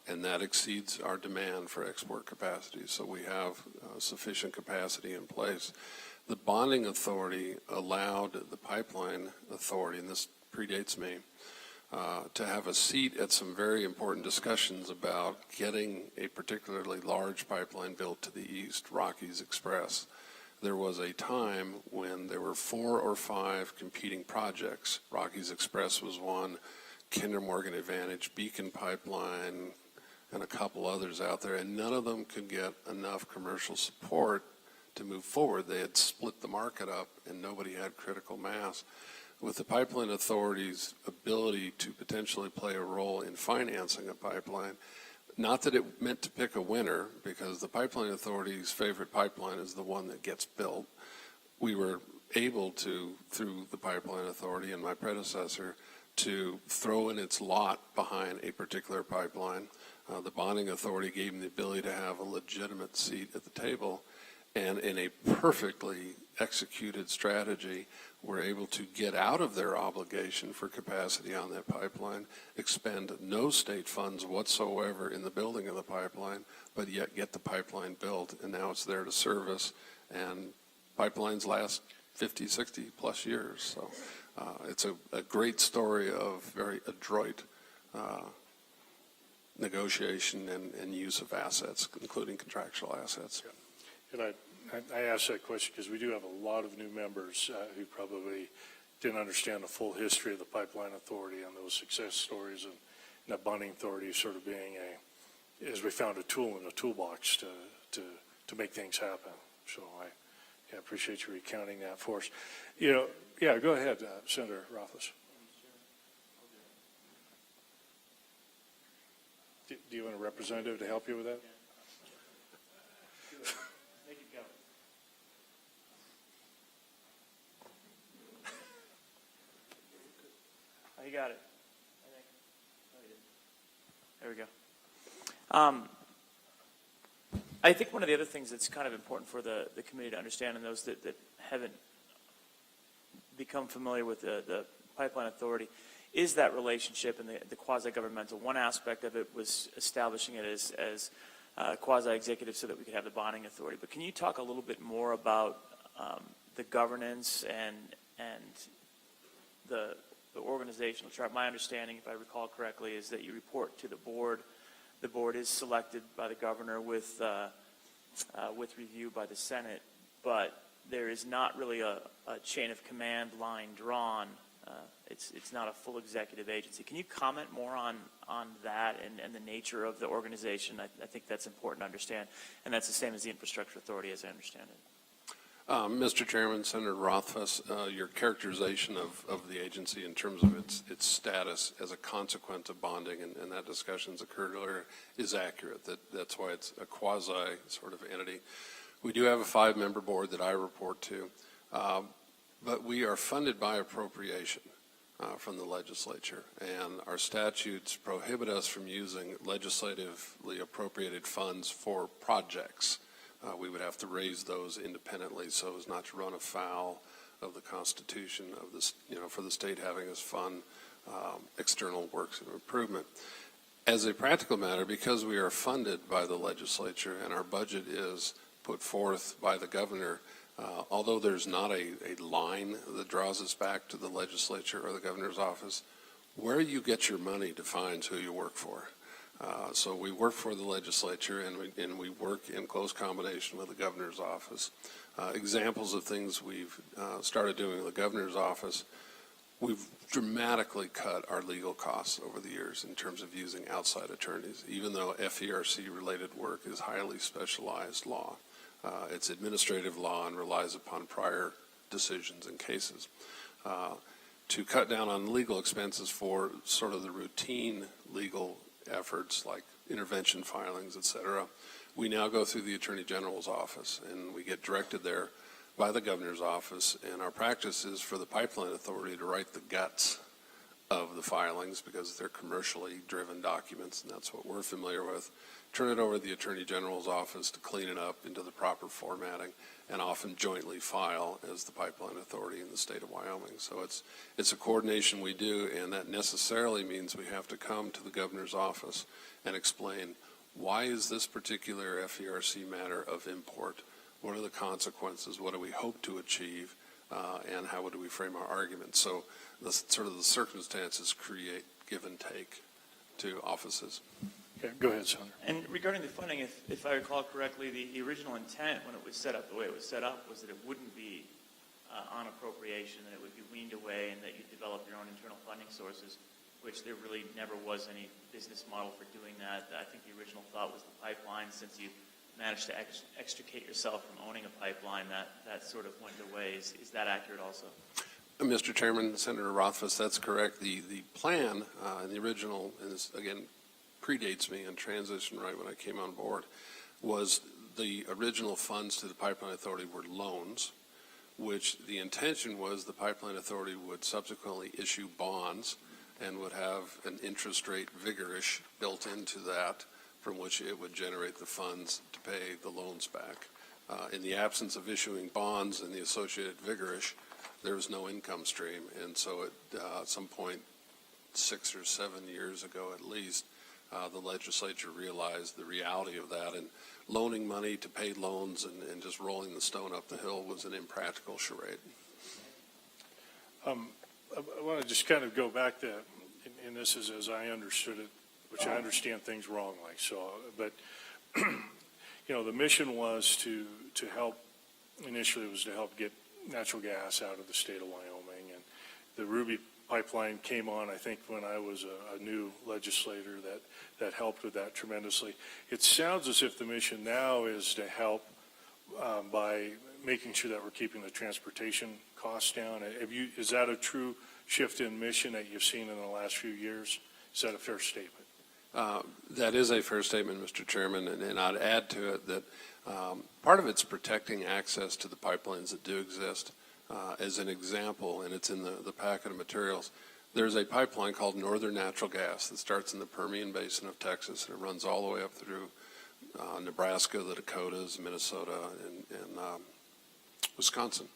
And that exceeds our demand for export capacity. So we have sufficient capacity in place. The bonding authority allowed the pipeline authority, and this predates me, to have a seat at some very important discussions about getting a particularly large pipeline built to the east, Rockies Express. There was a time when there were 4 or 5 competing projects. Rockies Express was one, Kinder Morgan Advantage, Beacon Pipeline, and a couple others out there, and none of them could get enough commercial support to move forward. They had split the market up, and nobody had critical mass. With the pipeline authority's ability to potentially play a role in financing a pipeline, not that it meant to pick a winner, because the pipeline authority's favorite pipeline is the one that gets built. We were able to, through the pipeline authority and my predecessor, to throw in its lot behind a particular pipeline. The bonding authority gave them the ability to have a legitimate seat at the table, and in a perfectly executed strategy, were able to get out of their obligation for capacity on that pipeline, expend no state funds whatsoever in the building of the pipeline, but yet get the pipeline built, and now it's there to service, and pipelines last 50, 60 plus years. So it's a great story of very adroit negotiation and use of assets, including contractual assets. And I asked that question because we do have a lot of new members who probably didn't understand the full history of the pipeline authority and those success stories, and that bonding authority sort of being as we found a tool in the toolbox to make things happen. So I appreciate you recounting that for us. Yeah, go ahead, Senator Rothfuss. Do you want a representative to help you with that? Make it go. Oh, you got it. I think. No, you didn't. There we go. I think one of the other things that's kind of important for the committee to understand, and those that haven't become familiar with the pipeline authority, is that relationship and the quasi-governmental. One aspect of it was establishing it as quasi-executive so that we could have the bonding authority. But can you talk a little bit more about the governance and the organizational chart? My understanding, if I recall correctly, is that you report to the board. The board is selected by the governor with review by the Senate, but there is not really a chain of command line drawn. It's not a full executive agency. Can you comment more on that and the nature of the organization? I think that's important to understand, and that's the same as the infrastructure authority, as I understand it. Mr. Chairman, Senator Rothfuss, your characterization of the agency in terms of its status as a consequence of bonding, and that discussion's occurred earlier, is accurate. That's why it's a quasi sort of entity. We do have a 5-member board that I report to, but we are funded by appropriation from the legislature, and our statutes prohibit us from using legislatively appropriated funds for projects. We would have to raise those independently so as not to run afoul of the Constitution of this, for the state having us fund external works of improvement. As a practical matter, because we are funded by the legislature and our budget is put forth by the governor, Although there's not a line that draws us back to the legislature or the governor's office, where you get your money defines who you work for. So we work for the legislature, and we work in close combination with the governor's office. Examples of things we've started doing in the governor's office: we've dramatically cut our legal costs over the years in terms of using outside attorneys, even though FERC-related work is highly specialized law. It's administrative law and relies upon prior decisions and cases. To cut down on legal expenses for sort of the routine legal efforts like intervention filings, et cetera, we now go through the Attorney General's office, and we get directed there by the governor's office, and our practice is for the Pipeline Authority to write the guts of the filings because they're commercially driven documents, and that's what we're familiar with. Turn it over to the Attorney General's office to clean it up into the proper formatting, and often jointly file as the Pipeline Authority in the state of Wyoming. So it's a coordination we do, and that necessarily means we have to come to the governor's office and explain, why is this particular FERC matter of import? What are the consequences? What do we hope to achieve? And how do we frame our arguments? So the circumstances create give and take to offices. Okay, go ahead, Sandra. And regarding the funding, if I recall correctly, the original intent when it was set up the way it was set up was that it wouldn't be on appropriation, that it would be weaned away, and that you develop your own internal funding sources, which there really never was any business model for doing that. I think the original thought was the pipeline. Since you managed to extricate yourself from owning a pipeline, that sort of went away. Is that accurate also? Mr. Chairman, Senator Rothfuss, that's correct. The plan in the original, and this again predates me and transition right when I came on board, was the original funds to the Pipeline Authority were loans, which the intention was the Pipeline Authority would subsequently issue bonds and would have an interest rate vigorish built into that, from which it would generate the funds to pay the loans back. In the absence of issuing bonds and the associated vigorish, there was no income stream. And so at some point, 6 or 7 years ago at least, the legislature realized the reality of that, and loaning money to pay loans and just rolling the stone up the hill was an impractical charade. I want to just kind of go back to, and this is as I understood it, which I understand things wrongly. So, but the mission was to help. Initially, it was to help get natural gas out of the state of Wyoming, and the Ruby pipeline came on, I think, when I was a new legislator that helped with that tremendously. It sounds as if the mission now is to help by making sure that we're keeping the transportation costs down. Is that a true shift in mission that you've seen in the last few years? Is that a fair statement? That is a fair statement, Mr. Chairman, and I'd add to it that part of it's protecting access to the pipelines that do exist. As an example, and it's in the packet of materials, there's a pipeline called Northern Natural Gas that starts in the Permian Basin of Texas, and it runs all the way up through Nebraska, the Dakotas, Minnesota, and Wisconsin.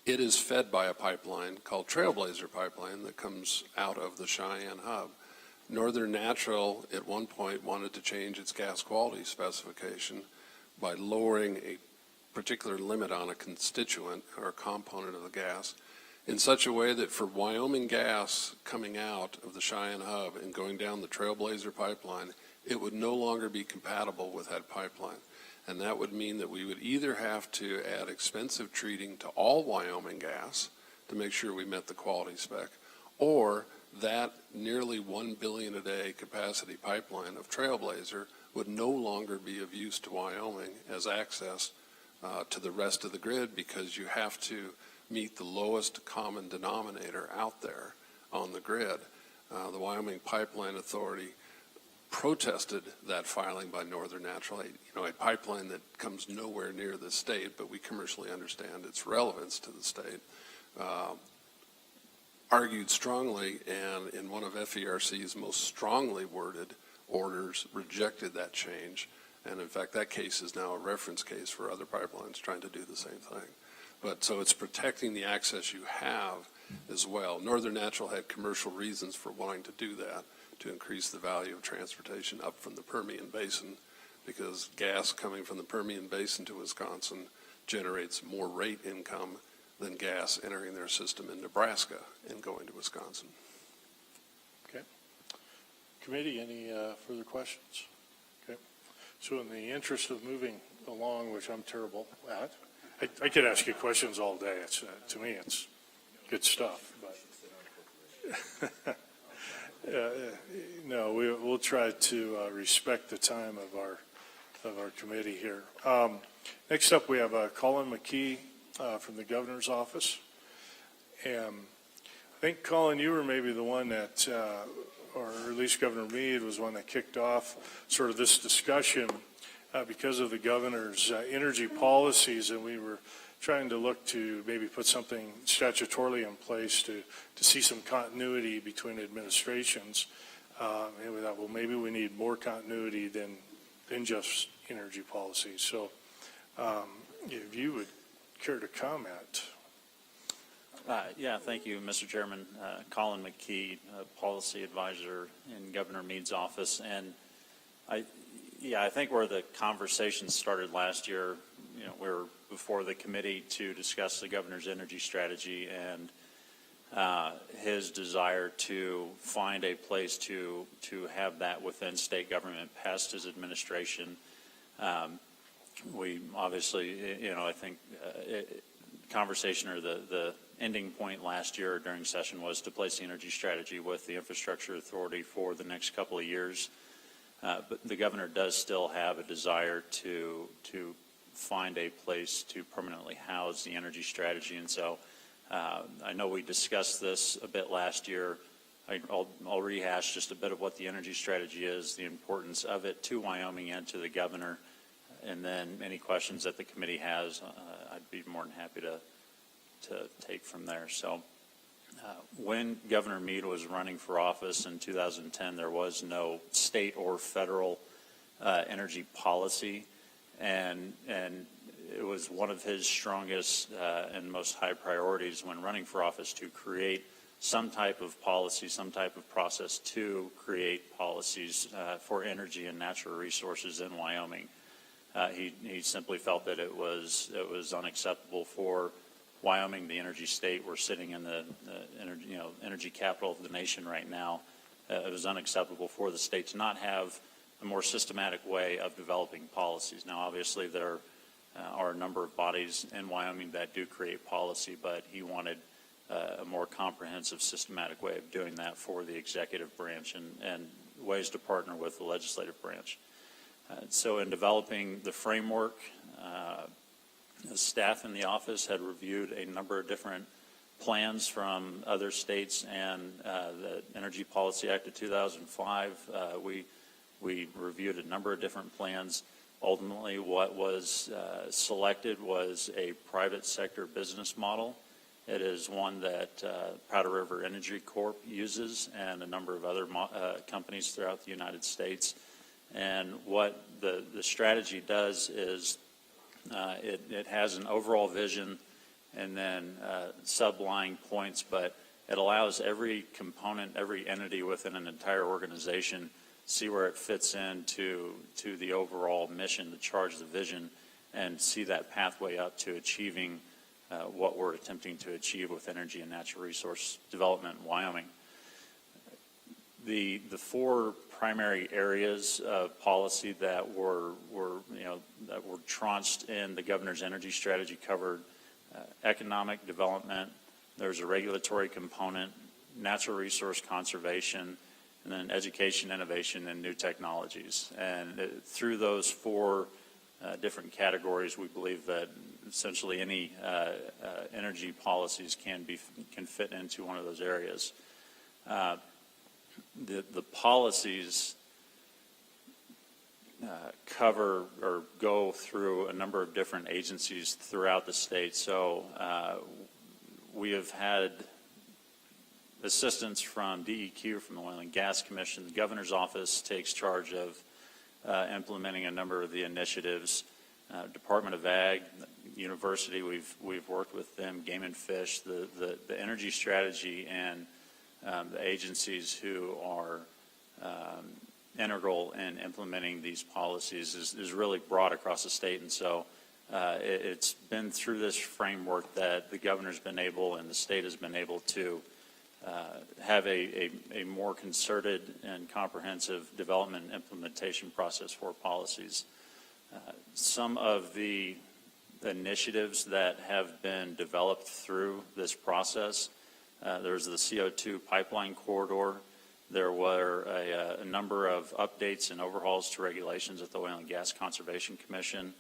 It is fed by a pipeline called Trailblazer Pipeline that comes out of the Cheyenne Hub. Northern Natural, at one point, wanted to change its gas quality specification by lowering a particular limit on a constituent or a component of the gas in such a way that for Wyoming gas coming out of the Cheyenne Hub and going down the Trailblazer pipeline, it would no longer be compatible with that pipeline. And that would mean that we would either have to add expensive treating to all Wyoming gas to make sure we met the quality spec, or that nearly 1 billion a day capacity pipeline of Trailblazer would no longer be of use to Wyoming as access to the rest of the grid, because you have to meet the lowest common denominator out there on the grid. The Wyoming Pipeline Authority protested that filing by Northern Natural, a pipeline that comes nowhere near the state, but we commercially understand its relevance to the state. Argued strongly, and in one of FERC's most strongly worded orders, rejected that change. And in fact, that case is now a reference case for other pipelines trying to do the same thing. But so it's protecting the access you have as well. Northern Natural had commercial reasons for wanting to do that, to increase the value of transportation up from the Permian Basin, because gas coming from the Permian Basin to Wisconsin generates more rate income than gas entering their system in Nebraska and going to Wisconsin. Okay. Committee, any further questions? Okay. So in the interest of moving along, which I'm terrible at, I could ask you questions all day. It's, to me, it's good stuff. But no, we'll try to respect the time of our committee here. Next up, we have Colin McKee from the governor's office. And I think, Colin, you were maybe the one that, or at least Governor Meade was one that kicked off sort of this discussion because of the governor's energy policies, and we were trying to look to maybe put something statutorily in place to see some continuity between administrations. And we thought, well, maybe we need more continuity than just energy policy. So if you would care to comment. Yeah, thank you, Mr. Chairman. Colin McKee, Policy Advisor in Governor Meade's office. And I think where the conversation started last year, we were before the committee to discuss the governor's energy strategy and his desire to find a place to have that within state government past his administration. We obviously, I think conversation or the ending point last year during session was to place the energy strategy with the infrastructure authority for the next couple of years. But the governor does still have a desire to find a place to permanently house the energy strategy. And so I know we discussed this a bit last year. I'll rehash just a bit of what the energy strategy is, the importance of it to Wyoming and to the governor, and then any questions that the committee has, I'd be more than happy to take from there. So when Governor Meade was running for office in 2010, there was no state or federal energy policy, and it was one of his strongest and most high priorities when running for office to create some type of policy, some type of process to create policies for energy and natural resources in Wyoming. He simply felt that it was unacceptable for Wyoming, the energy state. We're sitting in the energy capital of the nation right now. It was unacceptable for the state to not have a more systematic way of developing policies. Now, obviously, there are a number of bodies in Wyoming that do create policy, but he wanted a more comprehensive, systematic way of doing that for the executive branch and ways to partner with the legislative branch. So in developing the framework, the staff in the office had reviewed a number of different plans from other states and the Energy Policy Act of 2005. We reviewed a number of different plans. Ultimately, what was selected was a private sector business model. It is one that Powder River Energy Corp uses and a number of other companies throughout the United States. And what the strategy does is it has an overall vision and then sublying points, but it allows every component, every entity within an entire organization see where it fits into the overall mission, the charge, the vision, and see that pathway up to achieving what we're attempting to achieve with energy and natural resource development in Wyoming. The four primary areas of policy that were tranched in the governor's energy strategy covered economic development. There's a regulatory component, natural resource conservation, and then education, innovation, and new technologies. And through those four different categories, we believe that essentially any energy policies can fit into one of those areas. The policies cover or go through a number of different agencies throughout the state. So we have had assistance from DEQ, from the Oil and Gas Commission. The governor's office takes charge of implementing a number of the initiatives. Department of Ag, University, we've worked with them. Game and Fish, the energy strategy, and the agencies who are integral in implementing these policies is really broad across the state. And so It's been through this framework that the governor's been able and the state has been able to have a more concerted and comprehensive development and implementation process for policies. Some of the initiatives that have been developed through this process, there's the CO2 pipeline corridor. There were a number of updates and overhauls to regulations at the Oil and Gas Conservation Commission.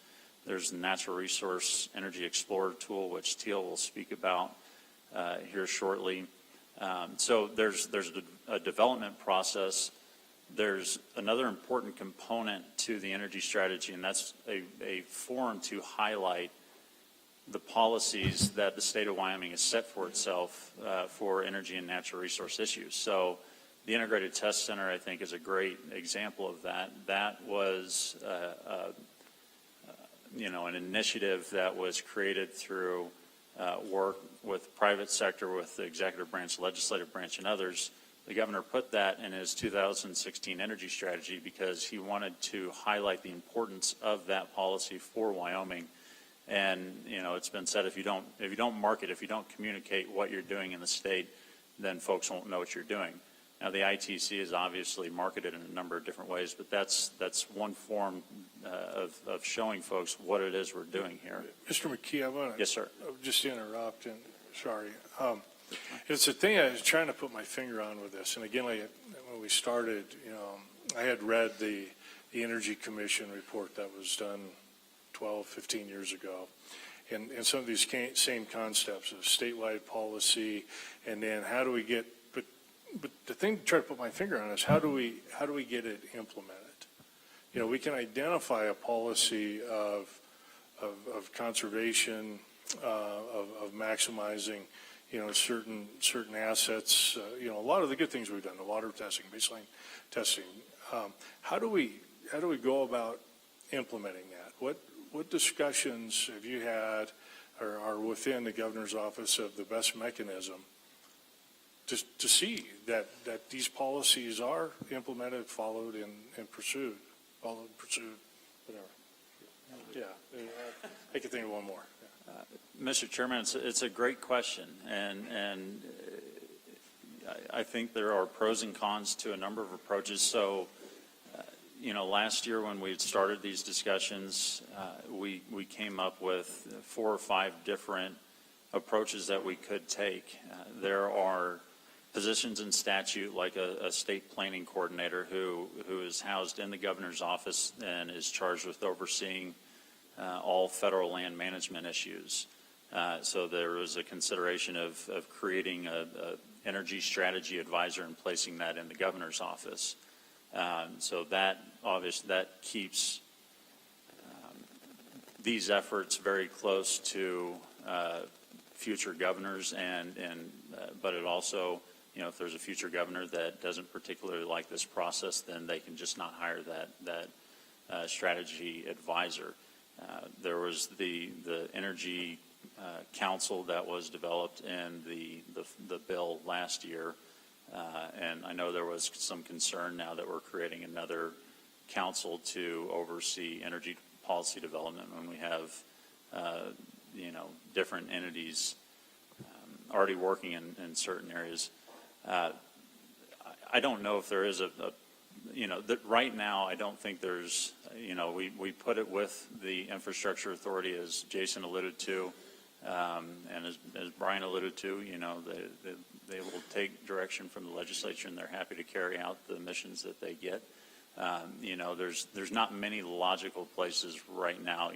There's the Natural Resource Energy Explorer tool, which Teal will speak about here shortly. So there's a development process. There's another important component to the energy strategy, and that's a forum to highlight the policies that the state of Wyoming has set for itself for energy and natural resource issues. So the Integrated Test Center, I think, is a great example of that. That was, an initiative that was created through work with private sector, with the executive branch, legislative branch, and others. The governor put that in his 2016 energy strategy because he wanted to highlight the importance of that policy for Wyoming. And it's been said, if you don't market, if you don't communicate what you're doing in the state, then folks won't know what you're doing. Now, the ITC is obviously marketed in a number of different ways, but that's one form of showing folks what it is we're doing here. Mr. McKee, I want to Yes, sir. just interrupt, and sorry. It's a thing I was trying to put my finger on with this. And again, like when we started, I had read the Energy Commission report that was done 12, 15 years ago. And some of these same concepts of statewide policy, and then how do we get, but the thing to try to put my finger on is how do we get it implemented? We can identify a policy of conservation, of maximizing, certain assets, a lot of the good things we've done, the water testing, baseline testing. How do we go about implementing that? What discussions have you had or are within the governor's office of the best mechanism to see that these policies are implemented, followed, and pursued? Whatever. Yeah, I can think of one more. Mr. Chairman, it's a great question, and I think there are pros and cons to a number of approaches. So, last year when we started these discussions, we came up with 4 or 5 different approaches that we could take. There are positions in statute, like a state planning coordinator who is housed in the governor's office and is charged with overseeing all federal land management issues. So there was a consideration of creating a energy strategy advisor and placing that in the governor's office. So that keeps these efforts very close to future governors, but it also, if there's a future governor that doesn't particularly like this process, then they can just not hire that strategy advisor. There was the energy council that was developed in the bill last year, and I know there was some concern now that we're creating another council to oversee energy policy development when we have different entities already working in certain areas. I don't know if there is right now I don't think there's, we put it with the Infrastructure Authority, as Jason alluded to, and as Brian alluded to, they will take direction from the legislature, and they're happy to carry out the missions that they get. There's not many logical places right now.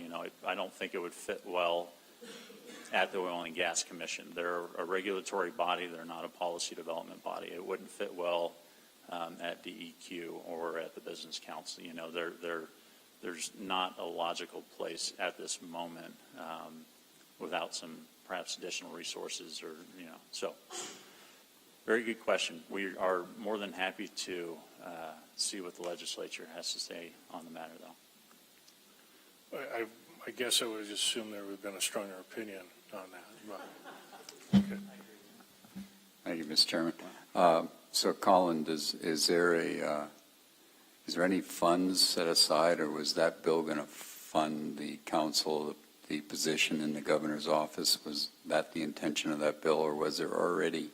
I don't think it would fit well at the Oil and Gas Commission. They're a regulatory body. They're not a policy development body. It wouldn't fit well at DEQ or at the Business Council. There's not a logical place at this moment without some perhaps additional resources or, so very good question. We are more than happy to see what the legislature has to say on the matter, though. I guess I would have just assumed there would have been a stronger opinion on that. But, okay. Thank you, Mr. Chairman. So, Colin, is there any funds set aside, or was that bill going to fund the council, the position in the governor's office. Was that the intention of that bill, or was there already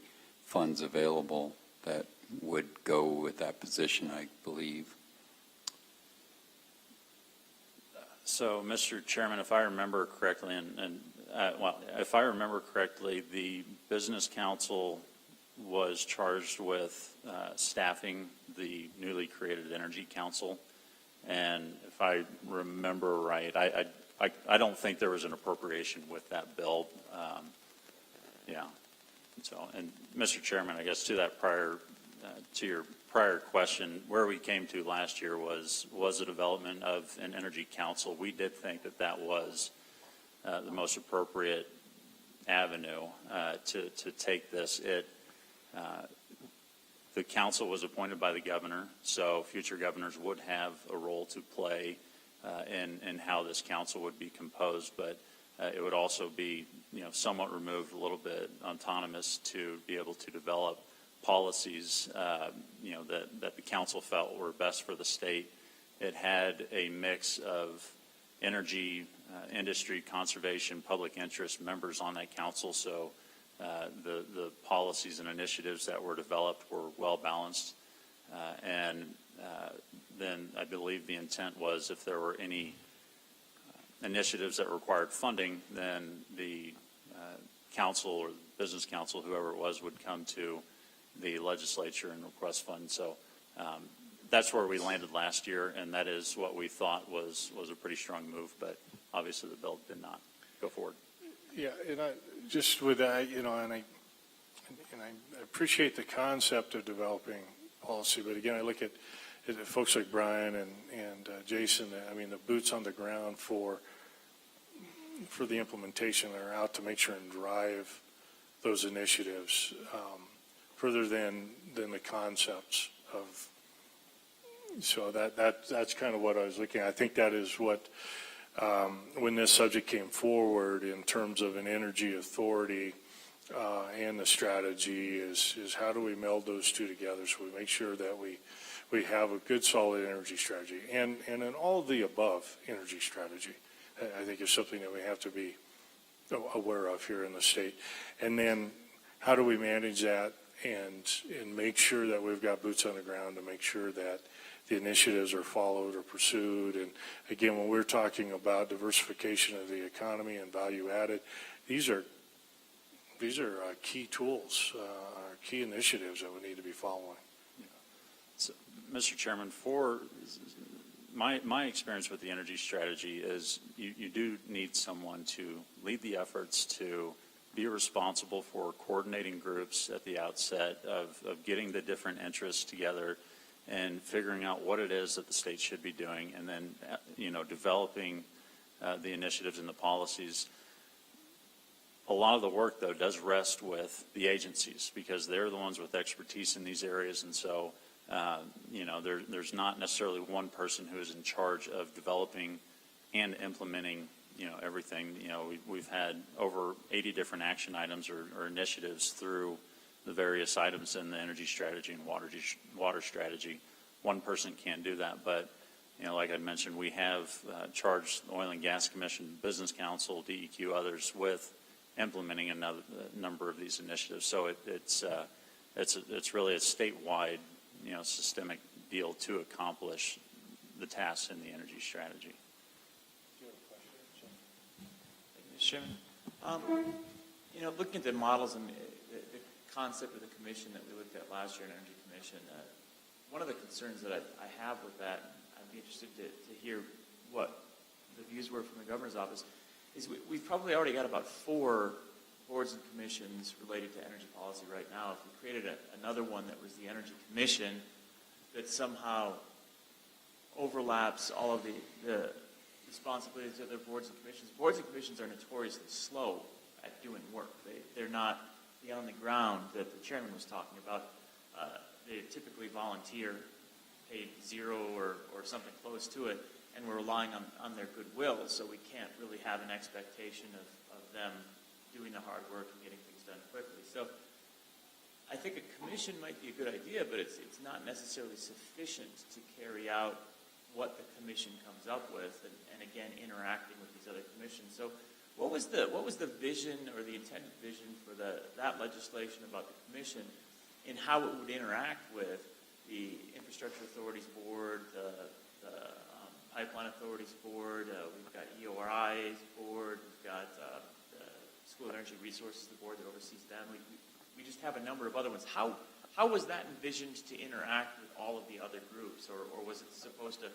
funds available that would go with that position, I believe? So, Mr. Chairman, if I remember correctly, if I remember correctly, the Business Council was charged with staffing the newly created Energy Council. And if I remember right, I don't think there was an appropriation with that bill. Yeah. So, and Mr. Chairman, I guess to that to your prior question, where we came to last year was the development of an Energy Council. We did think that that was the most appropriate avenue to take this. The council was appointed by the governor, so future governors would have a role to play in how this council would be composed, but it would also be, somewhat removed, a little bit autonomous to be able to develop policies, that the council felt were best for the state. It had a mix of energy, industry, conservation, public interest members on that council, so the policies and initiatives that were developed were well balanced. And then I believe the intent was if there were any initiatives that required funding, then the council or the business council, whoever it was, would come to the legislature and request funds. So that's where we landed last year, and that is what we thought was a pretty strong move, but obviously the bill did not go forward. Yeah, and just with that, and I appreciate the concept of developing policy, but again, I look at folks like Brian and Jason. I mean, the boots on the ground for the implementation that are out to make sure and drive those initiatives further than the concepts of. So that's kind of what I was looking at. I think that is what. When this subject came forward in terms of an energy authority and the strategy is how do we meld those two together so we make sure that we have a good solid energy strategy and an all of the above energy strategy, I think is something that we have to be aware of here in the state. And then how do we manage that and make sure that we've got boots on the ground to make sure that the initiatives are followed or pursued. And again, when we're talking about diversification of the economy and value added, these are key tools, key initiatives that we need to be following. So, Mr. Chairman, for my experience with the energy strategy is you do need someone to lead the efforts, to be responsible for coordinating groups at the outset of getting the different interests together and figuring out what it is that the state should be doing, and then, developing the initiatives and the policies. A lot of the work, though, does rest with the agencies because they're the ones with expertise in these areas, and so, there's not necessarily one person who is in charge of developing and implementing, everything. We've had over 80 different action items or initiatives through the various items in the energy strategy and water strategy. One person can't do that, but like I mentioned, we have charged the Oil and Gas Commission, Business Council, DEQ, others with implementing a number of these initiatives. So it's really a statewide, systemic deal to accomplish the tasks in the energy strategy. Mr. Chairman, looking at the models and the concept of the commission that we looked at last year, an energy commission, one of the concerns that I have with that, I'd be interested to hear what the views were from the governor's office, is we've probably already got about 4 boards and commissions related to energy policy right now. If we created another one that was the Energy Commission that somehow overlaps all of the responsibilities of their boards and commissions. Boards and commissions are notoriously slow at doing work. They're not the on the ground that the chairman was talking about. They typically volunteer, paid zero or something close to it, and we're relying on their goodwill, so we can't really have an expectation of them doing the hard work and getting things done quickly. So I think a commission might be a good idea, but it's not necessarily sufficient to carry out what the commission comes up with, and again, interacting with these other commissions. So what was the vision or the intended vision for that legislation about the commission and how it would interact with the Infrastructure Authorities Board, the Pipeline Authorities Board, we've got EORI's board, we've got the School of Energy Resources, the board that oversees them. We just have a number of other ones. How was that envisioned to interact with all of the other groups, or was it supposed to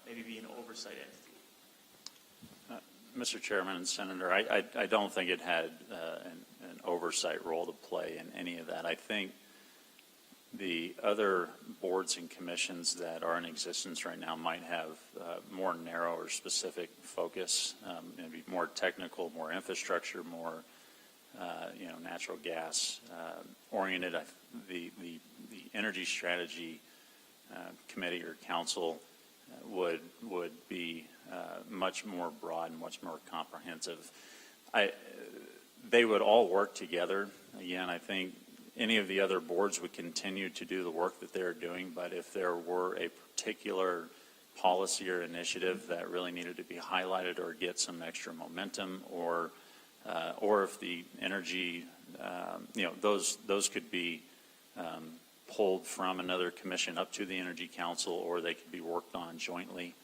maybe be an oversight entity? Mr. Chairman and Senator, I don't think it had an oversight role to play in any of that. I think the other boards and commissions that are in existence right now might have more narrow or specific focus, maybe more technical, more infrastructure, more natural gas oriented. The Energy Strategy Committee or Council would be much more broad and much more comprehensive. They would all work together. Again, I think any of the other boards would continue to do the work that they're doing, but if there were a particular policy or initiative that really needed to be highlighted or get some extra momentum, or if the energy, those could be pulled from another commission up to the Energy Council, or they could be worked on jointly.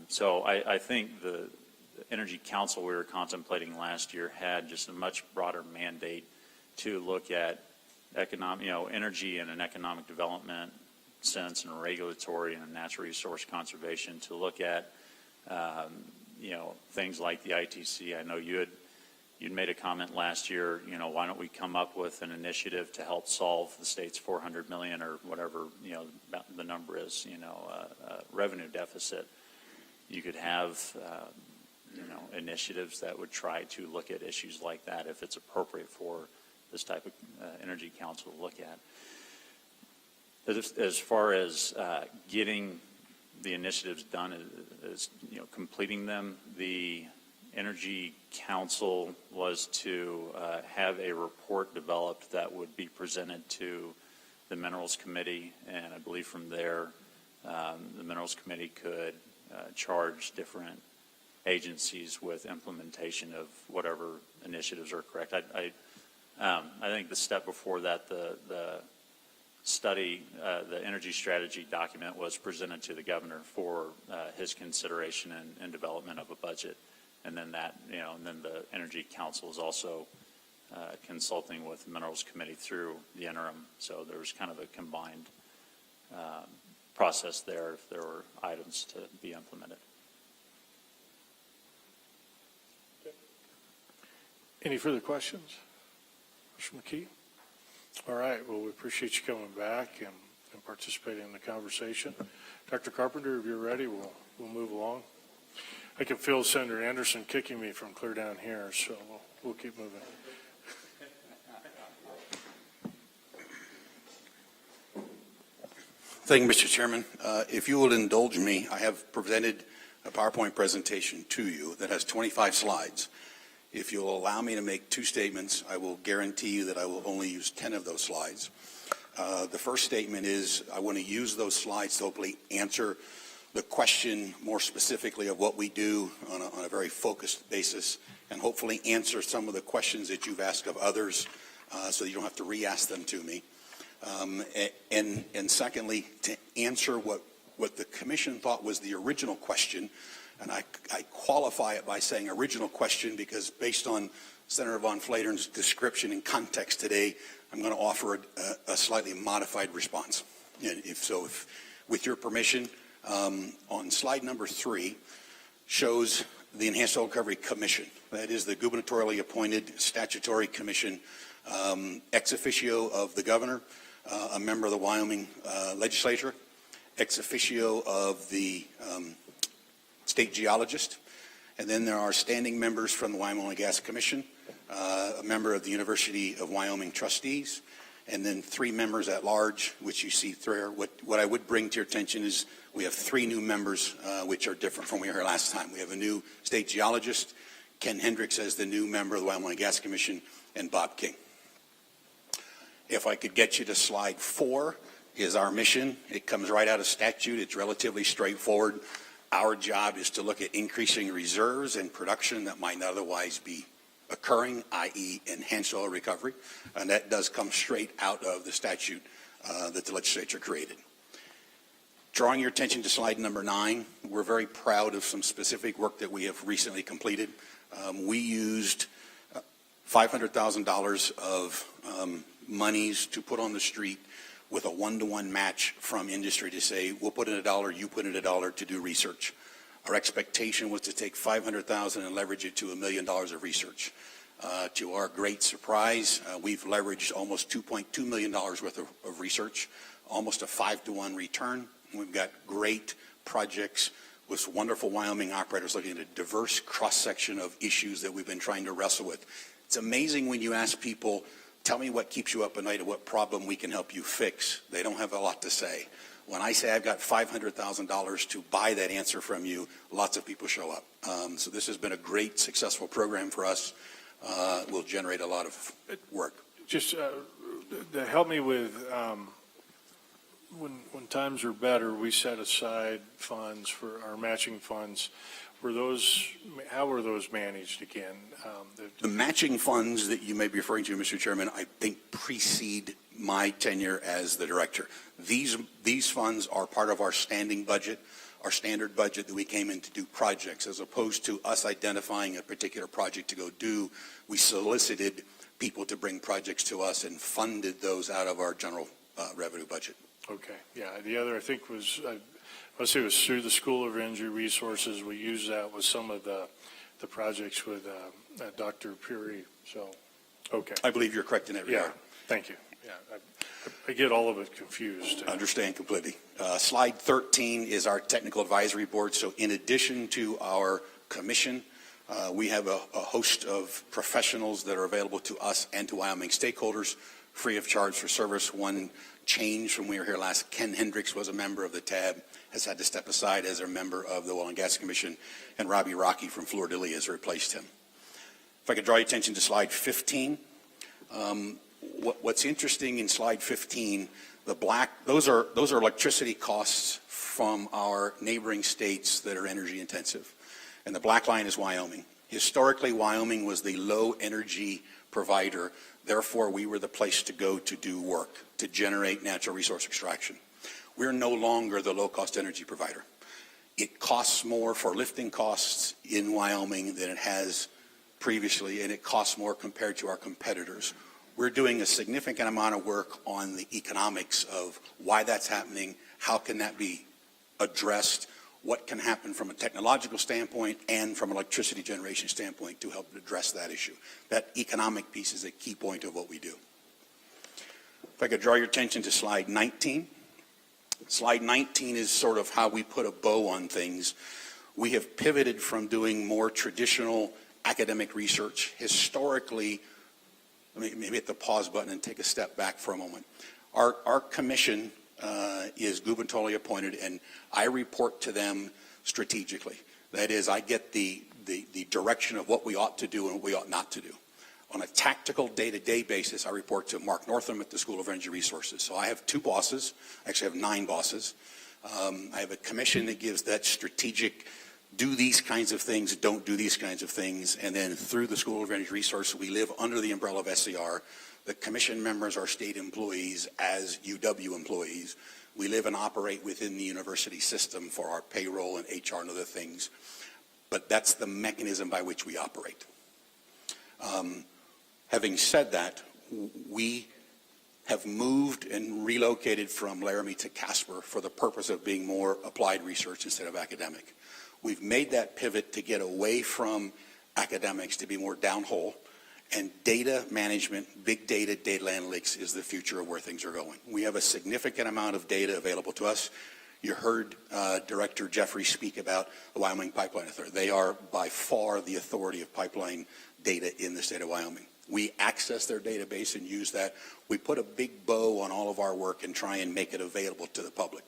So I think the Energy Council we were contemplating last year had just a much broader mandate to look at energy in an economic development sense, and a regulatory and a natural resource conservation, to look at things like the ITC. I know you'd made a comment last year, why don't we come up with an initiative to help solve the state's $400 million or whatever, the number is, revenue deficit. You could have, initiatives that would try to look at issues like that if it's appropriate for this type of Energy Council to look at. As far as getting the initiatives done, as completing them, the Energy Council was to have a report developed that would be presented to the Minerals Committee, and I believe from there the Minerals Committee could charge different agencies with implementation of whatever initiatives are correct. I think the step before that, the study, the energy strategy document, was presented to the governor for his consideration and development of a budget. And then and then the Energy Council is also consulting with the Minerals Committee through the interim. So there was kind of a combined process there if there were items to be implemented. Any further questions? Mr. McKee? All right. Well, we appreciate you coming back and participating in the conversation. Dr. Carpenter, if you're ready, we'll move along. I can feel Senator Anderson kicking me from clear down here, so we'll keep moving. Thank you, Mr. Chairman. If you will indulge me, I have presented a PowerPoint presentation to you that has 25 slides. If you'll allow me to make two statements, I will guarantee you that I will only use 10 of those slides. The first statement is I want to use those slides to hopefully answer the question more specifically of what we do on a very focused basis, and hopefully answer some of the questions that you've asked of others so you don't have to re-ask them to me. And secondly, to answer what the commission thought was the original question. And I qualify it by saying original question because based on Senator Von Flatern's description and context today, I'm going to offer a slightly modified response. If with your permission, on slide number 3 shows the Enhanced Oil Recovery Commission. That is the gubernatorially appointed statutory commission, ex officio of the governor, a member of the Wyoming legislature, ex officio of the state geologist, and then there are standing members from the Wyoming Oil and Gas Commission, a member of the University of Wyoming trustees, and then 3 members at large, which you see there. What I would bring to your attention is we have 3 new members, which are different from what we heard last time. We have a new state geologist, Ken Hendricks as the new member of the Wyoming Oil and Gas Commission, and Bob King. If I could get you to slide 4, is our mission. It comes right out of statute. It's relatively straightforward. Our job is to look at increasing reserves and production that might not otherwise be occurring, i.e. enhanced oil recovery. And that does come straight out of the statute that the legislature created. Drawing your attention to slide number 9, we're very proud of some specific work that we have recently completed. We used $500,000 of monies to put on the street with a one-to-one match from industry to say, we'll put in $1, you put in $1 to do research. Our expectation was to take $500,000 and leverage it to $1 million of research. To our great surprise, we've leveraged almost $2.2 million worth of research, almost a 5-to-1 return. We've got great projects with wonderful Wyoming operators looking at a diverse cross-section of issues that we've been trying to wrestle with. It's amazing when you ask people, tell me what keeps you up at night or what problem we can help you fix. They don't have a lot to say. When I say I've got $500,000 to buy that answer from you, lots of people show up. So this has been a great, successful program for us. Will generate a lot of work. Just to help me with, when times are better, we set aside funds for our matching funds. How were those managed again? The matching funds that you may be referring to, Mr. Chairman, I think precede my tenure as the director. These funds are part of our standing budget, our standard budget that we came in to do projects, as opposed to us identifying a particular project to go do. We solicited people to bring projects to us and funded those out of our general revenue budget. Okay, yeah. The other, I think, was, let's say it was through the School of Energy Resources. We used that with some of the projects with Dr. Puri. So, okay. I believe you're correct in that regard. Yeah, thank you. Yeah, I get all of it confused. I understand completely. Slide 13 is our technical advisory board. So in addition to our commission, we have a host of professionals that are available to us and to Wyoming stakeholders free of charge for service. One change from when we were here last, Ken Hendricks was a member of the TAB, has had to step aside as a member of the Oil and Gas Commission, and Robbie Rocky from Fleur de Lis has replaced him. If I could draw your attention to slide 15. What's interesting in slide 15, the black, those are electricity costs from our neighboring states that are energy intensive. And the black line is Wyoming. Historically, Wyoming was the low energy provider. Therefore, we were the place to go to do work, to generate natural resource extraction. We're no longer the low-cost energy provider. It costs more for lifting costs in Wyoming than it has previously, and it costs more compared to our competitors. We're doing a significant amount of work on the economics of why that's happening, how can that be addressed, what can happen from a technological standpoint and from an electricity generation standpoint to help address that issue. That economic piece is a key point of what we do. If I could draw your attention to slide 19. Slide 19 is sort of how we put a bow on things. We have pivoted from doing more traditional academic research. Historically, let me hit the pause button and take a step back for a moment. Our commission is gubernatorially appointed, and I report to them strategically. That is, I get the direction of what we ought to do and what we ought not to do. On a tactical day-to-day basis, I report to Mark Northam at the School of Energy Resources. So I have 2 bosses. Actually, I have 9 bosses. I have a commission that gives that strategic, do these kinds of things, don't do these kinds of things. And then through the School of Energy Resources, we live under the umbrella of SCR. The commission members are state employees as UW employees. We live and operate within the university system for our payroll and HR and other things. But that's the mechanism by which we operate. Having said that, we have moved and relocated from Laramie to Casper for the purpose of being more applied research instead of academic. We've made that pivot to get away from academics to be more downhole, and data management, big data, data analytics is the future of where things are going. We have a significant amount of data available to us. You heard Director Jeffrey speak about the Wyoming Pipeline Authority. They are by far the authority of pipeline data in the state of Wyoming. We access their database and use that. We put a big bow on all of our work and try and make it available to the public.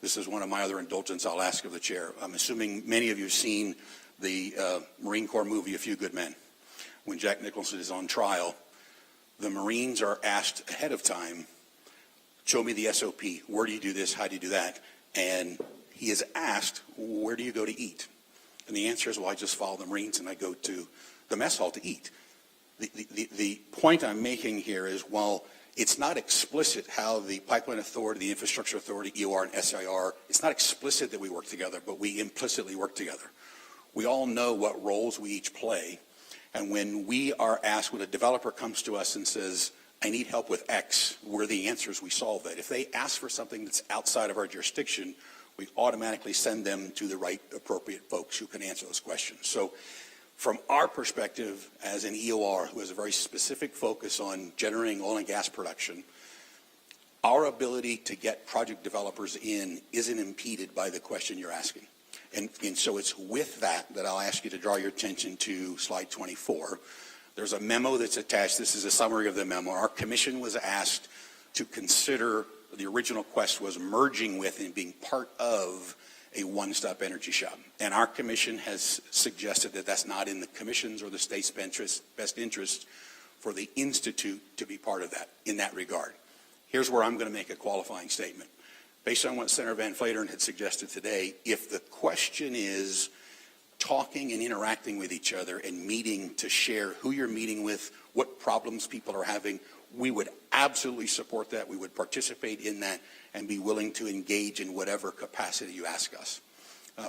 This is one of my other indulgences I'll ask of the chair. I'm assuming many of you have seen the Marine Corps movie, A Few Good Men. When Jack Nicholson is on trial, the Marines are asked ahead of time, show me the SOP. Where do you do this? How do you do that? And he is asked, where do you go to eat? And the answer is, well, I just follow the Marines and I go to the mess hall to eat. The point I'm making here is, while it's not explicit how the Pipeline Authority, the Infrastructure Authority, EOR, and SIR, it's not explicit that we work together, but we implicitly work together. We all know what roles we each play. And when we are asked, when a developer comes to us and says, I need help with X, we're the answers, we solve that. If they ask for something that's outside of our jurisdiction, we automatically send them to the right appropriate folks who can answer those questions. So from our perspective as an EOR who has a very specific focus on generating oil and gas production, our ability to get project developers in isn't impeded by the question you're asking. And so it's with that I'll ask you to draw your attention to slide 24. There's a memo that's attached. This is a summary of the memo. Our commission was asked to consider, the original quest was merging with and being part of a one-stop energy shop. And our commission has suggested that that's not in the commission's or the state's best interest for the Institute to be part of that in that regard. Here's where I'm going to make a qualifying statement. Based on what Senator Van Vleteren had suggested today, if the question is talking and interacting with each other and meeting to share who you're meeting with, what problems people are having, we would absolutely support that. We would participate in that and be willing to engage in whatever capacity you ask us.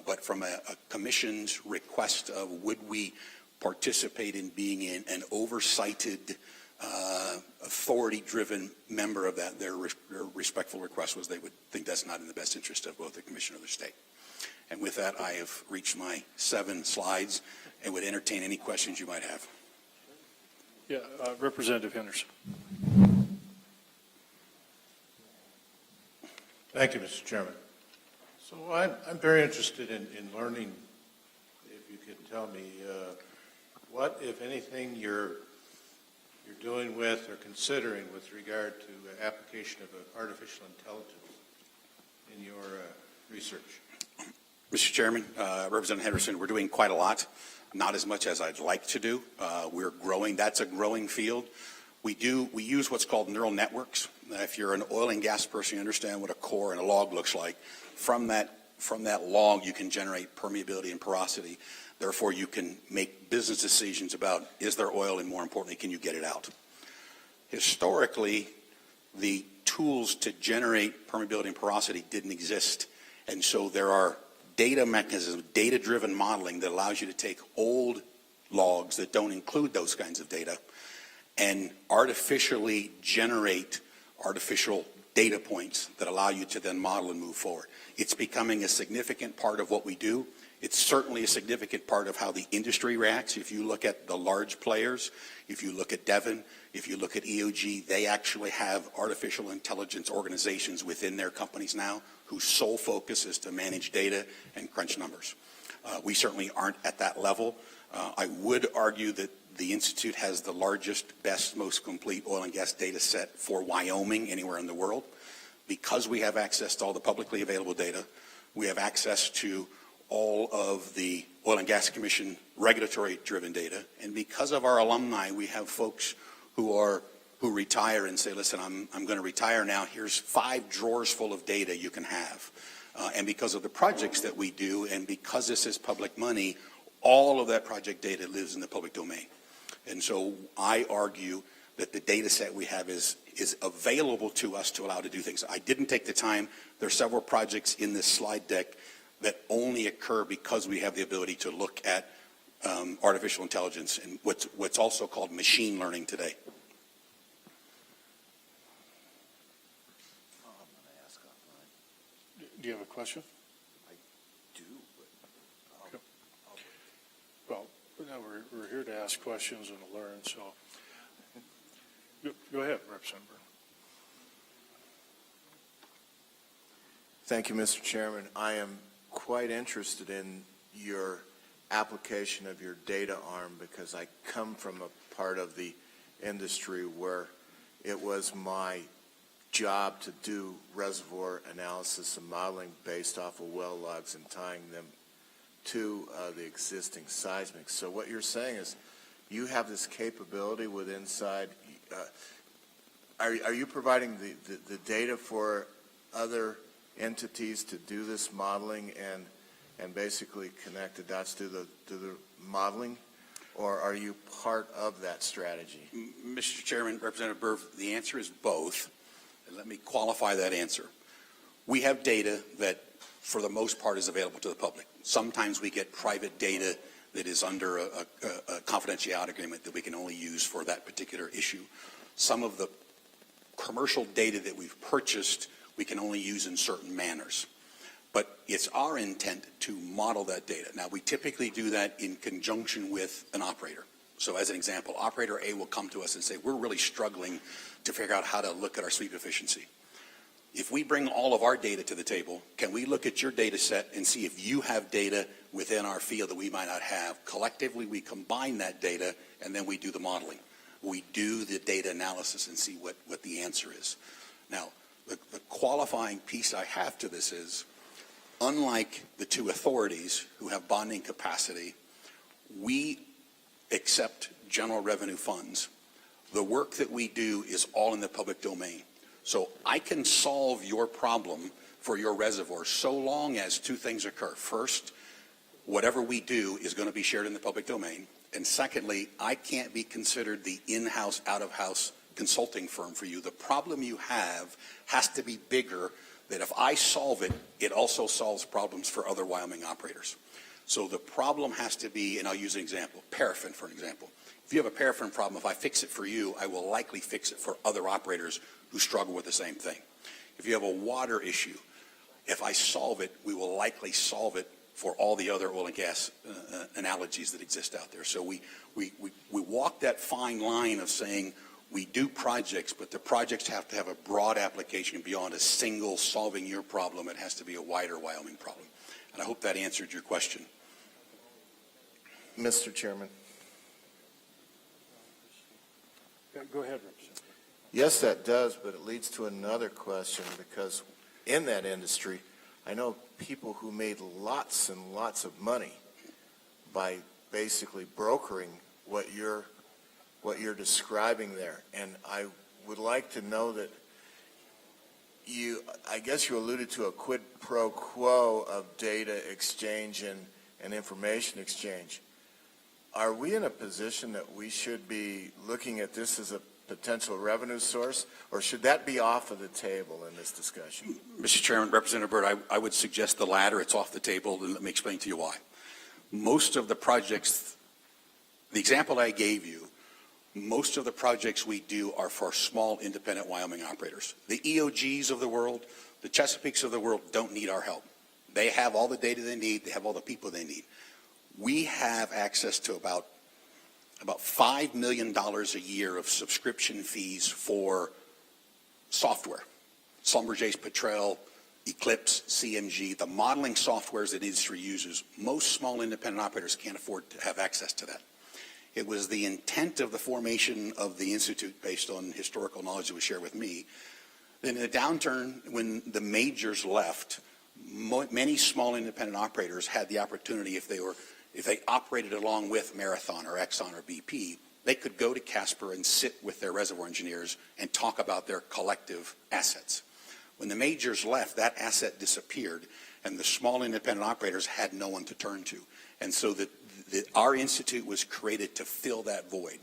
But from a commission's request of would we participate in being in an oversighted, authority-driven member of that, their respectful request was they would think that's not in the best interest of both the commission or the state. And with that, I have reached my 7 slides and would entertain any questions you might have. Yeah, Representative Henderson. Thank you, Mr. Chairman. So I'm very interested in learning, if you can tell me, what, if anything, you're doing with or considering with regard to application of artificial intelligence in your research. Mr. Chairman, Representative Henderson, we're doing quite a lot, not as much as I'd like to do. We're growing. That's a growing field. We use what's called neural networks. If you're an oil and gas person, you understand what a core and a log looks like. From that log, you can generate permeability and porosity. Therefore, you can make business decisions about, is there oil, and more importantly, can you get it out? Historically, the tools to generate permeability and porosity didn't exist. And so there are data mechanisms, data-driven modeling that allows you to take old logs that don't include those kinds of data and artificially generate artificial data points that allow you to then model and move forward. It's becoming a significant part of what we do. It's certainly a significant part of how the industry reacts. If you look at the large players, if you look at Devon, if you look at EOG, they actually have artificial intelligence organizations within their companies now whose sole focus is to manage data and crunch numbers. We certainly aren't at that level. I would argue that the Institute has the largest, best, most complete oil and gas data set for Wyoming anywhere in the world. Because we have access to all the publicly available data, we have access to all of the Oil and Gas Commission regulatory-driven data, and because of our alumni, we have folks who retire and say, listen, I'm going to retire now. Here's 5 drawers full of data you can have. And because of the projects that we do, and because this is public money, all of that project data lives in the public domain. And so I argue that the data set we have is available to us to allow to do things. I didn't take the time. There are several projects in this slide deck that only occur because we have the ability to look at artificial intelligence and what's also called machine learning today. Do you have a question? I do, but Well, no, we're here to ask questions and to learn, so go ahead, Representative Byrne. Thank you, Mr. Chairman. I am quite interested in your application of your data arm because I come from a part of the industry where it was my job to do reservoir analysis and modeling based off of well logs and tying them to the existing seismic. So what you're saying is you have this capability with inside. are you providing the data for other entities to do this modeling and basically connect the dots to the modeling? Or are you part of that strategy? Mr. Chairman, Representative Burr, the answer is both. And let me qualify that answer. We have data that, for the most part, is available to the public. Sometimes we get private data that is under a confidentiality agreement that we can only use for that particular issue. Some of the commercial data that we've purchased, we can only use in certain manners. But it's our intent to model that data. Now, we typically do that in conjunction with an operator. So as an example, operator A will come to us and say, we're really struggling to figure out how to look at our sweep efficiency. If we bring all of our data to the table, can we look at your data set and see if you have data within our field that we might not have? Collectively, we combine that data, and then we do the modeling. We do the data analysis and see what the answer is. Now, the qualifying piece I have to this is, unlike the two authorities who have bonding capacity, we accept general revenue funds. The work that we do is all in the public domain. So I can solve your problem for your reservoir so long as two things occur. First, whatever we do is going to be shared in the public domain. And secondly, I can't be considered the in-house, out-of-house consulting firm for you. The problem you have has to be bigger, that if I solve it, it also solves problems for other Wyoming operators. So the problem has to be, and I'll use an example, paraffin for an example. If you have a paraffin problem, if I fix it for you, I will likely fix it for other operators who struggle with the same thing. If you have a water issue, if I solve it, we will likely solve it for all the other oil and gas analogies that exist out there. So we walk that fine line of saying we do projects, but the projects have to have a broad application beyond a single solving your problem. It has to be a wider Wyoming problem. And I hope that answered your question. Mr. Chairman. Go ahead, Representative. Yes, that does, but it leads to another question, because in that industry, I know people who made lots and lots of money by basically brokering what you're describing there. And I would like to know that I guess you alluded to a quid pro quo of data exchange and information exchange. Are we in a position that we should be looking at this as a potential revenue source, or should that be off of the table in this discussion? Mr. Chairman, Representative Byrd, I would suggest the latter. It's off the table, and let me explain to you why. Most of the projects, the example I gave you, most of the projects we do are for small independent Wyoming operators. The EOGs of the world, the Chesapeakes of the world don't need our help. They have all the data they need. They have all the people they need. We have access to about $5 million a year of subscription fees for software. Schlumberger's Petrel, Eclipse, CMG, the modeling softwares that industry uses. Most small independent operators can't afford to have access to that. It was the intent of the formation of the Institute, based on historical knowledge that was shared with me. Then in the downturn, when the majors left, many small independent operators had the opportunity, if they operated along with Marathon or Exxon or BP, they could go to Casper and sit with their reservoir engineers and talk about their collective assets. When the majors left, that asset disappeared, and the small independent operators had no one to turn to. And so our institute was created to fill that void.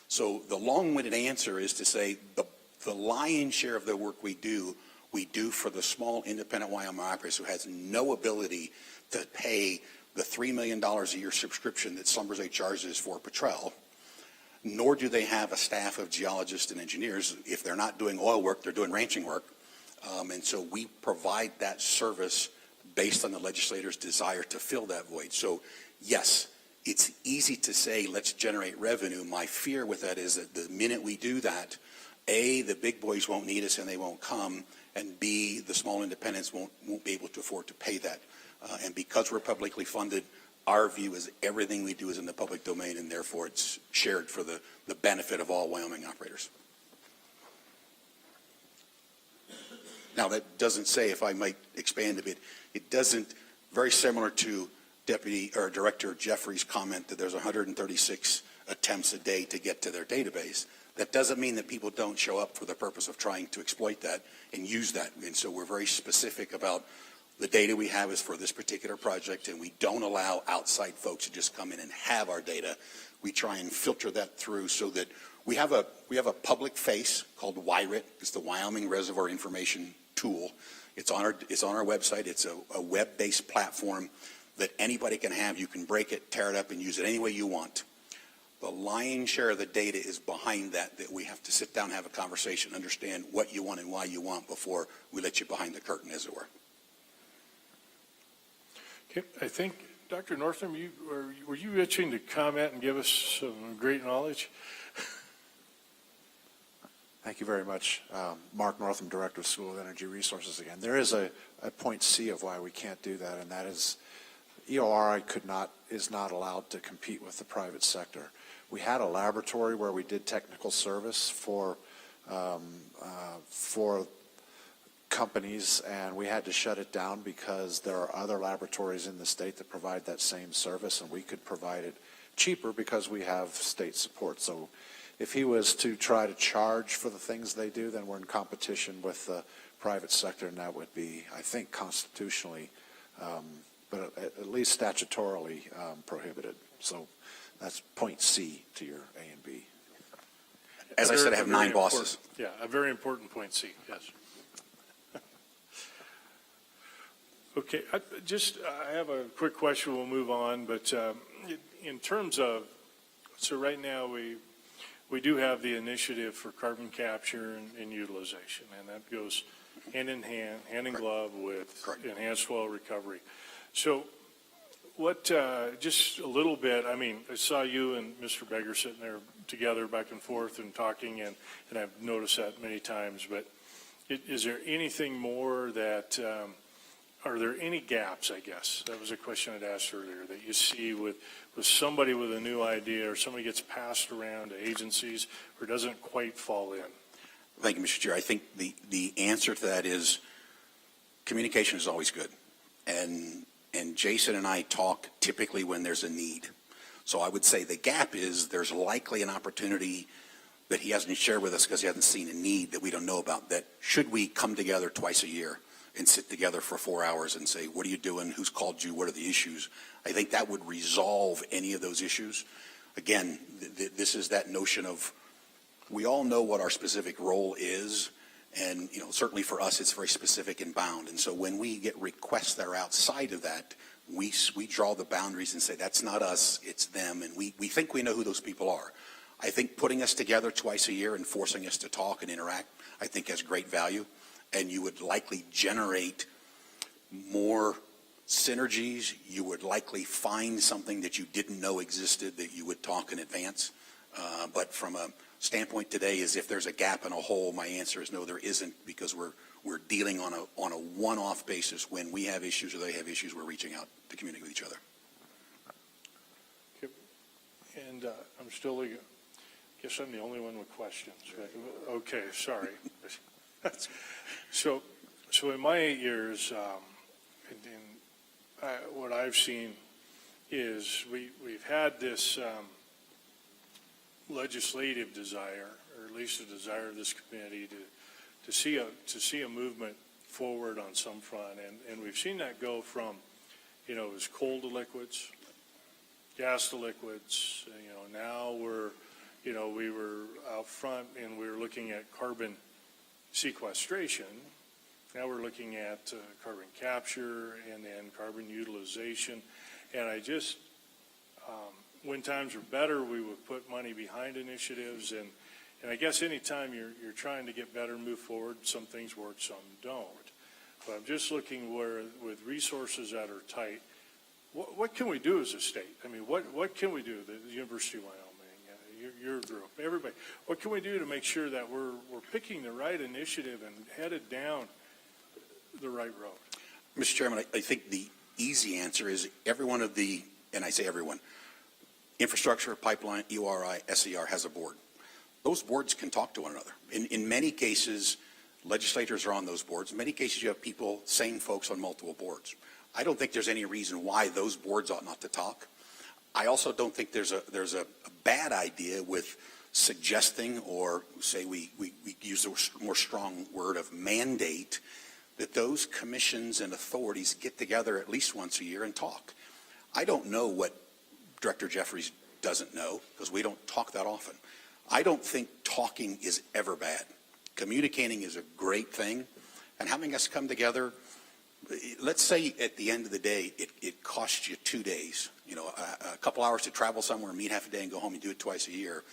So the long-winded answer is to say the lion's share of the work we do for the small independent Wyoming operators who has no ability to pay the $3 million a year subscription that Schlumberger charges for Petrel, nor do they have a staff of geologists and engineers. If they're not doing oil work, they're doing ranching work. And so we provide that service based on the legislator's desire to fill that void. So yes, it's easy to say, let's generate revenue. My fear with that is that the minute we do that, A, the big boys won't need us and they won't come, and B, the small independents won't be able to afford to pay that. And because we're publicly funded, our view is everything we do is in the public domain, and therefore it's shared for the benefit of all Wyoming operators. Now, that doesn't say, if I might expand a bit, it doesn't, very similar to Director Jeffrey's comment that there's 136 attempts a day to get to their database. That doesn't mean that people don't show up for the purpose of trying to exploit that and use that. And so we're very specific about the data we have is for this particular project, and we don't allow outside folks to just come in and have our data. We try and filter that through so that we have a public face called WIRIT. It's the Wyoming Reservoir Information Tool. It's on our website. It's a web-based platform that anybody can have. You can break it, tear it up, and use it any way you want. The lion's share of the data is behind that we have to sit down and have a conversation, understand what you want and why you want before we let you behind the curtain, as it were. Okay, I think, Dr. Northam, were you itching to comment and give us some great knowledge? Thank you very much. Mark Northam, Director of School of Energy Resources again. There is a point C of why we can't do that, and that is EORI is not allowed to compete with the private sector. We had a laboratory where we did technical service for companies, and we had to shut it down because there are other laboratories in the state that provide that same service, and we could provide it cheaper because we have state support. So if he was to try to charge for the things they do, then we're in competition with the private sector, and that would be, I think, constitutionally, but at least statutorily prohibited. So that's point C to your A and B. As I said, I have 9 bosses. Yeah, a very important point C, yes. Okay, I have a quick question, we'll move on, but in terms of, so right now we do have the initiative for carbon capture and utilization, and that goes hand in glove with enhanced oil recovery. So what, just a little bit, I mean, I saw you and Mr. Beggar sitting there together back and forth and talking, and I've noticed that many times, but is there anything more that, are there any gaps, I guess? That was a question I'd asked earlier, that you see with somebody with a new idea or somebody gets passed around to agencies or doesn't quite fall in? Thank you, Mr. Chair. I think the answer to that is communication is always good. And Jason and I talk typically when there's a need. So I would say the gap is there's likely an opportunity that he hasn't shared with us because he hasn't seen a need that we don't know about, that should we come together twice a year and sit together for 4 hours and say, what are you doing? Who's called you? What are the issues? I think that would resolve any of those issues. Again, this is that notion of we all know what our specific role is. And, certainly for us, it's very specific and bound. And so when we get requests that are outside of that, we draw the boundaries and say, that's not us, it's them. And we think we know who those people are. I think putting us together twice a year and forcing us to talk and interact, I think has great value. And you would likely generate more synergies. You would likely find something that you didn't know existed that you would talk in advance. But from a standpoint today is if there's a gap in a hole, my answer is no, there isn't, because we're dealing on a one-off basis. When we have issues or they have issues, we're reaching out to communicate with each other. Okay. And I'm still, I guess I'm the only one with questions. Right? Okay, sorry. So in my 8 years, what I've seen is we've had this legislative desire, or at least a desire of this committee to see a movement forward on some front, and we've seen that go from, it was coal to liquids, gas to liquids. Now we were out front and we were looking at carbon sequestration. Now we're looking at carbon capture and then carbon utilization. And I just, when times were better, we would put money behind initiatives. And I guess anytime you're trying to get better, move forward, some things work, some don't. But I'm just looking where, with resources that are tight, what can we do as a state? I mean, what can we do? The University of Wyoming, your group, everybody. What can we do to make sure that we're picking the right initiative and headed down the right road? Mr. Chairman, I think the easy answer is every one of the, and I say everyone, infrastructure, pipeline, EORI, SER has a board. Those boards can talk to one another. In many cases, legislators are on those boards. In many cases, you have people, same folks on multiple boards. I don't think there's any reason why those boards ought not to talk. I also don't think there's a bad idea with suggesting, or say we use the more strong word of mandate, that those commissions and authorities get together at least once a year and talk. I don't know what Director Jeffries doesn't know, because we don't talk that often. I don't think talking is ever bad. Communicating is a great thing, and having us come together, let's say at the end of the day, it costs you 2 days, a couple hours to travel somewhere, meet half a day and go home. You do it twice a year.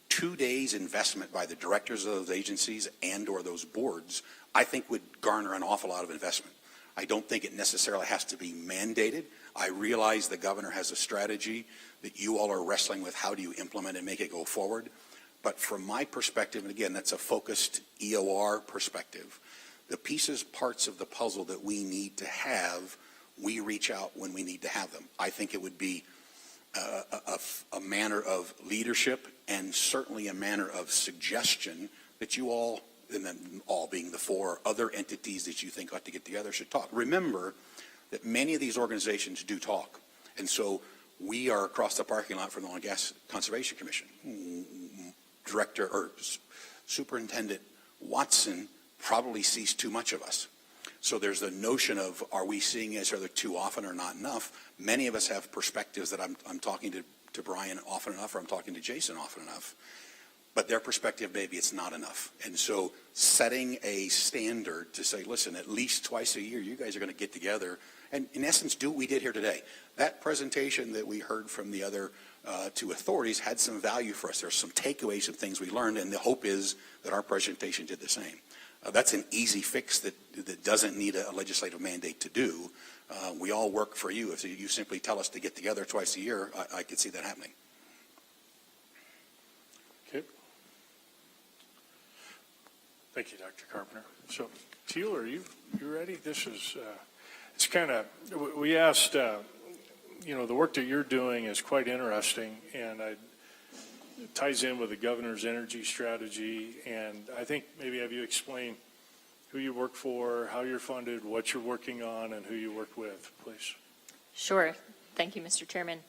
2 days investment by the directors of those agencies and or those boards, I think would garner an awful lot of investment. I don't think it necessarily has to be mandated. I realize the governor has a strategy that you all are wrestling with. How do you implement and make it go forward? But from my perspective, and again, that's a focused EOR perspective, the pieces, parts of the puzzle that we need to have, we reach out when we need to have them. I think it would be a manner of leadership and certainly a manner of suggestion that you all, and then all being the 4 other entities that you think ought to get together, should talk. Remember that many of these organizations do talk. And so we are across the parking lot from the Oil and Gas Conservation Commission. Director or Superintendent Watson probably sees too much of us. So there's the notion of, are we seeing each other too often or not enough? Many of us have perspectives that I'm talking to Brian often enough, or I'm talking to Jason often enough. But their perspective, maybe it's not enough. And so setting a standard to say, listen, at least twice a year, you guys are going to get together and in essence do what we did here today. That presentation that we heard from the other 2 authorities had some value for us. There's some takeaways, some things we learned, and the hope is that our presentation did the same. That's an easy fix that doesn't need a legislative mandate to do. We all work for you. If you simply tell us to get together twice a year, I could see that happening. Okay. Thank you, Dr. Carpenter. So, Teal, are you ready? This is, it's kind of, we asked, the work that you're doing is quite interesting, and it ties in with the governor's energy strategy, and I think maybe have you explain who you work for, how you're funded, what you're working on, and who you work with, please. Sure. Thank you, Mr. Chairman.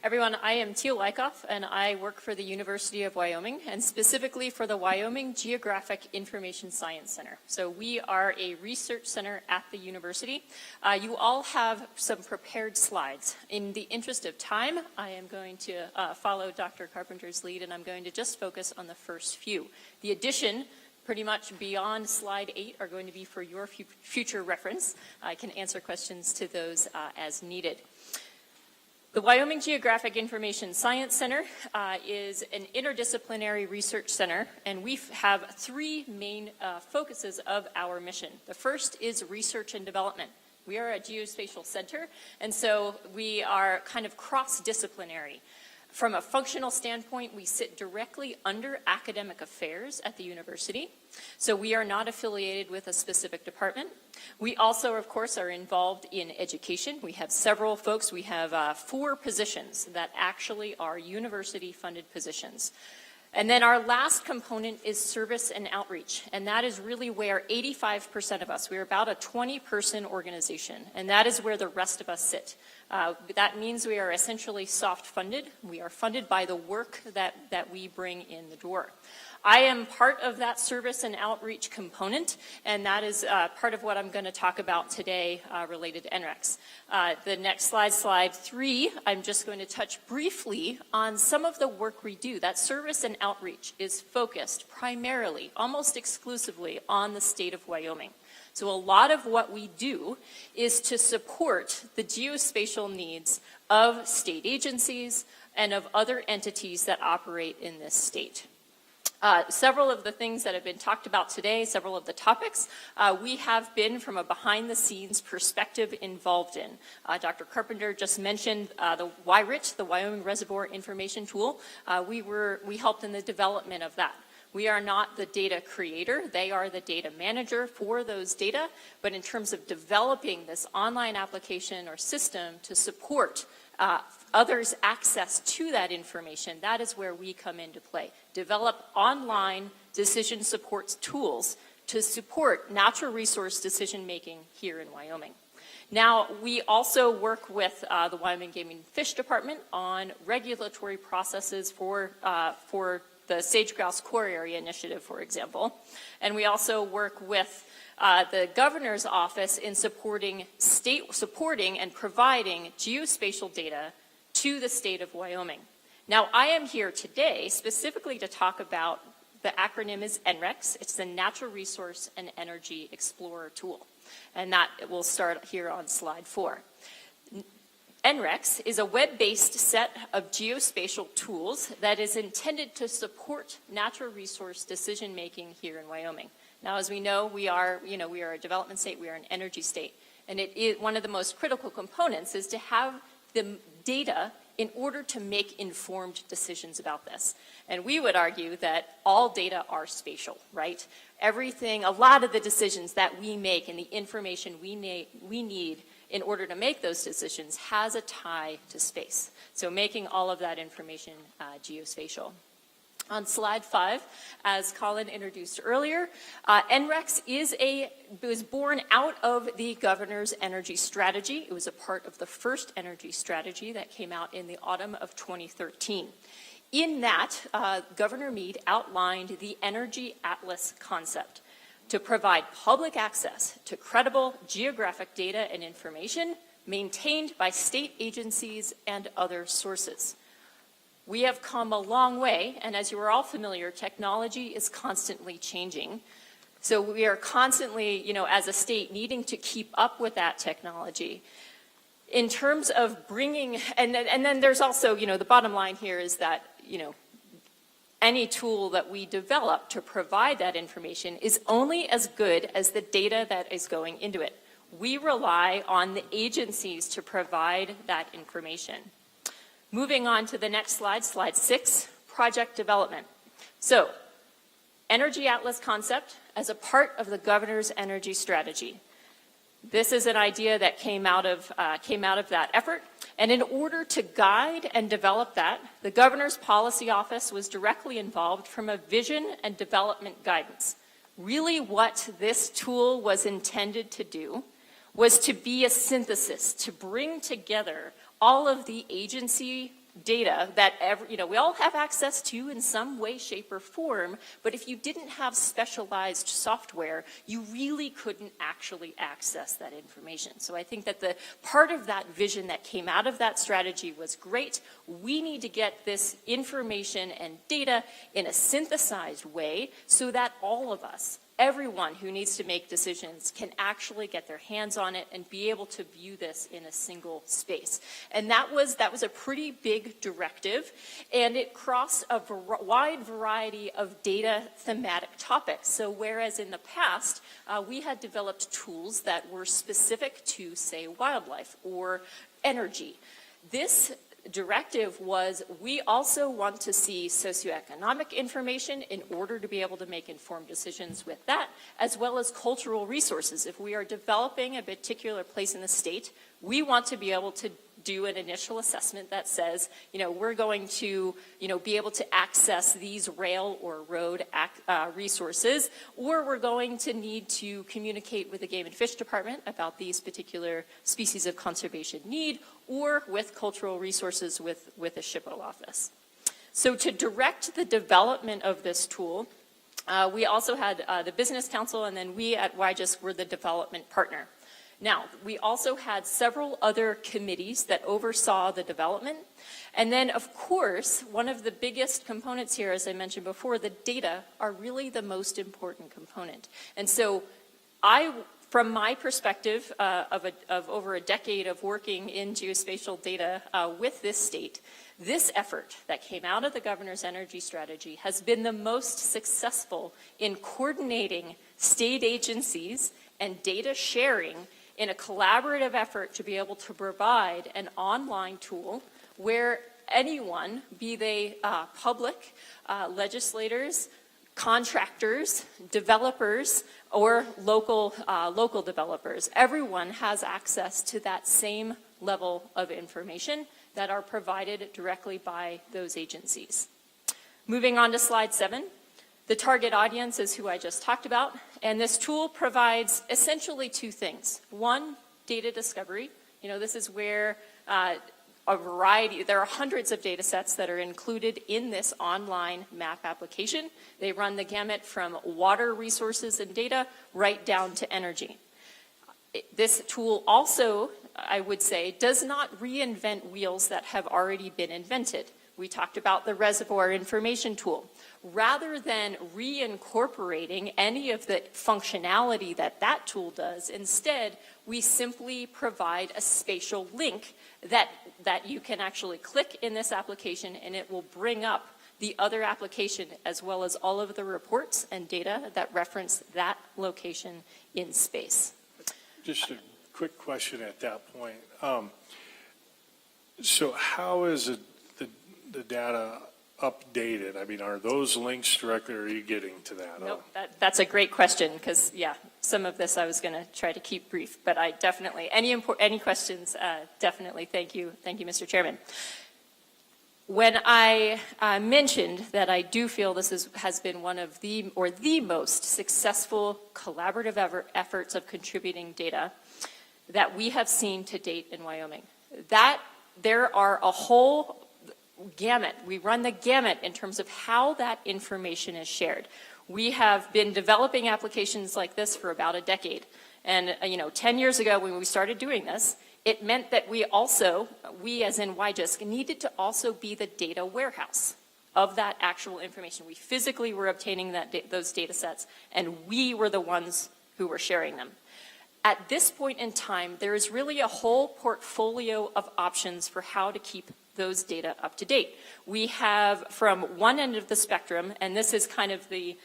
Everyone, I am Teal Lykoff, and I work for the University of Wyoming, and specifically for the Wyoming Geographic Information Science Center. So we are a research center at the university. You all have some prepared slides. In the interest of time, I am going to follow Dr. Carpenter's lead, and I'm going to just focus on the first few. The addition, pretty much beyond slide 8, are going to be for your future reference. I can answer questions to those as needed. The Wyoming Geographic Information Science Center is an interdisciplinary research center, and we have 3 main focuses of our mission. The first is research and development. We are a geospatial center, and so we are kind of cross-disciplinary. From a functional standpoint, we sit directly under academic affairs at the university, so we are not affiliated with a specific department. We also, of course, are involved in education. We have several folks. We have 4 positions that actually are university-funded positions. And then our last component is service and outreach, and that is really where 85% of us, we're about a 20-person organization, and that is where the rest of us sit. That means we are essentially soft-funded. We are funded by the work that we bring in the door. I am part of that service and outreach component, and that is part of what I'm going to talk about today related to NREX. The next slide, slide 3, I'm just going to touch briefly on some of the work we do. That service and outreach is focused primarily, almost exclusively, on the state of Wyoming. So a lot of what we do is to support the geospatial needs of state agencies and of other entities that operate in this state. Several of the things that have been talked about today, several of the topics, we have been from a behind-the-scenes perspective involved in. Dr. Carpenter just mentioned the WYRIT, the Wyoming Reservoir Information Tool. We helped in the development of that. We are not the data creator. They are the data manager for those data. But in terms of developing this online application or system to support others' access to that information, that is where we come into play. Develop online decision support tools to support natural resource decision making here in Wyoming. Now, we also work with the Wyoming Game and Fish Department on regulatory processes for the Sage Grouse Core Area Initiative, for example. And we also work with the governor's office in supporting and providing geospatial data to the state of Wyoming. Now, I am here today specifically to talk about the acronym is NREX. It's the Natural Resource and Energy Explorer Tool. And that will start here on slide 4. NREX is a web-based set of geospatial tools that is intended to support natural resource decision-making here in Wyoming. Now, as we know, we are a development state, we are an energy state. And one of the most critical components is to have the data in order to make informed decisions about this. And we would argue that all data are spatial, right? Everything, a lot of the decisions that we make and the information we need in order to make those decisions has a tie to space. So making all of that information geospatial. On slide 5, as Colin introduced earlier, NREX was born out of the governor's energy strategy. It was a part of the first energy strategy that came out in the autumn of 2013. In that, Governor Mead outlined the Energy Atlas concept to provide public access to credible geographic data and information maintained by state agencies and other sources. We have come a long way, and as you are all familiar, technology is constantly changing. So we are constantly, as a state, needing to keep up with that technology. In terms of bringing, and then there's also, the bottom line here is that, any tool that we develop to provide that information is only as good as the data that is going into it. We rely on the agencies to provide that information. Moving on to the next slide, slide 6, project development. So, Energy Atlas concept as a part of the governor's energy strategy. This is an idea that came out of that effort. And in order to guide and develop that, the governor's policy office was directly involved from a vision and development guidance. Really what this tool was intended to do was to be a synthesis, to bring together all of the agency data that we all have access to in some way, shape, or form, but if you didn't have specialized software, you really couldn't actually access that information. So I think that the part of that vision that came out of that strategy was great. We need to get this information and data in a synthesized way so that all of us, everyone who needs to make decisions, can actually get their hands on it and be able to view this in a single space. And that was a pretty big directive, and it crossed a wide variety of data thematic topics. So whereas in the past, we had developed tools that were specific to, say, wildlife or energy, this directive was we also want to see socioeconomic information in order to be able to make informed decisions with that, as well as cultural resources. If we are developing a particular place in the state, we want to be able to do an initial assessment that says, we're going to, be able to access these rail or road resources, or we're going to need to communicate with the Game and Fish Department about these particular species of conservation need, or with cultural resources with the SHPO office. So to direct the development of this tool, we also had the Business Council, and then we at WYGIS were the development partner. Now, we also had several other committees that oversaw the development. And then, of course, one of the biggest components here, as I mentioned before, the data are really the most important component. And so from my perspective of over a decade of working in geospatial data with this state, this effort that came out of the governor's energy strategy has been the most successful in coordinating state agencies and data sharing in a collaborative effort to be able to provide an online tool where anyone, be they public, legislators, contractors, developers, or local developers, everyone has access to that same level of information that are provided directly by those agencies. Moving on to slide 7. The target audience is who I just talked about, and this tool provides essentially two things. One, data discovery. This is where a variety, there are hundreds of data sets that are included in this online map application. They run the gamut from water resources and data right down to energy. This tool also, I would say, does not reinvent wheels that have already been invented. We talked about the reservoir information tool. Rather than reincorporating any of the functionality that that tool does, instead, we simply provide a spatial link that you can actually click in this application, and it will bring up the other application as well as all of the reports and data that reference that location in space. Just a quick question at that point. So how is the data updated? I mean, are those links directly, or are you getting to that? Nope, that's a great question, because, yeah, some of this I was going to try to keep brief, but I definitely, any questions, definitely, thank you, Mr. Chairman. When I mentioned that I do feel this has been one of the most successful collaborative efforts of contributing data that we have seen to date in Wyoming, that there are a whole gamut. We run the gamut in terms of how that information is shared. We have been developing applications like this for about a decade. And, 10 years ago when we started doing this, it meant that we as in WYJISC, needed to also be the data warehouse of that actual information. We physically were obtaining those data sets, and we were the ones who were sharing them. At this point in time, there is really a whole portfolio of options for how to keep those data up to date. We have from one end of the spectrum, and this is kind of the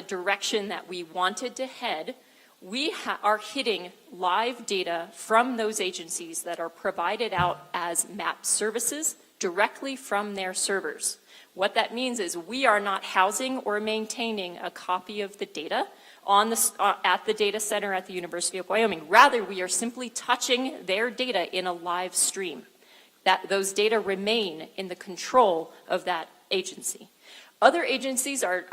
direction that we wanted to head, we are hitting live data from those agencies that are provided out as map services directly from their servers. What that means is we are not housing or maintaining a copy of the data at the data center at the University of Wyoming. Rather, we are simply touching their data in a live stream. Those data remain in the control of that agency. Other agencies are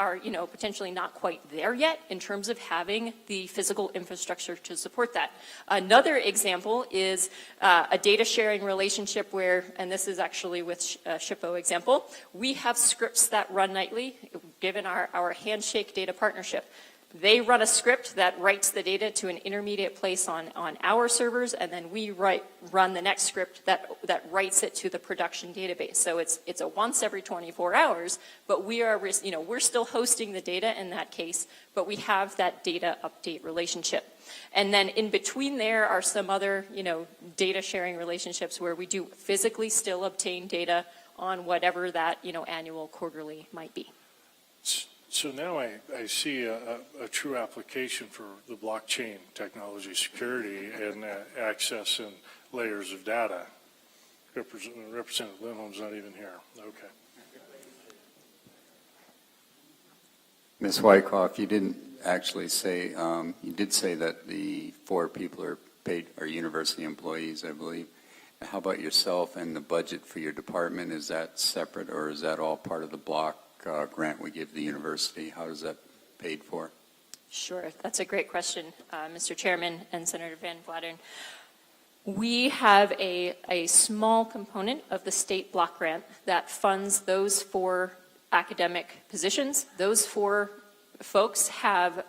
potentially not quite there yet in terms of having the physical infrastructure to support that. Another example is a data sharing relationship where, and this is actually with SHPO example, we have scripts that run nightly, given our handshake data partnership. They run a script that writes the data to an intermediate place on our servers, and then we run the next script that writes it to the production database. So it's a once every 24 hours, but we're still hosting the data in that case, but we have that data update relationship. And then in between there are some other, data sharing relationships where we do physically still obtain data on whatever that, annual, quarterly might be. So now I see a true application for the blockchain technology security and access and layers of data. Representative Lindholm's not even here. Okay. Ms. Wyckoff, you didn't actually say, you did say that the 4 people are university employees, I believe. How about yourself and the budget for your department? Is that separate, or is that all part of the block grant we give the university? How is that paid for? Sure, that's a great question, Mr. Chairman and Senator Van Vlaarderen. We have a small component of the state block grant that funds those 4 academic positions. Those 4 folks have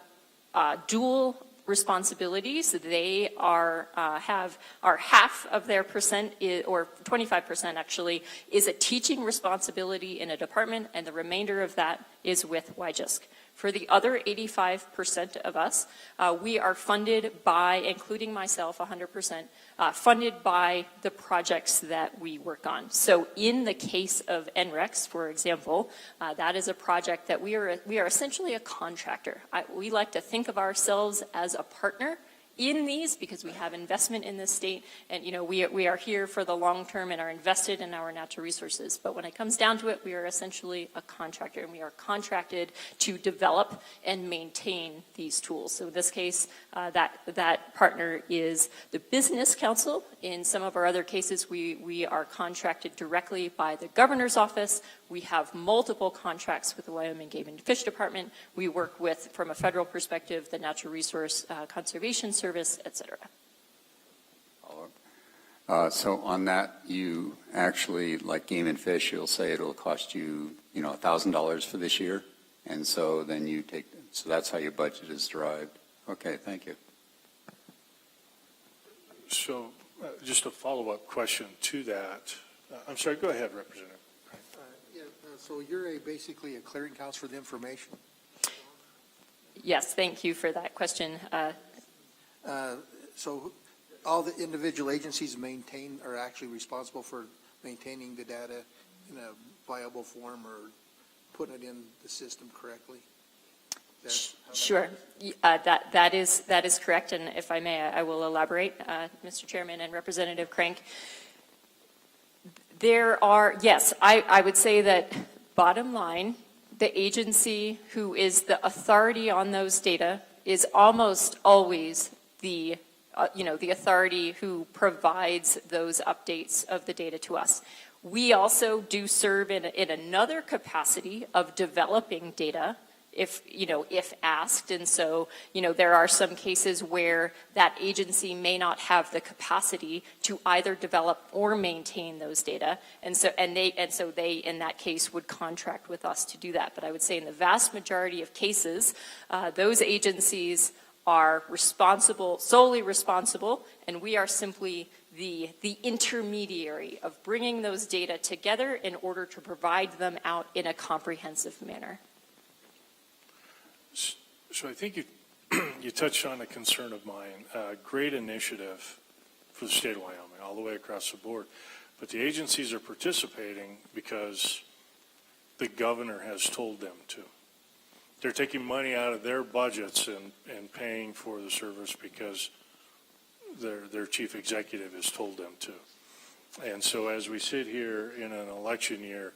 dual responsibilities. They are half of their percent, or 25% actually, is a teaching responsibility in a department, and the remainder of that is with WYJISC. For the other 85% of us, we are funded by, including myself, 100%, funded by the projects that we work on. So in the case of NREX, for example, that is a project that we are essentially a contractor. We like to think of ourselves as a partner in these because we have investment in this state, and we are here for the long term and are invested in our natural resources. But when it comes down to it, we are essentially a contractor, and we are contracted to develop and maintain these tools. So in this case, that partner is the Business Council. In some of our other cases, we are contracted directly by the governor's office. We have multiple contracts with the Wyoming Game and Fish Department. We work with, from a federal perspective, the Natural Resource Conservation Service, et cetera. So on that, you actually, like Game and Fish, you'll say it'll cost you, $1,000 for this year, and so then you take, so that's how your budget is derived. Okay, thank you. So just a follow-up question to that. I'm sorry, go ahead, Representative. So you're basically a clearinghouse for the information? Yes, thank you for that question. So all the individual agencies are actually responsible for maintaining the data in a viable form or putting it in the system correctly? Sure. That is correct, and if I may, I will elaborate, Mr. Chairman and Representative Crank. There are, yes, I would say that bottom line, the agency who is the authority on those data is almost always the authority who provides those updates of the data to us. We also do serve in another capacity of developing data if asked. And so, there are some cases where that agency may not have the capacity to either develop or maintain those data. And so they, in that case, would contract with us to do that. But I would say in the vast majority of cases, those agencies are solely responsible, and we are simply the intermediary of bringing those data together in order to provide them out in a comprehensive manner. So I think you touched on a concern of mine, a great initiative for the state of Wyoming, all the way across the board. But the agencies are participating because the governor has told them to. They're taking money out of their budgets and paying for the service because their chief executive has told them to. And so as we sit here in an election year,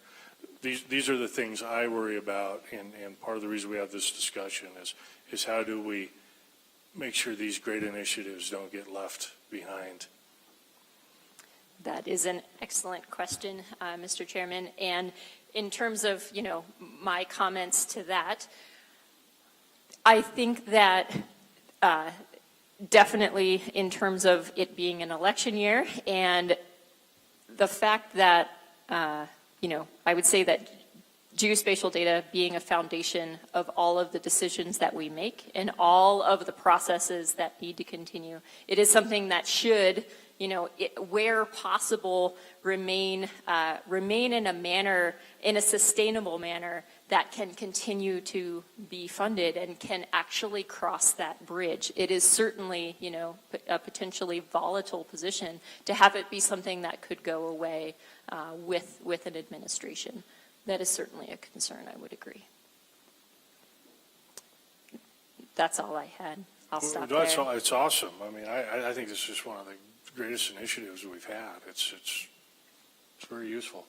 these are the things I worry about, and part of the reason we have this discussion is how do we make sure these great initiatives don't get left behind? That is an excellent question, Mr. Chairman. And in terms of, my comments to that, I think that definitely in terms of it being an election year and the fact that, I would say that geospatial data being a foundation of all of the decisions that we make and all of the processes that need to continue, it is something that should, where possible, remain in a sustainable manner that can continue to be funded and can actually cross that bridge. It is certainly, a potentially volatile position to have it be something that could go away with an administration. That is certainly a concern, I would agree. That's all I had. I'll stop there. It's awesome. I mean, I think this is one of the greatest initiatives we've had. It's very useful.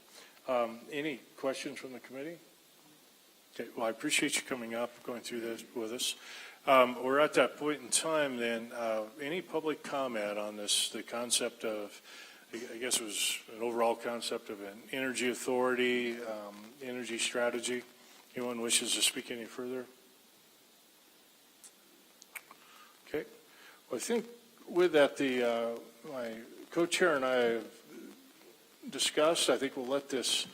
Any questions from the committee? Okay, well, I appreciate you coming up, going through this with us. We're at that point in time then. Any public comment on this, the concept of, I guess it was an overall concept of an energy authority, energy strategy? Anyone wishes to speak any further? Okay. Well, I think with that, my co-chair and I have discussed, I think we'll let this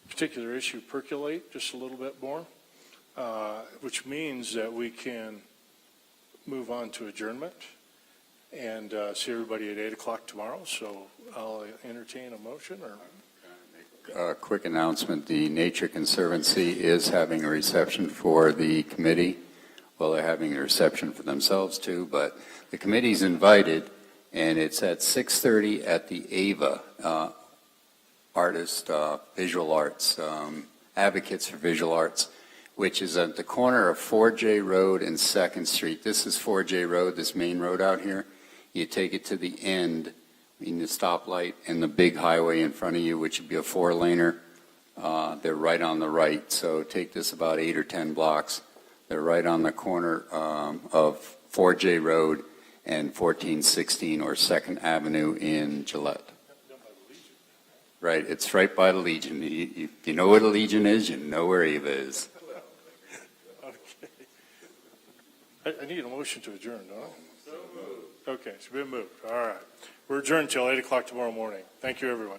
particular issue percolate just a little bit more, which means that we can move on to adjournment and see everybody at 8 o'clock tomorrow. So I'll entertain a motion. A quick announcement. The Nature Conservancy is having a reception for the committee. Well, they're having a reception for themselves too, but the committee's invited, and it's at 6:30 at the AVA, Visual Arts, Advocates for Visual Arts, which is at the corner of 4J Road and 2nd Street. This is 4J Road, this main road out here. You take it to the end, in the stoplight and the big highway in front of you, which would be a 4-laner. They're right on the right, so take this about 8 or 10 blocks. They're right on the corner of 4J Road and 1416 or 2nd Avenue in Gillette. Right, it's right by the Legion. You know where the Legion is, you know where Ava is. Okay. I need a motion to adjourn, don't I? So moved. Okay, it's been moved. All right. We're adjourned till 8 o'clock tomorrow morning. Thank you, everyone.